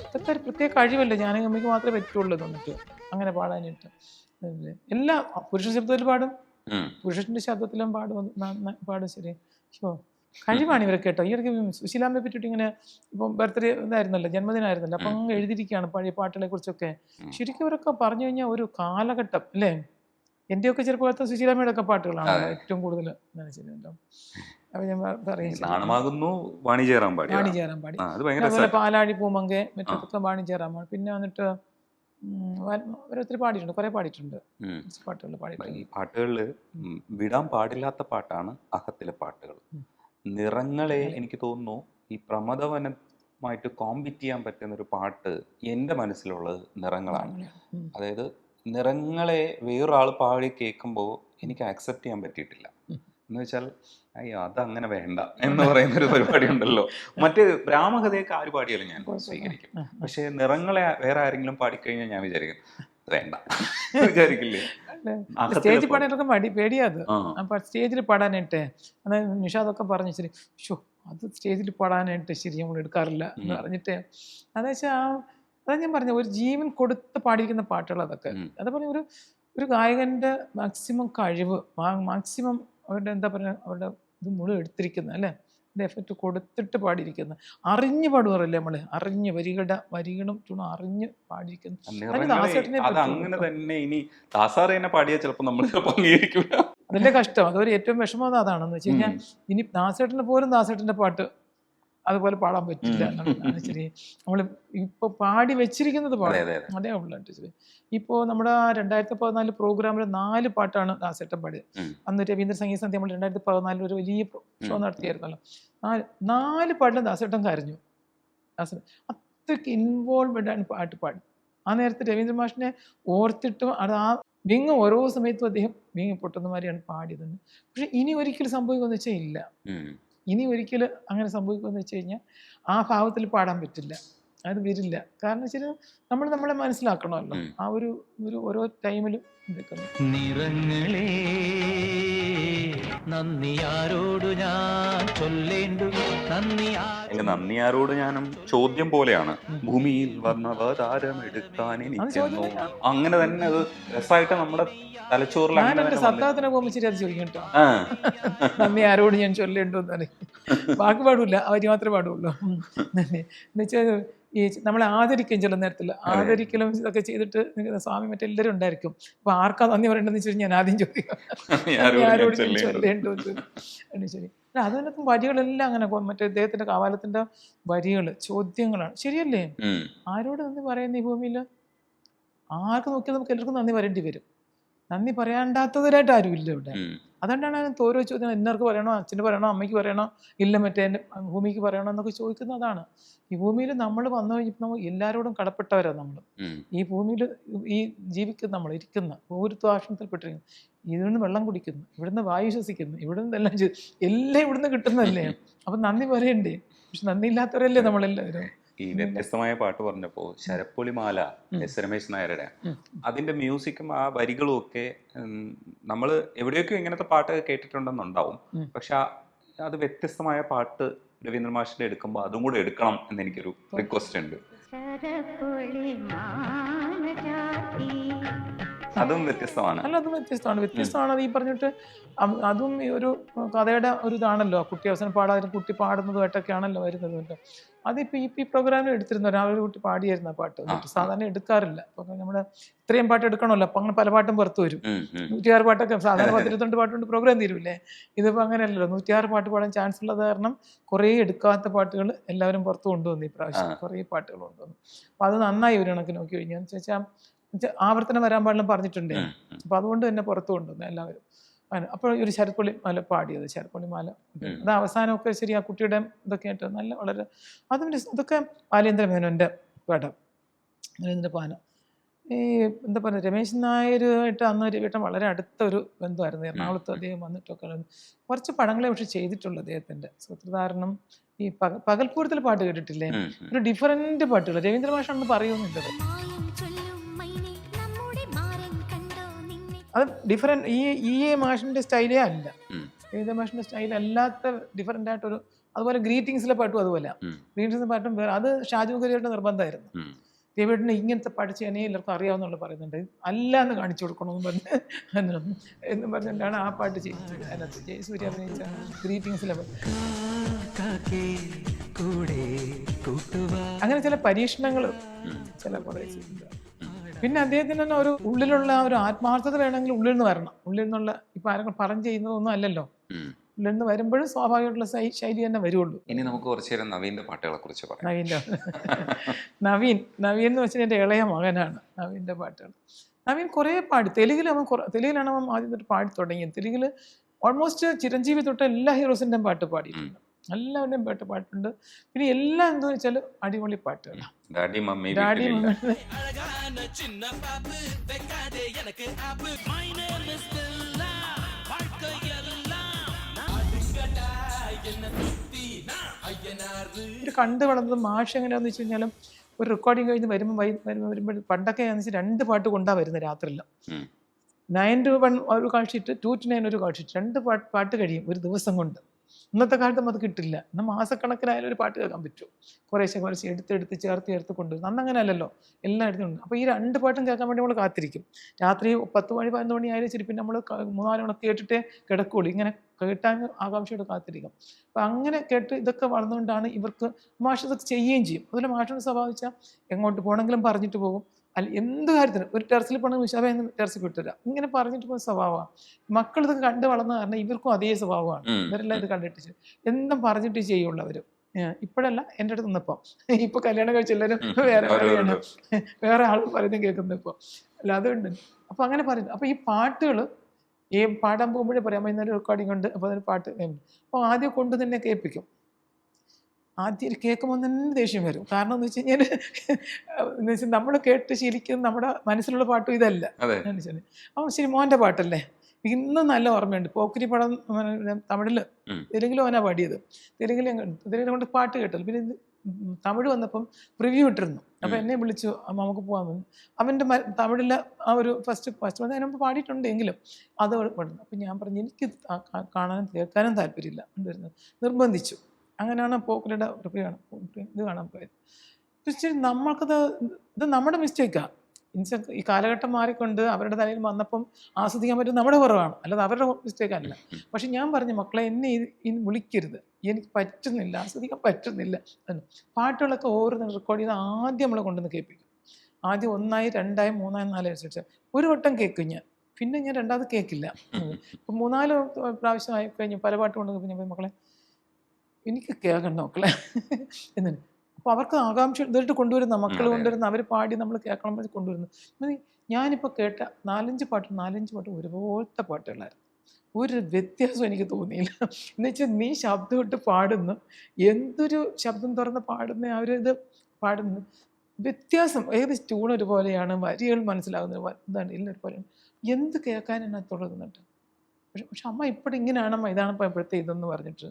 ഇതൊക്കെ ഒരു പ്രത്യേക കഴിവല്ലേ, ജാനകിയമ്മയ്ക്ക് മാത്രമേ പറ്റുള്ളൂ തോന്നിട്ട് അങ്ങനെ പാടാനായിട്ട്. എല്ലാ പുരുഷ ശബ്ദത്തിൽ പാടും, പുരുഷന്റെ ശബ്ദത്തിലും പാടും. ശരി, കഴിവാണ് ഇവരൊക്കെ കേട്ടോ. ഈ ഇടയ്ക്ക് സുശീലാമ്മയെ പറ്റിയിട്ട് ഇങ്ങനെ ഇപ്പം ബർത്ത്ഡേ ഇതായിരുന്നല്ലോ, ജന്മദിനമായിരുന്നല്ലോ, അപ്പം അങ്ങ് എഴുതിയിരിക്കുകയാണ് പഴയ പാട്ടുകളെ കുറിച്ചൊക്കെ. ശരിക്കും ഇവരൊക്കെ പറഞ്ഞു കഴിഞ്ഞാൽ ഒരു കാലഘട്ടം അല്ലേ. എന്റെയൊക്കെ ചെറുപ്പകാലത്തെ സുശീലാമ്മയുടെ ഒക്കെ പാട്ടുകളാണ് ഏറ്റവും കൂടുതൽ നനച്ചിട്ടുണ്ടോ. അപ്പൊ ഞാൻ പറയുന്നു വാണിജ്യറാം പാടി, അതുപോലെ പാലാഴി പൂമങ്കെ മറ്റൊക്കെ വാണിജ്യറാം പാടി. പിന്നെ വന്നിട്ട് ഒത്തിരി പാടിയിട്ടുണ്ട്, കുറെ പാടിയിട്ടുണ്ട് പാട്ടുകൾ പാടിയിട്ടുണ്ട്. ഈ പാട്ടുകളിൽ വിടാൻ പാടില്ലാത്ത പാട്ടാണ് അഹത്തിലെ പാട്ടുകൾ. നിറങ്ങളെ എനിക്ക് തോന്നുന്നു ഈ പ്രമദവനമായിട്ട് കോമ്പീറ്റ് ചെയ്യാൻ പറ്റുന്ന ഒരു പാട്ട് എൻ്റെ മനസ്സിലുള്ളത് നിറങ്ങളാണ്. അതായത് നിറങ്ങളെ വേറൊരാൾ പാടി കേൾക്കുമ്പോൾ എനിക്ക് ആക്സെപ്റ്റ് ചെയ്യാൻ പറ്റിയിട്ടില്ല. എന്ന് വെച്ചാൽ അയ്യോ അതങ്ങനെ വേണ്ട എന്ന് പറയുന്നൊരു പരിപാടി ഉണ്ടല്ലോ. മറ്റ് രാമകഥയൊക്കെ ആര് പാടിയാലും ഞാൻ സ്വീകരിക്കും. പക്ഷെ നിറങ്ങളെ വേറെ ആരെങ്കിലും പാടിക്കഴിഞ്ഞാൽ ഞാൻ വിചാരിക്കും വേണ്ട വിചാരിക്കില്ലേ. സ്റ്റേജിൽ പാടാനൊക്കെ പേടിയാത്. അപ്പൊ സ്റ്റേജിൽ പാടാനായിട്ട് അതായത് നിഷാദൊക്കെ പറഞ്ഞു ശരി അത് സ്റ്റേജിൽ പാടാനായിട്ട് ശരി നമ്മൾ എടുക്കാറില്ല എന്ന് പറഞ്ഞിട്ട് അതായത് അതാ ഞാൻ പറഞ്ഞ ഒരു ജീവൻ കൊടുത്ത് പാടിയിരിക്കുന്ന പാട്ടുകൾ അതൊക്കെ. അതേപോലെ ഒരു ഗായകന്റെ മാക്സിമം കഴിവ്, മാക്സിമം അവരുടെ എന്താ പറയുക അവരുടെ ഇത് മുഴുവൻ എടുത്തിരിക്കുന്നത് അല്ലേ, അതിൻ്റെ എഫക്റ്റ് കൊടുത്തിട്ട് പാടിയിരിക്കുന്നത്. അറിഞ്ഞ് പാടുവാറല്ലേ നമ്മള്, അറിഞ്ഞ് വരികളും ചുണ അറിഞ്ഞ് പാടിയിരിക്കുന്നത്. അതിന്റെ കഷ്ടം അതൊരു ഏറ്റവും വിഷമം അതാണെന്ന് വെച്ച് കഴിഞ്ഞാൽ ഇനി ദാസേട്ടനെ പോലും ദാസേട്ടന്റെ പാട്ട് അതുപോലെ പാടാൻ പറ്റില്ല എന്നുള്ളതാണ്. ശരി, നമ്മൾ ഇപ്പൊ പാടി വെച്ചിരിക്കുന്നത് പാടാം അതേ ഉള്ളു. ശരി, ഇപ്പോൾ നമ്മുടെ 2014 പ്രോഗ്രാമിൽ 4 പാട്ടാണ് ദാസേട്ടൻ പാടിയത്. അന്ന് രവീന്ദ്ര സംഗീത സന്ധ്യ നമ്മൾ 2014 ഒരു വലിയ ഷോ നടത്തിയായിരുന്നല്ലോ. 4 പാട്ടിലും ദാസേട്ടൻ കരഞ്ഞു. അത്രയ്ക്ക് ഇൻവോൾവ്ഡ് ആണ് പാട്ട് പാടി. ആ നേരത്തെ രവീന്ദ്ര മാഷിനെ ഓർത്തിട്ടും അത് ആ വിങ്ങ് ഓരോ സമയത്തും അദ്ദേഹം വിങ്ങി പൊട്ടുന്നമാരിയാണ് പാടിയത്. പക്ഷെ ഇനി ഒരിക്കലും സംഭവിക്കുമെന്ന് വെച്ചാൽ ഇല്ല. ഇനി ഒരിക്കലും അങ്ങനെ സംഭവിക്കുമെന്ന് വെച്ച് കഴിഞ്ഞാൽ ആ ഭാവത്തിൽ പാടാൻ പറ്റില്ല, അത് വരില്ല. കാരണം വെച്ചാൽ നമ്മൾ നമ്മളെ മനസ്സിലാക്കണമല്ലോ ആ ഒരു ഓരോ ടൈമിലും നിറങ്ങളെ നന്ദിയാരോട് ഞാൻ ചൊല്ലേണ്ടു നന്ദിയാരോട് ഞാനും ചോദ്യം പോലെയാണ്. ഭൂമിയിൽ വന്നവതാരം എടുക്കാൻ എനിക്കുന്നു. അങ്ങനെ തന്നെ അത് രസമായിട്ട് നമ്മുടെ തലച്ചോറിൽ സത്താത്തിനെ പോകുമ്പോൾ ശരി അത് ചോദിക്കും കേട്ടോ. നന്ദി ആരോട് ഞാൻ ചൊല്ലേണ്ടോന്ന് ബാക്കി പാടില്ല, അവര് മാത്രമേ പാടുള്ളൂ. എന്നുവെച്ചാൽ ഈ നമ്മളെ ആദരിക്കും ചില നേരത്തിൽ ആദരിക്കലും ഇതൊക്കെ ചെയ്തിട്ട് സ്വാമി മറ്റെല്ലാവരും ഉണ്ടായിരിക്കും. അപ്പൊ ആർക്കാ നന്ദി പറയേണ്ടതെന്ന് വെച്ചാൽ ഞാൻ ആദ്യം ചോദിക്കാം ആരോട് ഞാൻ ചൊല്ലേണ്ടോ. ശരി, അതിനകത്തും വരികളെല്ലാം അങ്ങനെ മറ്റേ ഇദ്ദേഹത്തിന്റെ കാവാലത്തിന്റെ വരികൾ ചോദ്യങ്ങളാണ്. ശരിയല്ലേ, ആരോട് നന്ദി പറയുന്ന ഈ ഭൂമിയിൽ ആർക്ക് നോക്കിയാൽ നമുക്ക് എല്ലാവർക്കും നന്ദി പറയേണ്ടി വരും. നന്ദി പറയാണ്ടാത്തവരായിട്ട് ആരും ഇല്ല ഇവിടെ. അതുകൊണ്ടാണ് അതിനകത്ത് ഓരോ ചോദ്യം എന്നർക്ക് പറയണോ, അച്ഛന് പറയണോ, അമ്മയ്ക്ക് പറയണോ, ഇല്ല മറ്റേ ഭൂമിക്ക് പറയണോ എന്നൊക്കെ ചോദിക്കുന്നത്. അതാണ് ഈ ഭൂമിയിൽ നമ്മൾ വന്നു കഴിഞ്ഞപ്പോൾ നമ്മൾ എല്ലാവരോടും കടപ്പെട്ടവരാണ്. നമ്മൾ ഈ ഭൂമിയിൽ ഈ ജീവിക്കുന്ന നമ്മൾ ഇരിക്കുന്ന ഒരു ആശ്രമത്തിൽപ്പെട്ടിരിക്കുന്നു, ഇവിടുന്ന് വെള്ളം കുടിക്കുന്നു, ഇവിടുന്ന് വായു ശ്വസിക്കുന്നു, ഇവിടുന്ന് എല്ലാം ഇവിടുന്ന് കിട്ടുന്നതല്ലേ. അപ്പം നന്ദി പറയണ്ടേ. പക്ഷെ നന്ദി ഇല്ലാത്തവരല്ലേ നമ്മളെല്ലാവരും. ഈ വ്യത്യസ്തമായ പാട്ട് പറഞ്ഞപ്പോൾ ശരപ്പൊളിമാല എസ് രമേശ് നായരുടെ അതിന്റെ മ്യൂസിക്കും ആ വരികളും ഒക്കെ നമ്മൾ എവിടെയൊക്കെ ഇങ്ങനത്തെ പാട്ടൊക്കെ കേട്ടിട്ടുണ്ടെന്നുണ്ടാവും. പക്ഷെ അത് വ്യത്യസ്തമായ പാട്ട് രവീന്ദ്ര മാഷിന്റെ എടുക്കുമ്പോൾ അതും കൂടെ എടുക്കണം എന്ന് എനിക്കൊരു റിക്വസ്റ്റ് ഉണ്ട്. അതും വ്യത്യസ്തമാണ്. അല്ല, അതും വ്യത്യസ്തമാണ്. അത് ഈ പറഞ്ഞിട്ട് അതും ഒരു കഥയുടെ ഒരു ഇതാണല്ലോ. കുട്ടി അവസാനം പാടാതെ കുട്ടി പാടുന്നതുമായിട്ടൊക്കെ ആണല്ലോ വരുന്നത്. അതിപ്പോൾ ഈ പ്രോഗ്രാമിൽ എടുത്തിരുന്ന ഒരു കുട്ടി പാടിയായിരുന്നു ആ പാട്ട്. സാധാരണ എടുക്കാറില്ല. അപ്പൊ നമ്മുടെ ഇത്രയും പാട്ട് എടുക്കണമല്ലോ. അപ്പൊ അങ്ങനെ പല പാട്ടും പുറത്തു വരും. 106 പാട്ടൊക്കെ സാധാരണ 122 പാട്ടുകൊണ്ട് പ്രോഗ്രാം തീരുമില്ലേ. ഇതിപ്പോൾ അങ്ങനെയല്ലല്ലോ. 106 പാട്ട് പാടാൻ ചാൻസ് ഉള്ളത് കാരണം കുറേ എടുക്കാത്ത പാട്ടുകൾ എല്ലാവരും പുറത്ത് കൊണ്ടുവന്നു. ഈ പ്രാവശ്യം കുറേ പാട്ടുകൾ കൊണ്ടുവന്നു. അപ്പൊ അത് നന്നായി ഒരു കണക്ക് നോക്കി കഴിഞ്ഞാൽ വെച്ചാൽ ആവർത്തനം വരാൻ പാടില്ല പറഞ്ഞിട്ടുണ്ട്. അപ്പൊ അതുകൊണ്ട് തന്നെ പുറത്തു കൊണ്ടുവന്നു എല്ലാവരും. അപ്പോൾ ഒരു ശരത്പള്ളി മാല പാടിയത്, ശരത്പള്ളി മാല അത് അവസാനമൊക്കെ ശരി ആ കുട്ടിയുടെ ഇതൊക്കെ ആയിട്ട് നല്ല വളരെ അതിൻ്റെ ഇതൊക്കെ ബാലേന്ദ്ര മേനോൻ്റെ പടം, നരേന്ദ്ര പാന. ഈ എന്താ പറയുക, രമേശ് നായരുമായിട്ട് അന്ന് രവിയേട്ടൻ വളരെ അടുത്തൊരു ബന്ധമായിരുന്നു. എറണാകുളത്ത് അദ്ദേഹം വന്നിട്ടൊക്കെ കുറച്ച് പടങ്ങളെ പക്ഷെ ചെയ്തിട്ടുള്ളൂ അദ്ദേഹത്തിൻ്റെ. സൂത്രധാരണം, ഈ പകൽപ്പൂരത്തിൽ പാട്ട് കേട്ടിട്ടില്ലേ, ഒരു ഡിഫറൻറ്റ് പാട്ടുകൾ രവീന്ദ്ര മാഷാണെന്ന് പറയുന്നുണ്ടത്. അത് ഡിഫറെൻറ്റ്, ഈ മാഷിൻ്റെ സ്റ്റൈലേ അല്ല, രവീന്ദ്ര മാഷിൻ്റെ സ്റ്റൈൽ അല്ലാത്ത ഡിഫറെൻ്റ് ആയിട്ടൊരു. അതുപോലെ ഗ്രീറ്റിങ്സിലെ പാട്ടും അതുപോലെ, ഗ്രീറ്റിങ്സിലെ പാട്ടും വേറെ. അത് ഷാജു കരിയുടെ നിർബന്ധമായിരുന്നു. രവിയേട്ടന് ഇങ്ങനത്തെ പഠിച്ച് എന്നെ എല്ലാവർക്കും അറിയാവുന്നുള്ള പറയുന്നുണ്ട്, അല്ല എന്ന് കാണിച്ചു കൊടുക്കണമെന്ന് പറഞ്ഞ് എന്ന് പറഞ്ഞിട്ടാണ് ആ പാട്ട് ചെയ്തത്. അതിനകത്ത് ജയസൂര്യ അഭിനയിച്ച ഗ്രീറ്റിങ്സിലെ പാട്ട്. അങ്ങനെ ചില പരീക്ഷണങ്ങൾ ചില കുറേ ചെയ്തിട്ടുണ്ട്. പിന്നെ അദ്ദേഹത്തിന് തന്നെ ഒരു ഉള്ളിലുള്ള ഒരു ആത്മാർത്ഥത വേണമെങ്കിൽ ഉള്ളിൽ നിന്ന് വരണം. ഉള്ളിൽ നിന്നുള്ള ഇപ്പം ആരെങ്കിലും പറഞ്ഞു ചെയ്യുന്നതൊന്നും അല്ലല്ലോ, ഉള്ളിൽ നിന്ന് വരുമ്പോഴും സ്വാഭാവികമായിട്ടുള്ള ശൈലി തന്നെ വരുള്ളൂ. ഇനി നമുക്ക് കുറച്ചു നേരം നവീൻ്റെ പാട്ടുകളെ കുറിച്ച് പറയാം. നവീൻ എന്ന് വെച്ചാൽ എൻ്റെ ഇളയ മകനാണ്. നവീൻ്റെ പാട്ടുകൾ നവീൻ കുറേ പാടി. തെലുങ്കിലാണ് അവൻ ആദ്യം തൊട്ട് പാടി തുടങ്ങിയത്. തെലുങ്കിൽ ഓൾമോസ്റ്റ് ചിരഞ്ജീവി തൊട്ട് എല്ലാ ഹീറോസിൻ്റെയും പാട്ട് പാടിയിട്ടുണ്ട്, എല്ലാവരുടെയും പാട്ട് പാട്ടുണ്ട്. പിന്നെ എല്ലാം എന്താണെന്ന് വെച്ചാൽ അടിപൊളി പാട്ടുകളാണ്. ഡാഡി മമ്മി ഒരു കണ്ടു വളർന്നത് മാഷ് എങ്ങനെയാണെന്ന് വെച്ച് കഴിഞ്ഞാലും ഒരു റെക്കോർഡിങ് കഴിഞ്ഞ് വരുമ്പോൾ പണ്ടൊക്കെ ആണെന്ന് 2 പാട്ട് കൊണ്ടാ വരുന്നത് രാത്രിയിൽ. 9 to 1 ഒരു കാൾ ഷീറ്റ്, 2 to 9 ഒരു കാൾ ഷീറ്റ്, 2 പാട്ട് കഴിയും ഒരു ദിവസം കൊണ്ട്. ഇന്നത്തെ കാലത്ത് അത് കിട്ടില്ല. എന്നാൽ മാസക്കണക്കിനായാലും ഒരു പാട്ട് കേൾക്കാൻ പറ്റും, കുറേശ്ശെ എടുത്ത് ചേർത്ത് കൊണ്ടുവരും. അന്ന് അങ്ങനെ അല്ലല്ലോ, എല്ലായിടത്തും ഉണ്ട്. അപ്പോൾ ഈ 2 പാട്ടും കേൾക്കാൻ വേണ്ടി നമ്മൾ കാത്തിരിക്കും. രാത്രി 10 മണി 11 മണി ആയാലും ശരി, പിന്നെ നമ്മൾ 3-4 മണി കേട്ടിട്ടേ കിടക്കുള്ളൂ. ഇങ്ങനെ കേട്ടാൻ ആകാംക്ഷയോടെ കാത്തിരിക്കും. അപ്പം അങ്ങനെ കേട്ട് ഇതൊക്കെ വളർന്നുകൊണ്ടാണ് ഇവർക്ക് മാഷ് ഇതൊക്കെ ചെയ്യുകയും ചെയ്യും. അതുപോലെ മാഷിനെ സ്വഭാവിച്ചാൽ എങ്ങോട്ട് പോകണമെങ്കിലും പറഞ്ഞിട്ട് പോകും. അല്ല എന്ത് കാര്യത്തിനും ഒരു ടെറസിൽ പോകണമെങ്കിൽ വിശാഖ ടെറസിൽ വിട്ടുതരാം, ഇങ്ങനെ പറഞ്ഞിട്ട് പോകുന്ന സ്വഭാവമാണ്. മക്കൾ ഇതൊക്കെ കണ്ട് വളർന്ന കാരണം ഇവർക്കും അതേ സ്വഭാവമാണ്. ഇവരെല്ലാം ഇത് കണ്ടിട്ട് എന്തും പറഞ്ഞിട്ട് ചെയ്യുള്ളൂ അവർ. ഇപ്പോഴല്ല, എൻ്റെ അടുത്ത് നിന്നപ്പോൾ. ഇപ്പോൾ കല്യാണം കഴിച്ച എല്ലാവരും വേറെ ആൾ പറയുന്നത് കേൾക്കുന്നത് ഇപ്പോൾ അല്ല, അതുകൊണ്ട്. അപ്പോൾ അങ്ങനെ പറയുന്നു. അപ്പോൾ ഈ പാട്ടുകൾ പാടാൻ പോകുമ്പോഴേ പറയാം, ഇന്നലെ റെക്കോർഡിംഗ് ഉണ്ട്, അപ്പോൾ അതിന് പാട്ട്. അപ്പോൾ ആദ്യം കൊണ്ട് തന്നെ കേൾപ്പിക്കും. ആദ്യം കേൾക്കുമ്പോൾ തന്നെ ദേഷ്യം വരും. കാരണം എന്ന് വെച്ച് കഴിഞ്ഞാൽ നമ്മൾ കേട്ട് ശീലിക്കുന്ന നമ്മുടെ മനസ്സിലുള്ള പാട്ടും ഇതല്ല. അപ്പോൾ ശരി മോൻ്റെ പാട്ടല്ലേ, ഇന്നും നല്ല ഓർമ്മയുണ്ട്. പോക്കിരി പടം തമിഴിൽ, തെലുങ്കിലും അവനാ പാടിയത്. തെലുങ്കിലും കൊണ്ട് പാട്ട് കേട്ടല്ലോ. പിന്നെ തമിഴ് വന്നപ്പം പ്രിവ്യൂ ഇട്ടിരുന്നു. അപ്പോൾ എന്നെ വിളിച്ചു, നമുക്ക് പോകാൻ വന്നു. അവൻ്റെ തമിഴിലെ ആ ഒരു ഫസ്റ്റ് അതിനുമ്പ് പാടിയിട്ടുണ്ട് എങ്കിലും അത് പാടുന്നു. അപ്പം ഞാൻ പറഞ്ഞു എനിക്ക് കാണാനും കേൾക്കാനും താല്പര്യമില്ല കൊണ്ടുവരുന്നത്, നിർബന്ധിച്ചു. അങ്ങനെയാണ് പോക്കലിയുടെ ഇത് കാണാൻ പോയത്. പക്ഷേ ഇത് നമ്മുടെ മിസ്റ്റേക്കാണ്. ഈ കാലഘട്ടം മാറിക്കൊണ്ട് അവരുടെ തലയിൽ വന്നപ്പം ആസ്വദിക്കാൻ പറ്റും നമ്മുടെ കുറവാണ്, അല്ലാതെ അവരുടെ മിസ്റ്റേക്കല്ല. പക്ഷെ ഞാൻ പറഞ്ഞു, മക്കളെ എന്നെ ഇനി വിളിക്കരുത്, എനിക്ക് പറ്റുന്നില്ല, ആസ്വദിക്കാൻ പറ്റുന്നില്ല. പാട്ടുകളൊക്കെ ഓരോന്നും റെക്കോർഡ് ചെയ്ത് ആദ്യം നമ്മളെ കൊണ്ടുവന്ന് കേൾപ്പിക്കും. ആദ്യം 1, 2, 3, 4 അനുസരിച്ച് ഒരു വട്ടം കേൾക്കും ഞാൻ, പിന്നെ ഞാൻ രണ്ടാമത് കേൾക്കില്ല. ഇപ്പം 3-4 പ്രാവശ്യം ആയി കഴിഞ്ഞു പല പാട്ട് കൊണ്ട് ഞാൻ മക്കളെ എനിക്ക് കേൾക്കണം മക്കളെ എന്നിട്ട്. അപ്പോൾ അവർക്ക് ആകാംക്ഷ ഇതായിട്ട് കൊണ്ടുവരുന്ന മക്കൾ കൊണ്ടുവരുന്ന, അവർ പാടി നമ്മൾ കേൾക്കണം കൊണ്ടുവരുന്നു. ഞാനിപ്പോൾ കേട്ട 4-5 പാട്ട് ഒരുപോലത്തെ പാട്ടുകളായിരുന്നു. ഒരു വ്യത്യാസം എനിക്ക് തോന്നിയില്ല. എന്നുവെച്ചാൽ നീ ശബ്ദം ഇട്ട് പാടുന്നു, എന്തൊരു ശബ്ദം തുറന്ന് പാടുന്ന ആ ഒരു ഇത് പാടുന്നു, വ്യത്യാസം ഏകദേശം ട്യൂൺ ഒരുപോലെയാണ്, വരികൾ മനസ്സിലാകുന്നത് ഇതാണ്, എല്ലാം ഒരുപോലെയാണ്. എന്ത് കേൾക്കാൻ അതിനകത്തുള്ളതെന്നിട്ട്. പക്ഷെ അമ്മ ഇപ്പോഴും ഇങ്ങനെയാണമ്മ, ഇതാണപ്പോൾ ഇപ്പോഴത്തെ ഇതെന്ന് പറഞ്ഞിട്ട്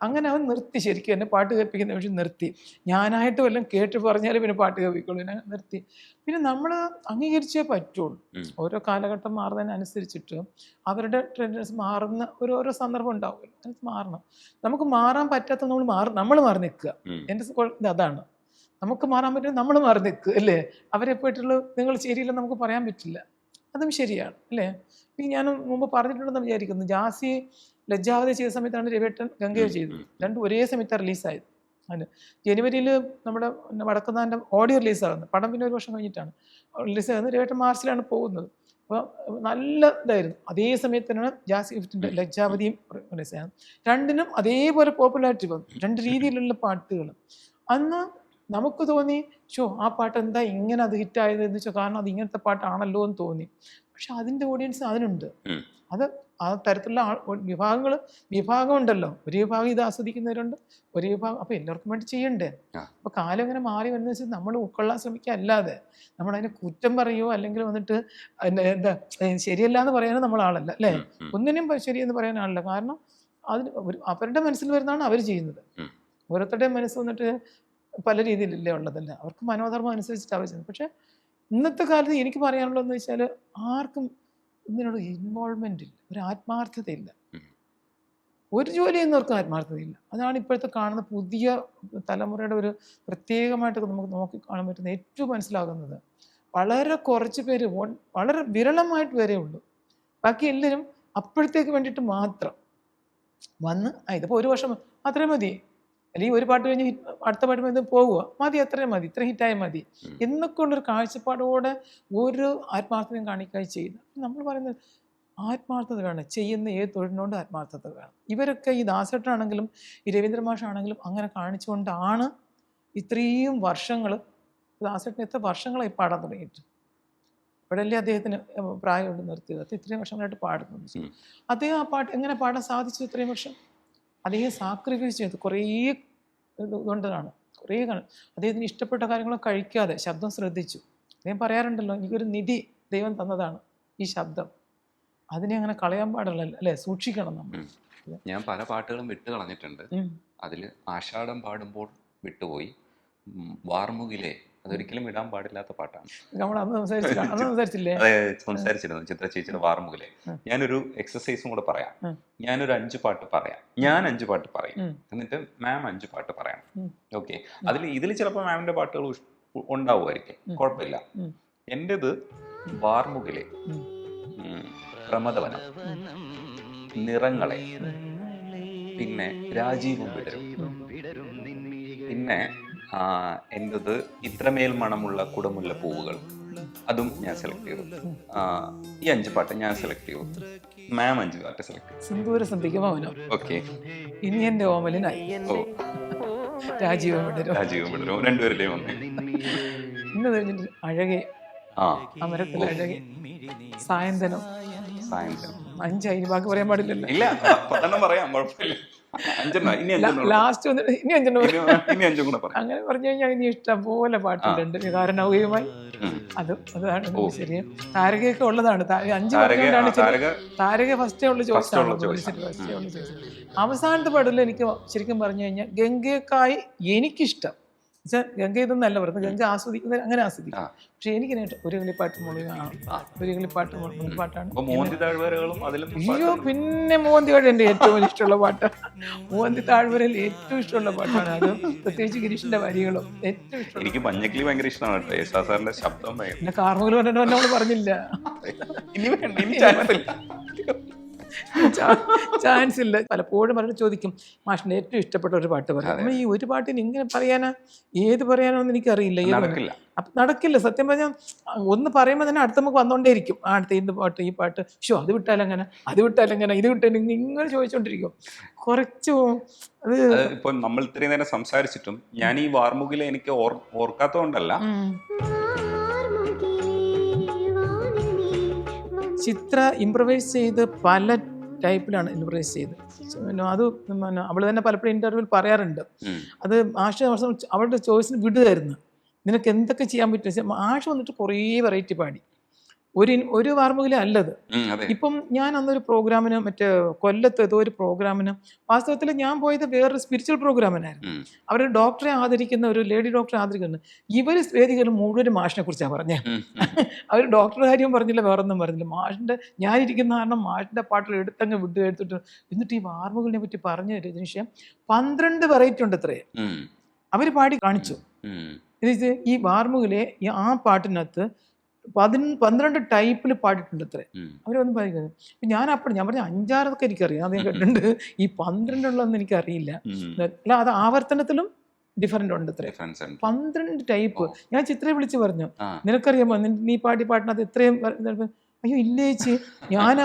അങ്ങനെ അവൻ നിർത്തി. ശരിക്കും എന്നെ പാട്ട് കേൾപ്പിക്കുന്ന പക്ഷെ നിർത്തി. ഞാനായിട്ട് വല്ലതും കേട്ട് പറഞ്ഞാലും പിന്നെ പാട്ട് കേൾപ്പിക്കുള്ളൂ, ഞാൻ നിർത്തി. പിന്നെ നമ്മൾ അംഗീകരിച്ചേ പറ്റുള്ളൂ. ഓരോ കാലഘട്ടം മാറുന്നതിനനുസരിച്ചിട്ട് അവരുടെ ട്രെൻഡ്സ് മാറുന്ന ഓരോ സന്ദർഭം ഉണ്ടാവുമല്ലോ, അതിനകത്ത് മാറണം. നമുക്ക് മാറാൻ പറ്റാത്ത നമ്മൾ മാറി നിൽക്കുക. എൻ്റെ അതാണ്, നമുക്ക് മാറാൻ പറ്റും, നമ്മൾ മാറി നിൽക്കുക അല്ലേ. അവരെ പോയിട്ടുള്ള നിങ്ങൾ ശരിയില്ലെന്ന് നമുക്ക് പറയാൻ പറ്റില്ല, അതും ശരിയാണ് അല്ലേ. ഈ ഞാൻ മുമ്പ് പറഞ്ഞിട്ടുണ്ടെന്ന് വിചാരിക്കുന്നു, ജാസി ലജ്ജാവതി ചെയ്ത സമയത്താണ് രവിയേട്ടൻ ഗംഗയോ ചെയ്തത്. രണ്ടും ഒരേ സമയത്താണ് റിലീസായത്. അതിന് ജനുവരിയിൽ നമ്മുടെ വടക്കുന്നാൻ്റെ ഓഡിയോ റിലീസാകുന്നത്, പടം പിന്നെ 1 വർഷം കഴിഞ്ഞിട്ടാണ് റിലീസാകുന്നത്. രവിയേട്ടൻ മാർച്ചിലാണ് പോകുന്നത്. അപ്പോൾ നല്ല ഇതായിരുന്നു. അതേ സമയത്ത് തന്നെയാണ് ജാസി ഗിഫ്റ്റിൻ്റെ ലജ്ജാവതിയും റിലീസാകുന്നത്. രണ്ടിനും അതേപോലെ പോപ്പുലാരിറ്റി വന്നു, 2 രീതിയിലുള്ള പാട്ടുകൾ. അന്ന് നമുക്ക് തോന്നി, ആ പാട്ട് എന്താ ഇങ്ങനെ അത് ഹിറ്റായത് എന്ന് വെച്ചാൽ, കാരണം അത് ഇങ്ങനത്തെ പാട്ടാണല്ലോ എന്ന് തോന്നി. പക്ഷെ അതിൻ്റെ ഓഡിയൻസ് അതിനുണ്ട്. അത് ആ തരത്തിലുള്ള വിഭാഗം ഉണ്ടല്ലോ. ഒരു വിഭാഗം ഇത് ആസ്വദിക്കുന്നവരുണ്ട്, ഒരു വിഭാഗം. അപ്പോൾ എല്ലാവർക്കും വേണ്ടി ചെയ്യണ്ടേ? അപ്പോൾ കാലം ഇങ്ങനെ മാറി വരുന്നത് വെച്ചാൽ നമ്മൾ ഉൾക്കൊള്ളാൻ ശ്രമിക്കുക, അല്ലാതെ നമ്മളതിനെ കുറ്റം പറയുമോ അല്ലെങ്കിൽ വന്നിട്ട് എന്താ ശരിയല്ല എന്ന് പറയാനും നമ്മളാളല്ല അല്ലേ? ഒന്നിനും ശരിയെന്ന് പറയാൻ ആളല്ല. കാരണം അതിന് അവരുടെ മനസ്സിൽ വരുന്നതാണ് അവർ ചെയ്യുന്നത്. ഓരോരുത്തരുടെയും മനസ്സ് വന്നിട്ട് പല രീതിയിലല്ലേ ഉള്ളതല്ല, അവർക്ക് മനോധർമ്മം അനുസരിച്ചിട്ട് അവർ ചെയ്യുന്നത്. പക്ഷേ ഇന്നത്തെ കാലത്ത് എനിക്ക് പറയാനുള്ളതെന്ന് വെച്ചാൽ ആർക്കും ഇതിനോട് ഇൻവോൾവ്മെൻ്റ് ഇല്ല, ഒരു ആത്മാർത്ഥതയില്ല. ഒരു ജോലി ചെയ്യുന്നവർക്കും ആത്മാർത്ഥതയില്ല. അതാണ് ഇപ്പോഴത്തെ കാണുന്ന പുതിയ തലമുറയുടെ ഒരു പ്രത്യേകമായിട്ട് നമുക്ക് നോക്കി കാണാൻ പറ്റുന്ന ഏറ്റവും മനസ്സിലാകുന്നത്. വളരെ കുറച്ച് പേര്, വളരെ വിരളമായിട്ട് വരെ ഉള്ളൂ. ബാക്കി എല്ലാവരും അപ്പോഴത്തേക്ക് വേണ്ടിയിട്ട് മാത്രം വന്ന് ഇതിപ്പോൾ ഒരു വർഷം അത്രയും മതി, അല്ലെങ്കിൽ ഒരു പാട്ട് കഴിഞ്ഞ് അടുത്ത പാട്ട് മതി പോകുക മതി, അത്രയും മതി, ഇത്ര ഹിറ്റായാൽ മതി എന്നൊക്കെ ഉള്ളൊരു കാഴ്ചപ്പാടോടെ ഒരു ആത്മാർത്ഥതയും കാണിക്കായി ചെയ്യുന്നത്. നമ്മൾ പറയുന്നത് ആത്മാർത്ഥത വേണം, ചെയ്യുന്ന ഏത് തൊഴിലിനോട് ആത്മാർത്ഥത വേണം. ഇവരൊക്കെ ഈ ദാസേട്ടനാണെങ്കിലും ഈ രവീന്ദ്ര മാഷാണെങ്കിലും അങ്ങനെ കാണിച്ചുകൊണ്ടാണ് ഇത്രയും വർഷങ്ങൾ, ദാസേട്ടൻ എത്ര വർഷങ്ങളായി പാടാൻ തുടങ്ങിയിട്ട്. ഇപ്പോഴല്ലേ അദ്ദേഹത്തിന് പ്രായമുണ്ട് നിർത്തിയത്. അത് ഇത്രയും വർഷങ്ങളായിട്ട് പാടുന്നുണ്ട്. അദ്ദേഹം ആ പാട്ട് എങ്ങനെ പാടാൻ സാധിച്ചു ഇത്രയും വർഷം? അദ്ദേഹം സാക്രിഫൈസ് ചെയ്ത് കുറേ ഇതുകൊണ്ടാണ്. കുറേ അദ്ദേഹത്തിന് ഇഷ്ടപ്പെട്ട കാര്യങ്ങളൊക്കെ കഴിക്കാതെ ശബ്ദം ശ്രദ്ധിച്ചു. അദ്ദേഹം പറയാറുണ്ടല്ലോ, എനിക്കൊരു നിധി ദൈവം തന്നതാണ് ഈ ശബ്ദം, അതിനെ അങ്ങനെ കളയാൻ പാടില്ല അല്ലേ, സൂക്ഷിക്കണം നമ്മൾ. ഞാൻ പല പാട്ടുകളും വിട്ട് കളഞ്ഞിട്ടുണ്ട്. അതിൽ ആഷാഢം പാടുമ്പോൾ വിട്ടുപോയി. വാർമുകിലെ അതൊരിക്കലും ഇടാൻ പാടില്ലാത്ത പാട്ടാണ്. നമ്മൾ അന്ന് സംസാരിച്ചില്ലേ? അതെ, സംസാരിച്ചിരുന്നു. ചിത്ര ചേച്ചിയുടെ വാർമുകിലെ. ഞാനൊരു എക്സസൈസും കൂടെ പറയാം. ഞാനൊരു 5 പാട്ട് പറയാം, ഞാൻ 5 പാട്ട് പറയും, എന്നിട്ട് മാം 5 പാട്ട് പറയാം. ഓക്കെ, ഇതിൽ ചിലപ്പോൾ മാമിന്റെ പാട്ടുകൾ ഉണ്ടാവുമായിരിക്കും, കുഴപ്പമില്ല. എൻ്റെത് വാർമുകിലെ, പ്രമദവനം, നിറങ്ങളെ, പിന്നെ രാജീവും വിടരും, പിന്നെ എൻ്റെത് ഇത്രമേൽ മണമുള്ള കുടമുല്ല പൂവുകൾ, അതും ഞാൻ സെലക്ട് ചെയ്തു. ഈ 5 പാട്ട് ഞാൻ സെലക്ട് ചെയ്തു. മാം 5 പാട്ട് സെലക്ട് ചെയ്തു. സിന്ദൂര സന്ധിക്ക് മൗനം, ഓക്കെ, ഇനി എൻ്റെ ഓമലിനായി, രാജീവും വിടരും, രണ്ടുപേരുടെയും വന്നേ. ഇന്ന് കഴിഞ്ഞിട്ട് അഴകെ, അമരത്തിൽ അഴകെ, സായന്തനം, 5 അതിന് ബാക്കി പറയാൻ പാടില്ലല്ലോ. ഇല്ല, 10 പറയാം, കുഴപ്പമില്ല. ലാസ്റ്റ് വന്നിട്ട് ഇനി 5 കൂടെ അങ്ങനെ പറഞ്ഞു കഴിഞ്ഞാൽ ഇനി ഇഷ്ടം പോലെ പാട്ടുണ്ട്. വികാരനൗകയുമായി അതാണ് ശരി. താരകയൊക്കെ ഉള്ളതാണ്. 5 പറഞ്ഞുകൊണ്ടാണ് താരക ഫസ്റ്റേ ഉള്ള ചോദിച്ചാണ്. അവസാനത്തെ പാട്ടിൽ എനിക്ക് ശരിക്കും പറഞ്ഞു കഴിഞ്ഞാൽ ഗംഗയേക്കായി എനിക്കിഷ്ടം ഗംഗ ഇതൊന്നല്ല പറയുന്നത്, ഗംഗ ആസ്വദിക്കുന്നത് അങ്ങനെ ആസ്വദിക്കും. പക്ഷെ എനിക്ക് ഒരു കിളിപ്പാട്ട് മുഴുവനാണ്, ഒരു കിളിപ്പാട്ട് പാട്ടാണ്. അയ്യോ, പിന്നെ മോന്തിവാഴ എൻ്റെ ഏറ്റവും ഇഷ്ടമുള്ള പാട്ട്. മോന്തി താഴ്വരയിൽ ഏറ്റവും ഇഷ്ടമുള്ള പാട്ടാണ് അത്. പ്രത്യേകിച്ച് ഗിരീഷിന്റെ വരികളും ഏറ്റവും ഇഷ്ടം. എനിക്ക് മഞ്ഞക്കിളി ഭയങ്കര ഇഷ്ടമാണ്. ശബ്ദം പിന്നെ കാർമുകിൽ പറഞ്ഞിട്ട് നമ്മൾ പറഞ്ഞില്ല, ചാൻസ് ഇല്ല. പലപ്പോഴും പറഞ്ഞിട്ട് ചോദിക്കും, മാഷിന്റെ ഏറ്റവും ഇഷ്ടപ്പെട്ട ഒരു പാട്ട് പറയാം. നമ്മൾ ഈ ഒരു പാട്ടിന് ഇങ്ങനെ പറയാനാ, ഏത് പറയാനോന്ന് എനിക്കറിയില്ല. നടക്കില്ല സത്യം പറഞ്ഞാൽ. ഒന്ന് പറയുമ്പോൾ തന്നെ അടുത്ത നമുക്ക് വന്നോണ്ടേയിരിക്കും. അടുത്ത ഈ പാട്ട്, ഈ പാട്ട്, അത് വിട്ടാലെങ്ങനെ, അത് വിട്ടാലെങ്ങനെ, ഇത് വിട്ടാലും ഇങ്ങനെ ചോദിച്ചോണ്ടിരിക്കും. കുറച്ച് അത് ഇപ്പൊ നമ്മൾ ഇത്രയും നേരം സംസാരിച്ചിട്ടും ഞാൻ ഈ വാർമുകിലെ എനിക്ക് ഓർക്കാത്തതുകൊണ്ടല്ല. ചിത്ര ഇംപ്രവൈസ് ചെയ്ത് പല ടൈപ്പിലാണ് ഇംപ്രവൈസ് ചെയ്ത്. അത് അവൾ തന്നെ പലപ്പോഴും ഇൻ്റർവ്യൂവിൽ പറയാറുണ്ട്. അത് അവളുടെ ചോയ്സിന് വിടുകയായിരുന്നു, നിനക്ക് എന്തൊക്കെ ചെയ്യാൻ പറ്റും. ആഷ് വന്നിട്ട് കുറേ വെറൈറ്റി പാടി. ഒരു വാർമുകിലെ അല്ലത്. ഇപ്പം ഞാൻ അന്നൊരു പ്രോഗ്രാമിന്, മറ്റേ കൊല്ലത്ത് ഏതോ ഒരു പ്രോഗ്രാമിന്, വാസ്തവത്തിൽ ഞാൻ പോയത് വേറൊരു സ്പിരിച്വൽ പ്രോഗ്രാമിനായിരുന്നു. അവർ ഡോക്ടറെ ആദരിക്കുന്ന, ഒരു ലേഡി ഡോക്ടറെ ആദരിക്കുന്നു. ഇവർ വേദികൾ മുഴുവൻ മാഷിനെ കുറിച്ചാണ് പറഞ്ഞത്. അവർ ഡോക്ടറുടെ കാര്യം പറഞ്ഞില്ല, വേറൊന്നും പറഞ്ഞില്ല. മാഷിന്റെ ഞാനിരിക്കുന്ന കാരണം മാഷിന്റെ പാട്ടിൽ എടുത്തങ്ങ് എടുത്തിട്ട്, എന്നിട്ട് ഈ വാർമുകിലിനെ പറ്റി പറഞ്ഞു തരുന്നതിന് ശേഷം 12 വെറൈറ്റി ഉണ്ട് അത്രേ അവർ പാടി കാണിച്ചു. ഇത് ഈ വാർമുകിലെ ആ പാട്ടിനകത്ത് 12 ടൈപ്പിൽ പാടിയിട്ടുണ്ട് അത്രേ. അവരൊന്നും പറയുന്നത്. ഞാൻ പറഞ്ഞ 5-6 എനിക്കറിയാം, അത് ഞാൻ കേട്ടിട്ടുണ്ട്. ഈ 12 ഉള്ളതെന്ന് എനിക്കറിയില്ല. അല്ല, അത് ആവർത്തനത്തിലും ഡിഫറൻറ്റ് ഉണ്ട് അത്രേ. 12 ടൈപ്പ്. ഞാൻ ചിത്രയെ വിളിച്ച് പറഞ്ഞു, നിനക്കറിയാമോ നീ പാട്ടിനകത്ത് ഇത്രയും. അയ്യോ ഇല്ല ചേച്ചി, ഞാൻ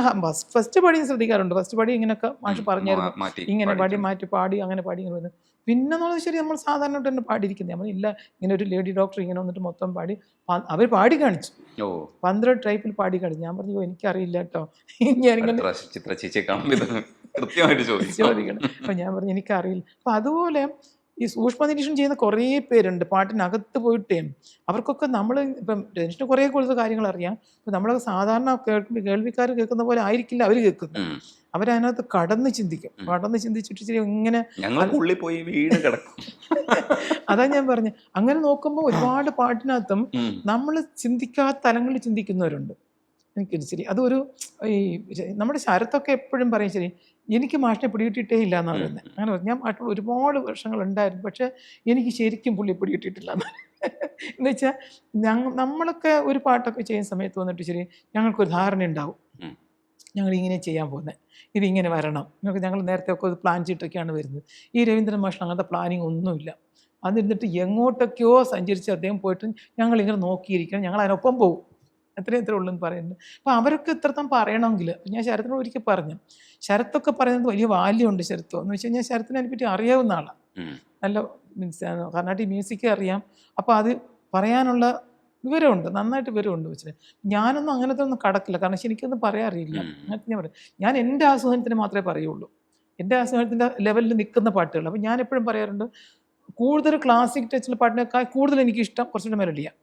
ഫസ്റ്റ് പാടി ശ്രദ്ധിക്കാറുണ്ട്. ഫസ്റ്റ് പാടി ഇങ്ങനെയൊക്കെ മാഷ് പറഞ്ഞായിരുന്നു, ഇങ്ങനെ പാടി മാറ്റി പാടി അങ്ങനെ പാടി ഇങ്ങനെ വന്നു. പിന്നെ എന്നുള്ളത് ശരി നമ്മൾ സാധാരണ തന്നെ പാടിയിരിക്കുന്നത്. നമ്മൾ ഇല്ല ഇങ്ങനെ ഒരു ലേഡി ഡോക്ടർ ഇങ്ങനെ വന്നിട്ട് മൊത്തം പാടി അവർ പാടി കാണിച്ചു, 12 ടൈപ്പിൽ പാടി കാണിച്ചു. ഞാൻ പറഞ്ഞു എനിക്കറിയില്ല കേട്ടോ, ഞാനിങ്ങനെ ചോദിക്കണം. അപ്പം ഞാൻ പറഞ്ഞു എനിക്കറിയില്ല. അപ്പം അതുപോലെ ഈ സൂക്ഷ്മ നിരീക്ഷണം ചെയ്യുന്ന കുറേ പേരുണ്ട് പാട്ടിനകത്ത് പോയിട്ടേ. അവർക്കൊക്കെ നമ്മൾ ഇപ്പം രഞ്ജിന് കുറേ കൂടുതൽ കാര്യങ്ങൾ അറിയാം. ഇപ്പം നമ്മൾ സാധാരണ കേൾവിക്കാർ കേൾക്കുന്ന പോലെ ആയിരിക്കില്ല അവർ കേൾക്കുന്നത്. അവരതിനകത്ത് കടന്ന് ചിന്തിക്കും. കടന്ന് ചിന്തിച്ചിട്ട് ശരി ഇങ്ങനെ പോയി വീട് കിടക്കും. അതാ ഞാൻ പറഞ്ഞു. അങ്ങനെ നോക്കുമ്പോൾ ഒരുപാട് പാട്ടിനകത്തും നമ്മൾ ചിന്തിക്കാത്ത തലങ്ങളിൽ ചിന്തിക്കുന്നവരുണ്ട്. എനിക്കൊരു ശരി അതൊരു ഈ നമ്മുടെ ശരത്തൊക്കെ എപ്പോഴും പറയും ശരി എനിക്ക് മാഷിനെ പിടികിട്ടിയിട്ടേ ഇല്ല എന്നാണ് പറയുന്നത്. അങ്ങനെ പറഞ്ഞു. ഞാൻ മാഷിനോട് ഒരുപാട് വർഷങ്ങളുണ്ടായിരുന്നു, പക്ഷെ എനിക്ക് ശരിക്കും പുള്ളി പിടികിട്ടിയിട്ടില്ല എന്ന് വെച്ചാൽ നമ്മളൊക്കെ ഒരു പാട്ടൊക്കെ ചെയ്യുന്ന സമയത്ത് വന്നിട്ട് ശരി ഞങ്ങൾക്കൊരു ധാരണ ഉണ്ടാവും, ഞങ്ങൾ ഇങ്ങനെ ചെയ്യാൻ പോകുന്നത്, ഇതിങ്ങനെ വരണം എന്നൊക്കെ ഞങ്ങൾ നേരത്തെ ഒക്കെ പ്ലാൻ ചെയ്തിട്ടൊക്കെയാണ് വരുന്നത്. ഈ രവീന്ദ്രൻ മാഷിന് അങ്ങനത്തെ പ്ലാനിങ് ഒന്നുമില്ല. അതിരുന്നിട്ട് എങ്ങോട്ടൊക്കെയോ സഞ്ചരിച്ച് അദ്ദേഹം പോയിട്ട് ഞങ്ങളിങ്ങനെ നോക്കിയിരിക്കണം, ഞങ്ങൾ അതിനൊപ്പം പോകും, എത്രയും ഉള്ളൂ എന്ന് പറയുന്നത്. അപ്പോൾ അവരൊക്കെ ഇത്രത്തം പറയണമെങ്കിൽ ഞാൻ ശരത്തിനോട് ഒരിക്കൽ പറഞ്ഞു, ശരത്തൊക്കെ പറയുന്നത് വലിയ വാല്യമുണ്ട് ശരത്തോ എന്ന് വെച്ച് കഴിഞ്ഞാൽ ശരത്തിനെ അതിനെപ്പറ്റി അറിയാവുന്ന ആളാണ്, നല്ല മീൻസ് കർണാട്ടിക് മ്യൂസിക് അറിയാം. അപ്പോൾ അത് പറയാനുള്ള വിവരമുണ്ട്, നന്നായിട്ട് വിവരമുണ്ട്. വെച്ചാൽ ഞാനൊന്നും അങ്ങനത്തെ ഒന്നും കടക്കില്ല, കാരണം എനിക്കൊന്നും പറയാറിയില്ല. അങ്ങനത്തെ ഞാൻ പറയും, ഞാൻ എൻ്റെ ആസ്വാദനത്തിന് മാത്രമേ പറയുള്ളൂ, എൻ്റെ ആസ്വാദനത്തിൻ്റെ ലെവലിൽ നിൽക്കുന്ന പാട്ടുകൾ. അപ്പോൾ ഞാൻ എപ്പോഴും പറയാറുണ്ട്, കൂടുതൽ ക്ലാസിക് ടച്ചിലെ പാട്ടിനേക്കാൾ കൂടുതൽ എനിക്കിഷ്ടം കുറച്ചുകൂടെ മെലഡിയാണ്.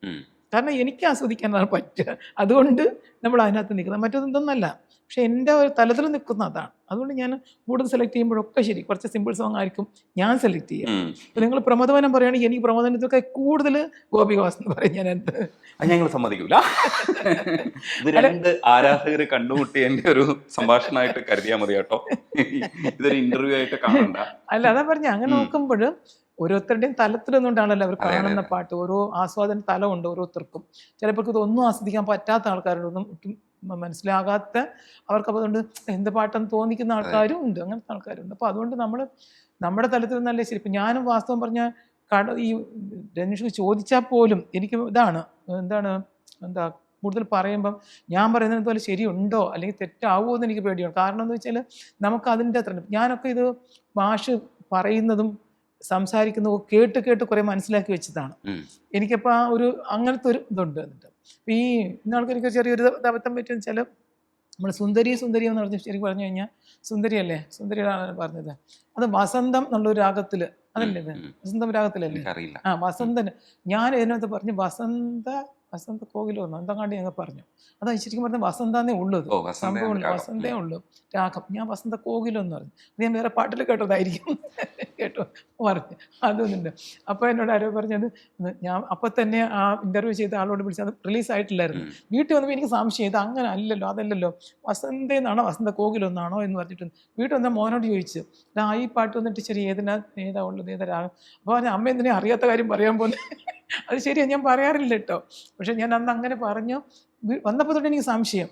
കാരണം എനിക്ക് ആസ്വദിക്കാനാണ് പറ്റുക, അതുകൊണ്ട് നമ്മൾ അതിനകത്ത് നിൽക്കുന്നത്. മറ്റൊന്നല്ല, പക്ഷെ എൻ്റെ ഒരു തലത്തിൽ നിൽക്കുന്ന അതാണ്. അതുകൊണ്ട് ഞാൻ കൂടുതൽ സെലക്ട് ചെയ്യുമ്പോഴൊക്കെ ശരി കുറച്ച് സിമ്പിൾ സോങ് ആയിരിക്കും ഞാൻ സെലക്ട് ചെയ്യുക. ഇപ്പം നിങ്ങൾ പ്രമോദവനം പറയുകയാണെങ്കിൽ എനിക്ക് പ്രമോദനത്തൊക്കെ കൂടുതൽ ഗോപികവാസ് എന്ന് പറയും. ഞാൻ എന്ത് ഞങ്ങൾ സമ്മതിക്കൂല. ഇത് രണ്ട് ആരാധകർ കണ്ടുമുട്ടിയതിന്റെ ഒരു സംഭാഷണമായിട്ട് കരുതിയാൽ മതി കേട്ടോ, ഇതൊരു ഇന്റർവ്യൂ ആയിട്ട് കാണണ്ട. അല്ല അതാ പറഞ്ഞ, അങ്ങനെ നോക്കുമ്പോൾ ഓരോരുത്തരുടെയും തലത്തിലൊന്നുകൊണ്ടാണല്ലോ അവർ കാണുന്ന പാട്ട്. ഓരോ ആസ്വാദന തലമുണ്ട് ഓരോരുത്തർക്കും. ചിലപ്പോൾ ഇതൊന്നും ആസ്വദിക്കാൻ പറ്റാത്ത ആൾക്കാരുണ്ട്, ഒന്നും ഒട്ടും മനസ്സിലാകാത്ത അവർക്കപ്പോൾ അതുകൊണ്ട് എന്ത് പാട്ടെന്ന് തോന്നിക്കുന്ന ആൾക്കാരും ഉണ്ട്, അങ്ങനത്തെ ആൾക്കാരുണ്ട്. അപ്പോൾ അതുകൊണ്ട് നമ്മൾ നമ്മുടെ തലത്തിൽ നല്ല ശരി. ഇപ്പം ഞാനും വാസ്തവം പറഞ്ഞാൽ ഈ രഞ്ജിഷ് ചോദിച്ചാൽ പോലും എനിക്ക് എന്താ കൂടുതൽ പറയുമ്പം ഞാൻ പറയുന്നത് പോലെ ശരിയുണ്ടോ അല്ലെങ്കിൽ തെറ്റാവുമോ എന്ന് എനിക്ക് പേടിയാണ്. കാരണം എന്ന് വെച്ചാൽ നമുക്ക് അതിൻ്റെ അത്ര ഞാനൊക്കെ ഇത് മാഷ് പറയുന്നതും സംസാരിക്കുന്നതും കേട്ട് കുറേ മനസ്സിലാക്കി വെച്ചതാണ്. എനിക്കപ്പോൾ ആ ഒരു അങ്ങനത്തെ ഒരു ഇതുണ്ട്. എന്നിട്ട് ഈ ഇന്നാൾക്ക് എനിക്ക് ചെറിയൊരു അബദ്ധം പറ്റുമെന്ന് വെച്ചാൽ നമ്മൾ സുന്ദരി എന്ന് പറഞ്ഞ് ശരിക്കും പറഞ്ഞു കഴിഞ്ഞാൽ സുന്ദരിയല്ലേ, സുന്ദരിയാണ് പറഞ്ഞത്, അത് വസന്തം എന്നുള്ളൊരു രാഗത്തിൽ, അതല്ലേ ഇത് വസന്തം രാഗത്തിലല്ലേ? ആ വസന്തന് ഞാൻ ഇതിനകത്ത് പറഞ്ഞു വസന്ത കോകിലോ എന്നോ എന്തെങ്ങാണ്ട് ഞങ്ങൾ പറഞ്ഞു. അതാ ശരിക്കും പറഞ്ഞാൽ വസന്തന്നേ ഉള്ളത്, സംഭവം വസന്തേ ഉള്ളൂ രാഗം. ഞാൻ വസന്ത കോകിലോ എന്ന് പറഞ്ഞു. അത് ഞാൻ വേറെ പാട്ടിൽ കേട്ടതായിരിക്കും കേട്ടോ പറഞ്ഞു, അതൊന്നുണ്ട്. അപ്പോൾ എന്നോട് ആരോ പറഞ്ഞത്, ഞാൻ അപ്പം തന്നെ ആ ഇൻ്റർവ്യൂ ചെയ്ത ആളോട് വിളിച്ചത് അത് റിലീസായിട്ടില്ലായിരുന്നു. വീട്ടിൽ വന്നപ്പോൾ എനിക്ക് സംശയം, ഇത് അങ്ങനെ അല്ലല്ലോ, അതല്ലല്ലോ, വസന്തേന്നാണോ വസന്ത കോകിലോ എന്നാണോ എന്ന് പറഞ്ഞിട്ട് വീട്ടിൽ വന്നാൽ മോനോട് ചോദിച്ചു, ഈ പാട്ട് വന്നിട്ട് ശരി ഏതാ ഉള്ളത്, ഏതാ രാഗം? അപ്പോൾ പറഞ്ഞ അമ്മ എന്തിനാ അറിയാത്ത കാര്യം പറയാൻ പോകുന്നത്? അത് ശരിയാണ്, ഞാൻ പറയാറില്ല കേട്ടോ, പക്ഷെ ഞാൻ അന്ന് അങ്ങനെ പറഞ്ഞു. വന്നപ്പോൾ തൊട്ട് എനിക്ക് സംശയം,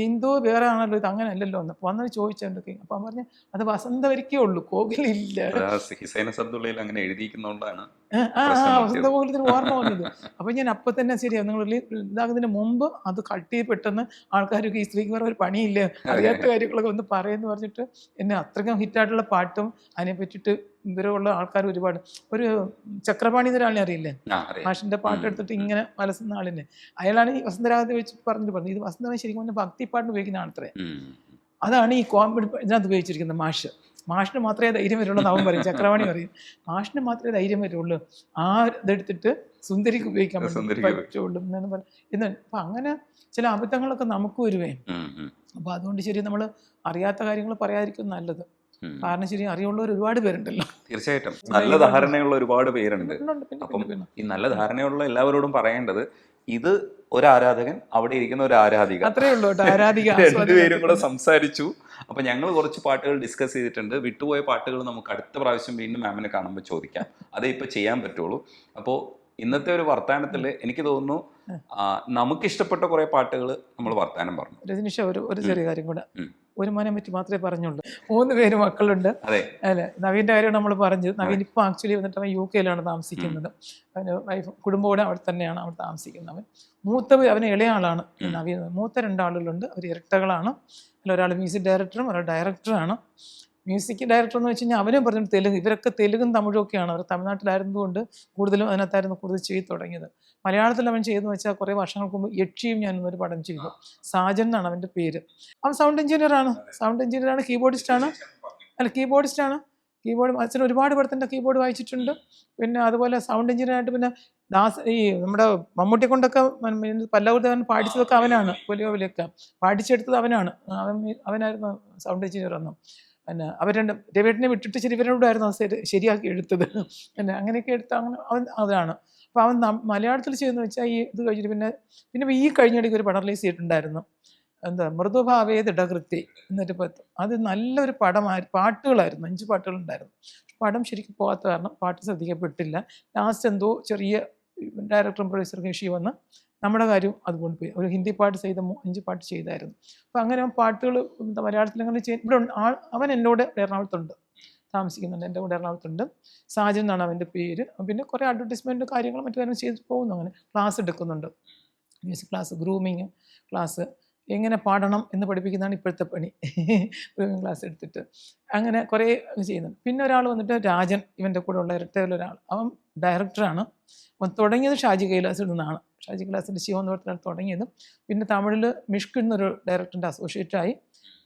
എന്തോ വേറെ ആണല്ലോ, ഇത് അങ്ങനെ അല്ലല്ലോ എന്ന്. അപ്പോൾ വന്നത് ചോദിച്ചോണ്ടൊക്കെ അപ്പം പറഞ്ഞു അത് വസന്ത വരിക്കേ ഉള്ളൂ, കോകിലില്ല. അങ്ങനെ എഴുതിയിരിക്കുന്നതുകൊണ്ടാണ് വസന്ത കോകിലത്തിന് ഓർമ്മ വന്നത്. അപ്പം ഞാൻ അപ്പം തന്നെ ശരിയാണ്, നിങ്ങൾ ഇതാകുന്നതിന് മുമ്പ് അത് കട്ട് ചെയ്ത് പെട്ടെന്ന് ആൾക്കാരൊക്കെ ഈ സ്ത്രീക്ക് വേറെ ഒരു പണിയില്ല, അറിയാത്ത കാര്യങ്ങളൊക്കെ ഒന്ന് പറയുമെന്ന് പറഞ്ഞിട്ട് എന്നെ അത്രയ്ക്കും ഹിറ്റായിട്ടുള്ള പാട്ടും അതിനെ പറ്റിയിട്ട് വിവരമുള്ള ആൾക്കാർ ഒരുപാട്. ഒരു ചക്രപാണി എന്നൊരാളിനെ അറിയില്ലേ, മാഷിന്റെ പാട്ടെടുത്തിട്ട് ഇങ്ങനെ വലസുന്ന ആളിനെ, അയാളാണ് ഈ വസന്തരാഗത്തെ വെച്ച് പറഞ്ഞു ഇത് വസന്തരാഗം ശരിക്കും പറഞ്ഞാൽ ഭക്തിപ്പാട്ടിന് ഉപയോഗിക്കുന്ന ആളത്രേ. അതാണ് ഈ കോമഡി ഇതിനകത്ത് ഉപയോഗിച്ചിരിക്കുന്നത്. മാഷിന് മാത്രമേ ധൈര്യം വരുള്ളൂ അവൻ പറയും, ചക്രവാണി പറയും മാഷിന് മാത്രമേ ധൈര്യം വരുള്ളൂ, ആ ഇതെടുത്തിട്ട് സുന്ദരിക്ക് ഉപയോഗിക്കാൻ പറ്റുള്ളൂ എന്നാണ് പറയുന്നത്. അപ്പം അങ്ങനെ ചില അബദ്ധങ്ങളൊക്കെ നമുക്ക് വരുവേ. അപ്പം അതുകൊണ്ട് ശരി നമ്മൾ അറിയാത്ത കാര്യങ്ങൾ പറയാതിരിക്കും നല്ലത്. കാരണം ശരി അറിയുള്ളവർ ഒരുപാട് പേരുണ്ടല്ലോ. തീർച്ചയായിട്ടും നല്ല ധാരണയുള്ള ഒരുപാട് പേരുണ്ട്. അപ്പം ഈ നല്ല ധാരണയുള്ള എല്ലാവരോടും പറയേണ്ടത്, ഇത് ഒരു ആരാധകൻ, അവിടെ ഇരിക്കുന്ന ഒരു ആരാധിക, അത്രേ ഉള്ളൂ കേട്ടോ. ആരാധിക രണ്ടുപേരും കൂടെ സംസാരിച്ചു. അപ്പൊ ഞങ്ങൾ കുറച്ച് പാട്ടുകൾ ഡിസ്കസ് ചെയ്തിട്ടുണ്ട്. വിട്ടുപോയ പാട്ടുകൾ നമുക്ക് അടുത്ത പ്രാവശ്യം വീണ്ടും മാമിനെ കാണുമ്പോൾ ചോദിക്കാം, അതേ ഇപ്പൊ ചെയ്യാൻ പറ്റുള്ളൂ. അപ്പോൾ ഇന്നത്തെ ഒരു വർത്താനത്തിൽ എനിക്ക് തോന്നുന്നു നമുക്ക് ഇഷ്ടപ്പെട്ട കുറെ പാട്ടുകൾ നമ്മൾ വർത്താനം പറഞ്ഞു. രജനീഷ ഒരു ചെറിയ കാര്യം കൂടെ, ഒരു മോനെ പറ്റി മാത്രമേ പറഞ്ഞുള്ളൂ. 3 പേര് മക്കളുണ്ട് അല്ലെ. നവീൻ്റെ കാര്യം നമ്മൾ പറഞ്ഞു. നവീൻ ഇപ്പം ആക്ച്വലി വന്നിട്ട് അവൻ UK-യിലാണ് താമസിക്കുന്നത്. അവന് വൈഫ് കുടുംബം അവിടെ തന്നെയാണ് അവിടെ താമസിക്കുന്നത്. അവൻ മൂത്തത് അവന് ഇളയ ആളാണ് നവീൻ. മൂത്ത 2 ആളുകളുണ്ട്, അവർ ഇരട്ടകളാണ്. ഒരാൾ മ്യൂസിക് ഡയറക്ടറും ഒരാൾ ഡയറക്ടറാണ്. മ്യൂസിക് ഡയറക്ടർ എന്ന് വെച്ച് കഴിഞ്ഞാൽ അവനും പറഞ്ഞു തെലുങ്ക്, ഇവരൊക്കെ തെലുങ്കും തമിഴും ഒക്കെയാണ്. അവർ തമിഴ്നാട്ടിലായിരുന്നതുകൊണ്ട് കൂടുതലും അതിനകത്തായിരുന്നു കൂടുതൽ ചെയ്ത് തുടങ്ങിയത്. മലയാളത്തിൽ അവൻ ചെയ്തെന്ന് വെച്ചാൽ കുറേ വർഷങ്ങൾക്ക് മുമ്പ് യക്ഷിയും ഞാനൊരു പടം ചെയ്തു. സാജൻ എന്നാണ് അവൻ്റെ പേര്. അവൻ സൗണ്ട് എഞ്ചിനീയറാണ്, കീബോർഡിസ്റ്റാണ്. കീബോർഡ് അച്ഛൻ ഒരുപാട് പടത്തിൻ്റെ കീബോർഡ് വായിച്ചിട്ടുണ്ട്. പിന്നെ അതുപോലെ സൗണ്ട് എഞ്ചിനീയറായിട്ട് പിന്നെ ഈ നമ്മുടെ മമ്മൂട്ടിയെ കൊണ്ടൊക്കെ പല്ലവൻ പാടിച്ചതൊക്കെ അവനാണ്. പൊലിയോവിലൊക്കെ പാടിച്ചെടുത്തത് അവനാണ്. അവനായിരുന്നു സൗണ്ട് എഞ്ചിനീയർ ഒന്നും. പിന്നെ അവർ രണ്ടും രവിയേട്ടനെ വിട്ടിട്ട് ഇവരോടായിരുന്നു ശരിയാക്കി എടുത്തത്. പിന്നെ അങ്ങനെയൊക്കെ എടുത്ത് അവൻ അതാണ്. അപ്പോൾ അവൻ മലയാളത്തിൽ ചെയ്യുന്നത് വെച്ചാൽ ഈ ഇത് കഴിഞ്ഞിട്ട് പിന്നെ ഈ കഴിഞ്ഞിടയ്ക്ക് ഒരു പടം റിലീസ് ചെയ്തിട്ടുണ്ടായിരുന്നു, എന്താ മൃദുഭാവേത് ഇടകൃത്തി എന്നിട്ട് അത് നല്ലൊരു പടമായി, പാട്ടുകളായിരുന്നു, 5 പാട്ടുകളുണ്ടായിരുന്നു. പടം ശരിക്കും പോകാത്ത കാരണം പാട്ട് ശ്രദ്ധിക്കപ്പെട്ടില്ല. ലാസ്റ്റ് എന്തോ ചെറിയ ഡയറക്ടറും പ്രൊഡ്യൂസറും ഇഷ്യൂ വന്ന് നമ്മുടെ കാര്യം അതുകൊണ്ട് പോയി. ഒരു ഹിന്ദി പാട്ട് ചെയ്ത 5 പാട്ട് ചെയ്തായിരുന്നു. അപ്പോൾ അങ്ങനെ പാട്ടുകൾ മലയാളത്തിൽ അങ്ങനെ ഇവിടെ അവൻ എന്നോട് എറണാകുളത്തുണ്ട്, താമസിക്കുന്നുണ്ട്, എൻ്റെ കൂടെ എറണാകുളത്തുണ്ട്. സാജൻ എന്നാണ് അവൻ്റെ പേര്. പിന്നെ കുറേ അഡ്വർടൈസ്മെൻറ്റ് കാര്യങ്ങളും മറ്റു കാര്യങ്ങളും ചെയ്ത് പോകുന്നു. അങ്ങനെ ക്ലാസ് എടുക്കുന്നുണ്ട്, മ്യൂസിക് ക്ലാസ്, ഗ്രൂമിങ് ക്ലാസ്, എങ്ങനെ പാടണം എന്ന് പഠിപ്പിക്കുന്നതാണ് ഇപ്പോഴത്തെ പണി. ഗ്രൂമിങ് ക്ലാസ് എടുത്തിട്ട് അങ്ങനെ കുറേ ചെയ്യുന്നുണ്ട്. പിന്നെ ഒരാൾ വന്നിട്ട് രാജൻ, ഇവൻ്റെ കൂടെ ഉള്ള ഇരട്ടയിലൊരാൾ, അവൻ ഡയറക്ടറാണ്. അവൻ തുടങ്ങിയത് ഷാജി കൈലാസിൽ നിന്നാണ്. ഷാജി കൈലാസിൻ്റെ ശിവം എന്ന് പറഞ്ഞാൽ തുടങ്ങിയത്. പിന്നെ തമിഴിൽ മിഷ്ക് എന്നൊരു ഡയറക്ടറിൻ്റെ അസോസിയേറ്റായി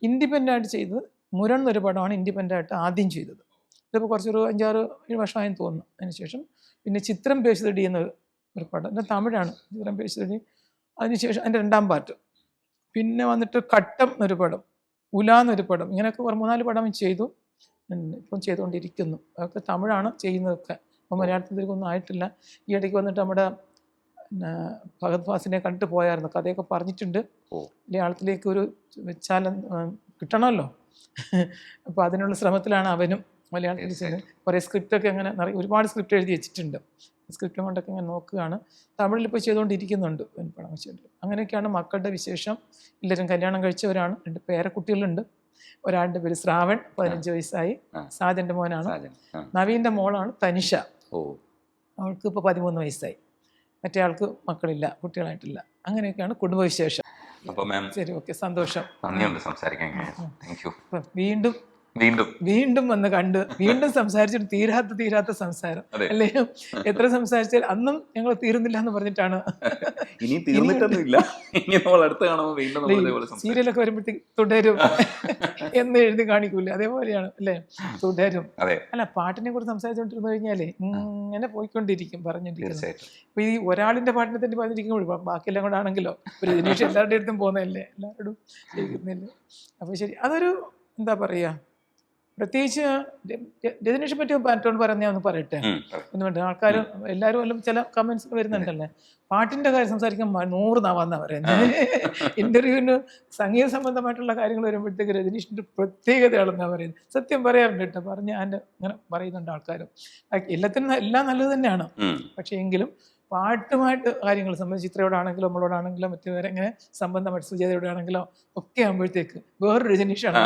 ഇൻഡിപെൻഡൻ്റായിട്ട് ചെയ്തത് മുരൺ എന്നൊരു പടമാണ് ഇൻഡിപെൻഡൻ്റായിട്ട് ആദ്യം ചെയ്തത്. ഇതിപ്പോൾ കുറച്ചൊരു 5-6-7 വർഷമായെന്ന് തോന്നുന്നു. അതിനുശേഷം പിന്നെ ചിത്രം പേശുതടി എന്നൊരു പടം, എൻ്റെ തമിഴാണ് ചിത്രം പേശുതടി. അതിനുശേഷം അതിൻ്റെ 2ാം പാർട്ട്. പിന്നെ വന്നിട്ട് കട്ടം എന്നൊരു പടം, ഉല എന്നൊരു പടം, ഇങ്ങനെയൊക്കെ 3-4 പടം ചെയ്തു. ഇപ്പം ചെയ്തുകൊണ്ടിരിക്കുന്നു. അതൊക്കെ തമിഴാണ് ചെയ്യുന്നതൊക്കെ. അപ്പോൾ മലയാളത്തിലേക്കൊന്നും ആയിട്ടില്ല. ഈ ഇടയ്ക്ക് വന്നിട്ട് നമ്മുടെ പിന്നെ ഭഗത് ഫാസിനെ കണ്ടിട്ട് പോയായിരുന്നു, കഥയൊക്കെ പറഞ്ഞിട്ടുണ്ട്. മലയാളത്തിലേക്ക് ഒരു വെച്ചാൽ കിട്ടണമല്ലോ. അപ്പോൾ അതിനുള്ള ശ്രമത്തിലാണ് അവനും. മലയാളത്തിൽ ചെയ്യുന്നത് കുറേ സ്ക്രിപ്റ്റൊക്കെ അങ്ങനെ ഒരുപാട് സ്ക്രിപ്റ്റ് എഴുതി വെച്ചിട്ടുണ്ട്. സ്ക്രിപ്റ്റും കൊണ്ടൊക്കെ ഇങ്ങനെ നോക്കുകയാണ്. തമിഴിൽ ഇപ്പോൾ ചെയ്തുകൊണ്ടിരിക്കുന്നുണ്ട് പടം വെച്ചിട്ട്. അങ്ങനെയൊക്കെയാണ് മക്കളുടെ വിശേഷം. എല്ലാവരും കല്യാണം കഴിച്ചവരാണ്. 2 പേരക്കുട്ടികളുണ്ട്. ഒരാളുടെ പേര് ശ്രാവൺ, 15 വയസ്സായി, സാജൻ്റെ മോനാണ്. നവീൻ്റെ മോളാണ് തനിഷ, അവൾക്ക് ഇപ്പോൾ 13 വയസ്സായി. മറ്റേ ആൾക്ക് മക്കളില്ല, കുട്ടികളായിട്ടില്ല. അങ്ങനെയൊക്കെയാണ് കുടുംബവിശേഷം. ശരി, ഓക്കെ, സന്തോഷം. വീണ്ടും വന്ന് കണ്ട് വീണ്ടും സംസാരിച്ചിട്ട് തീരാത്ത സംസാരം അല്ലേ? എത്ര സംസാരിച്ചാൽ അന്നും ഞങ്ങൾ തീരുന്നില്ല എന്ന് പറഞ്ഞിട്ടാണ്. സീരിയലൊക്കെ വരുമ്പോഴത്തേക്ക് തുടരും എന്ന് എഴുതി കാണിക്കൂല, അതേപോലെയാണ് അല്ലേ? തുടരും. അല്ല, പാട്ടിനെ കുറിച്ച് സംസാരിച്ചുകൊണ്ടിരുന്നു കഴിഞ്ഞാലേ ഇങ്ങനെ പോയിക്കൊണ്ടിരിക്കും പറഞ്ഞിരിക്കുന്നത്. അപ്പൊ ഈ ഒരാളിന്റെ പാട്ടിനെ തന്നെ പറഞ്ഞിരിക്കുമ്പോൾ ബാക്കിയെല്ലാം കൂടെ ആണെങ്കിലോ ഒരു ദിനേഷ് എല്ലാവരുടെ അടുത്തും പോകുന്നതല്ലേ, എല്ലാവരോടും ചെയ്യിക്കുന്നില്ലേ? അപ്പൊ ശരി, അതൊരു എന്താ പറയാ, പ്രത്യേകിച്ച് രജനീഷെ പറ്റി പാറ്റോണ്ട് പറഞ്ഞ ഒന്ന് പറയട്ടെ. ഒന്നുകൊണ്ട് ആൾക്കാർ എല്ലാവരും എല്ലാം ചില കമന്റ്സ് വരുന്നുണ്ടല്ലേ, പാട്ടിന്റെ കാര്യം സംസാരിക്കാൻ 100 നാവാന്നാ പറയുന്നത്. ഇന്റർവ്യൂവിന് സംഗീത സംബന്ധമായിട്ടുള്ള കാര്യങ്ങൾ വരുമ്പോഴത്തേക്ക് രജനീഷിന്റെ പ്രത്യേകതയാണെന്നാണ് പറയുന്നത്. സത്യം പറയാറുണ്ട് കേട്ടോ, പറഞ്ഞ് അതിൻ്റെ അങ്ങനെ പറയുന്നുണ്ട് ആൾക്കാരും. എല്ലാം നല്ലത് തന്നെയാണ്. പക്ഷേ എങ്കിലും പാട്ടുമായിട്ട് കാര്യങ്ങൾ സംബന്ധിച്ച് ചിത്രയോടാണെങ്കിലോ നമ്മളോടാണെങ്കിലോ മറ്റു വേറെ ഇങ്ങനെ സംബന്ധമായിട്ട് സുജാതയോടെ ആണെങ്കിലോ ഒക്കെ ആകുമ്പോഴത്തേക്ക് വേറൊരു രജനീഷാണ്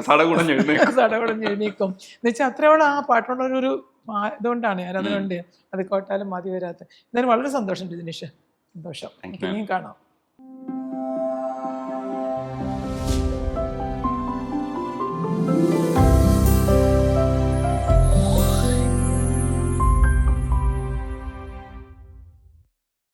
സടകുടഞ്ഞെഴുന്നേക്കും എന്ന് വെച്ചാൽ അത്രയോളം ആ പാട്ടുള്ളൊരു ഇതുകൊണ്ടാണ് ഞാൻ അതിനുണ്ട്. അത് കേട്ടാലും മതി വരാത്ത. എന്നാലും വളരെ സന്തോഷം രജനീഷ്, സന്തോഷം. ഇനിയും കാണാം.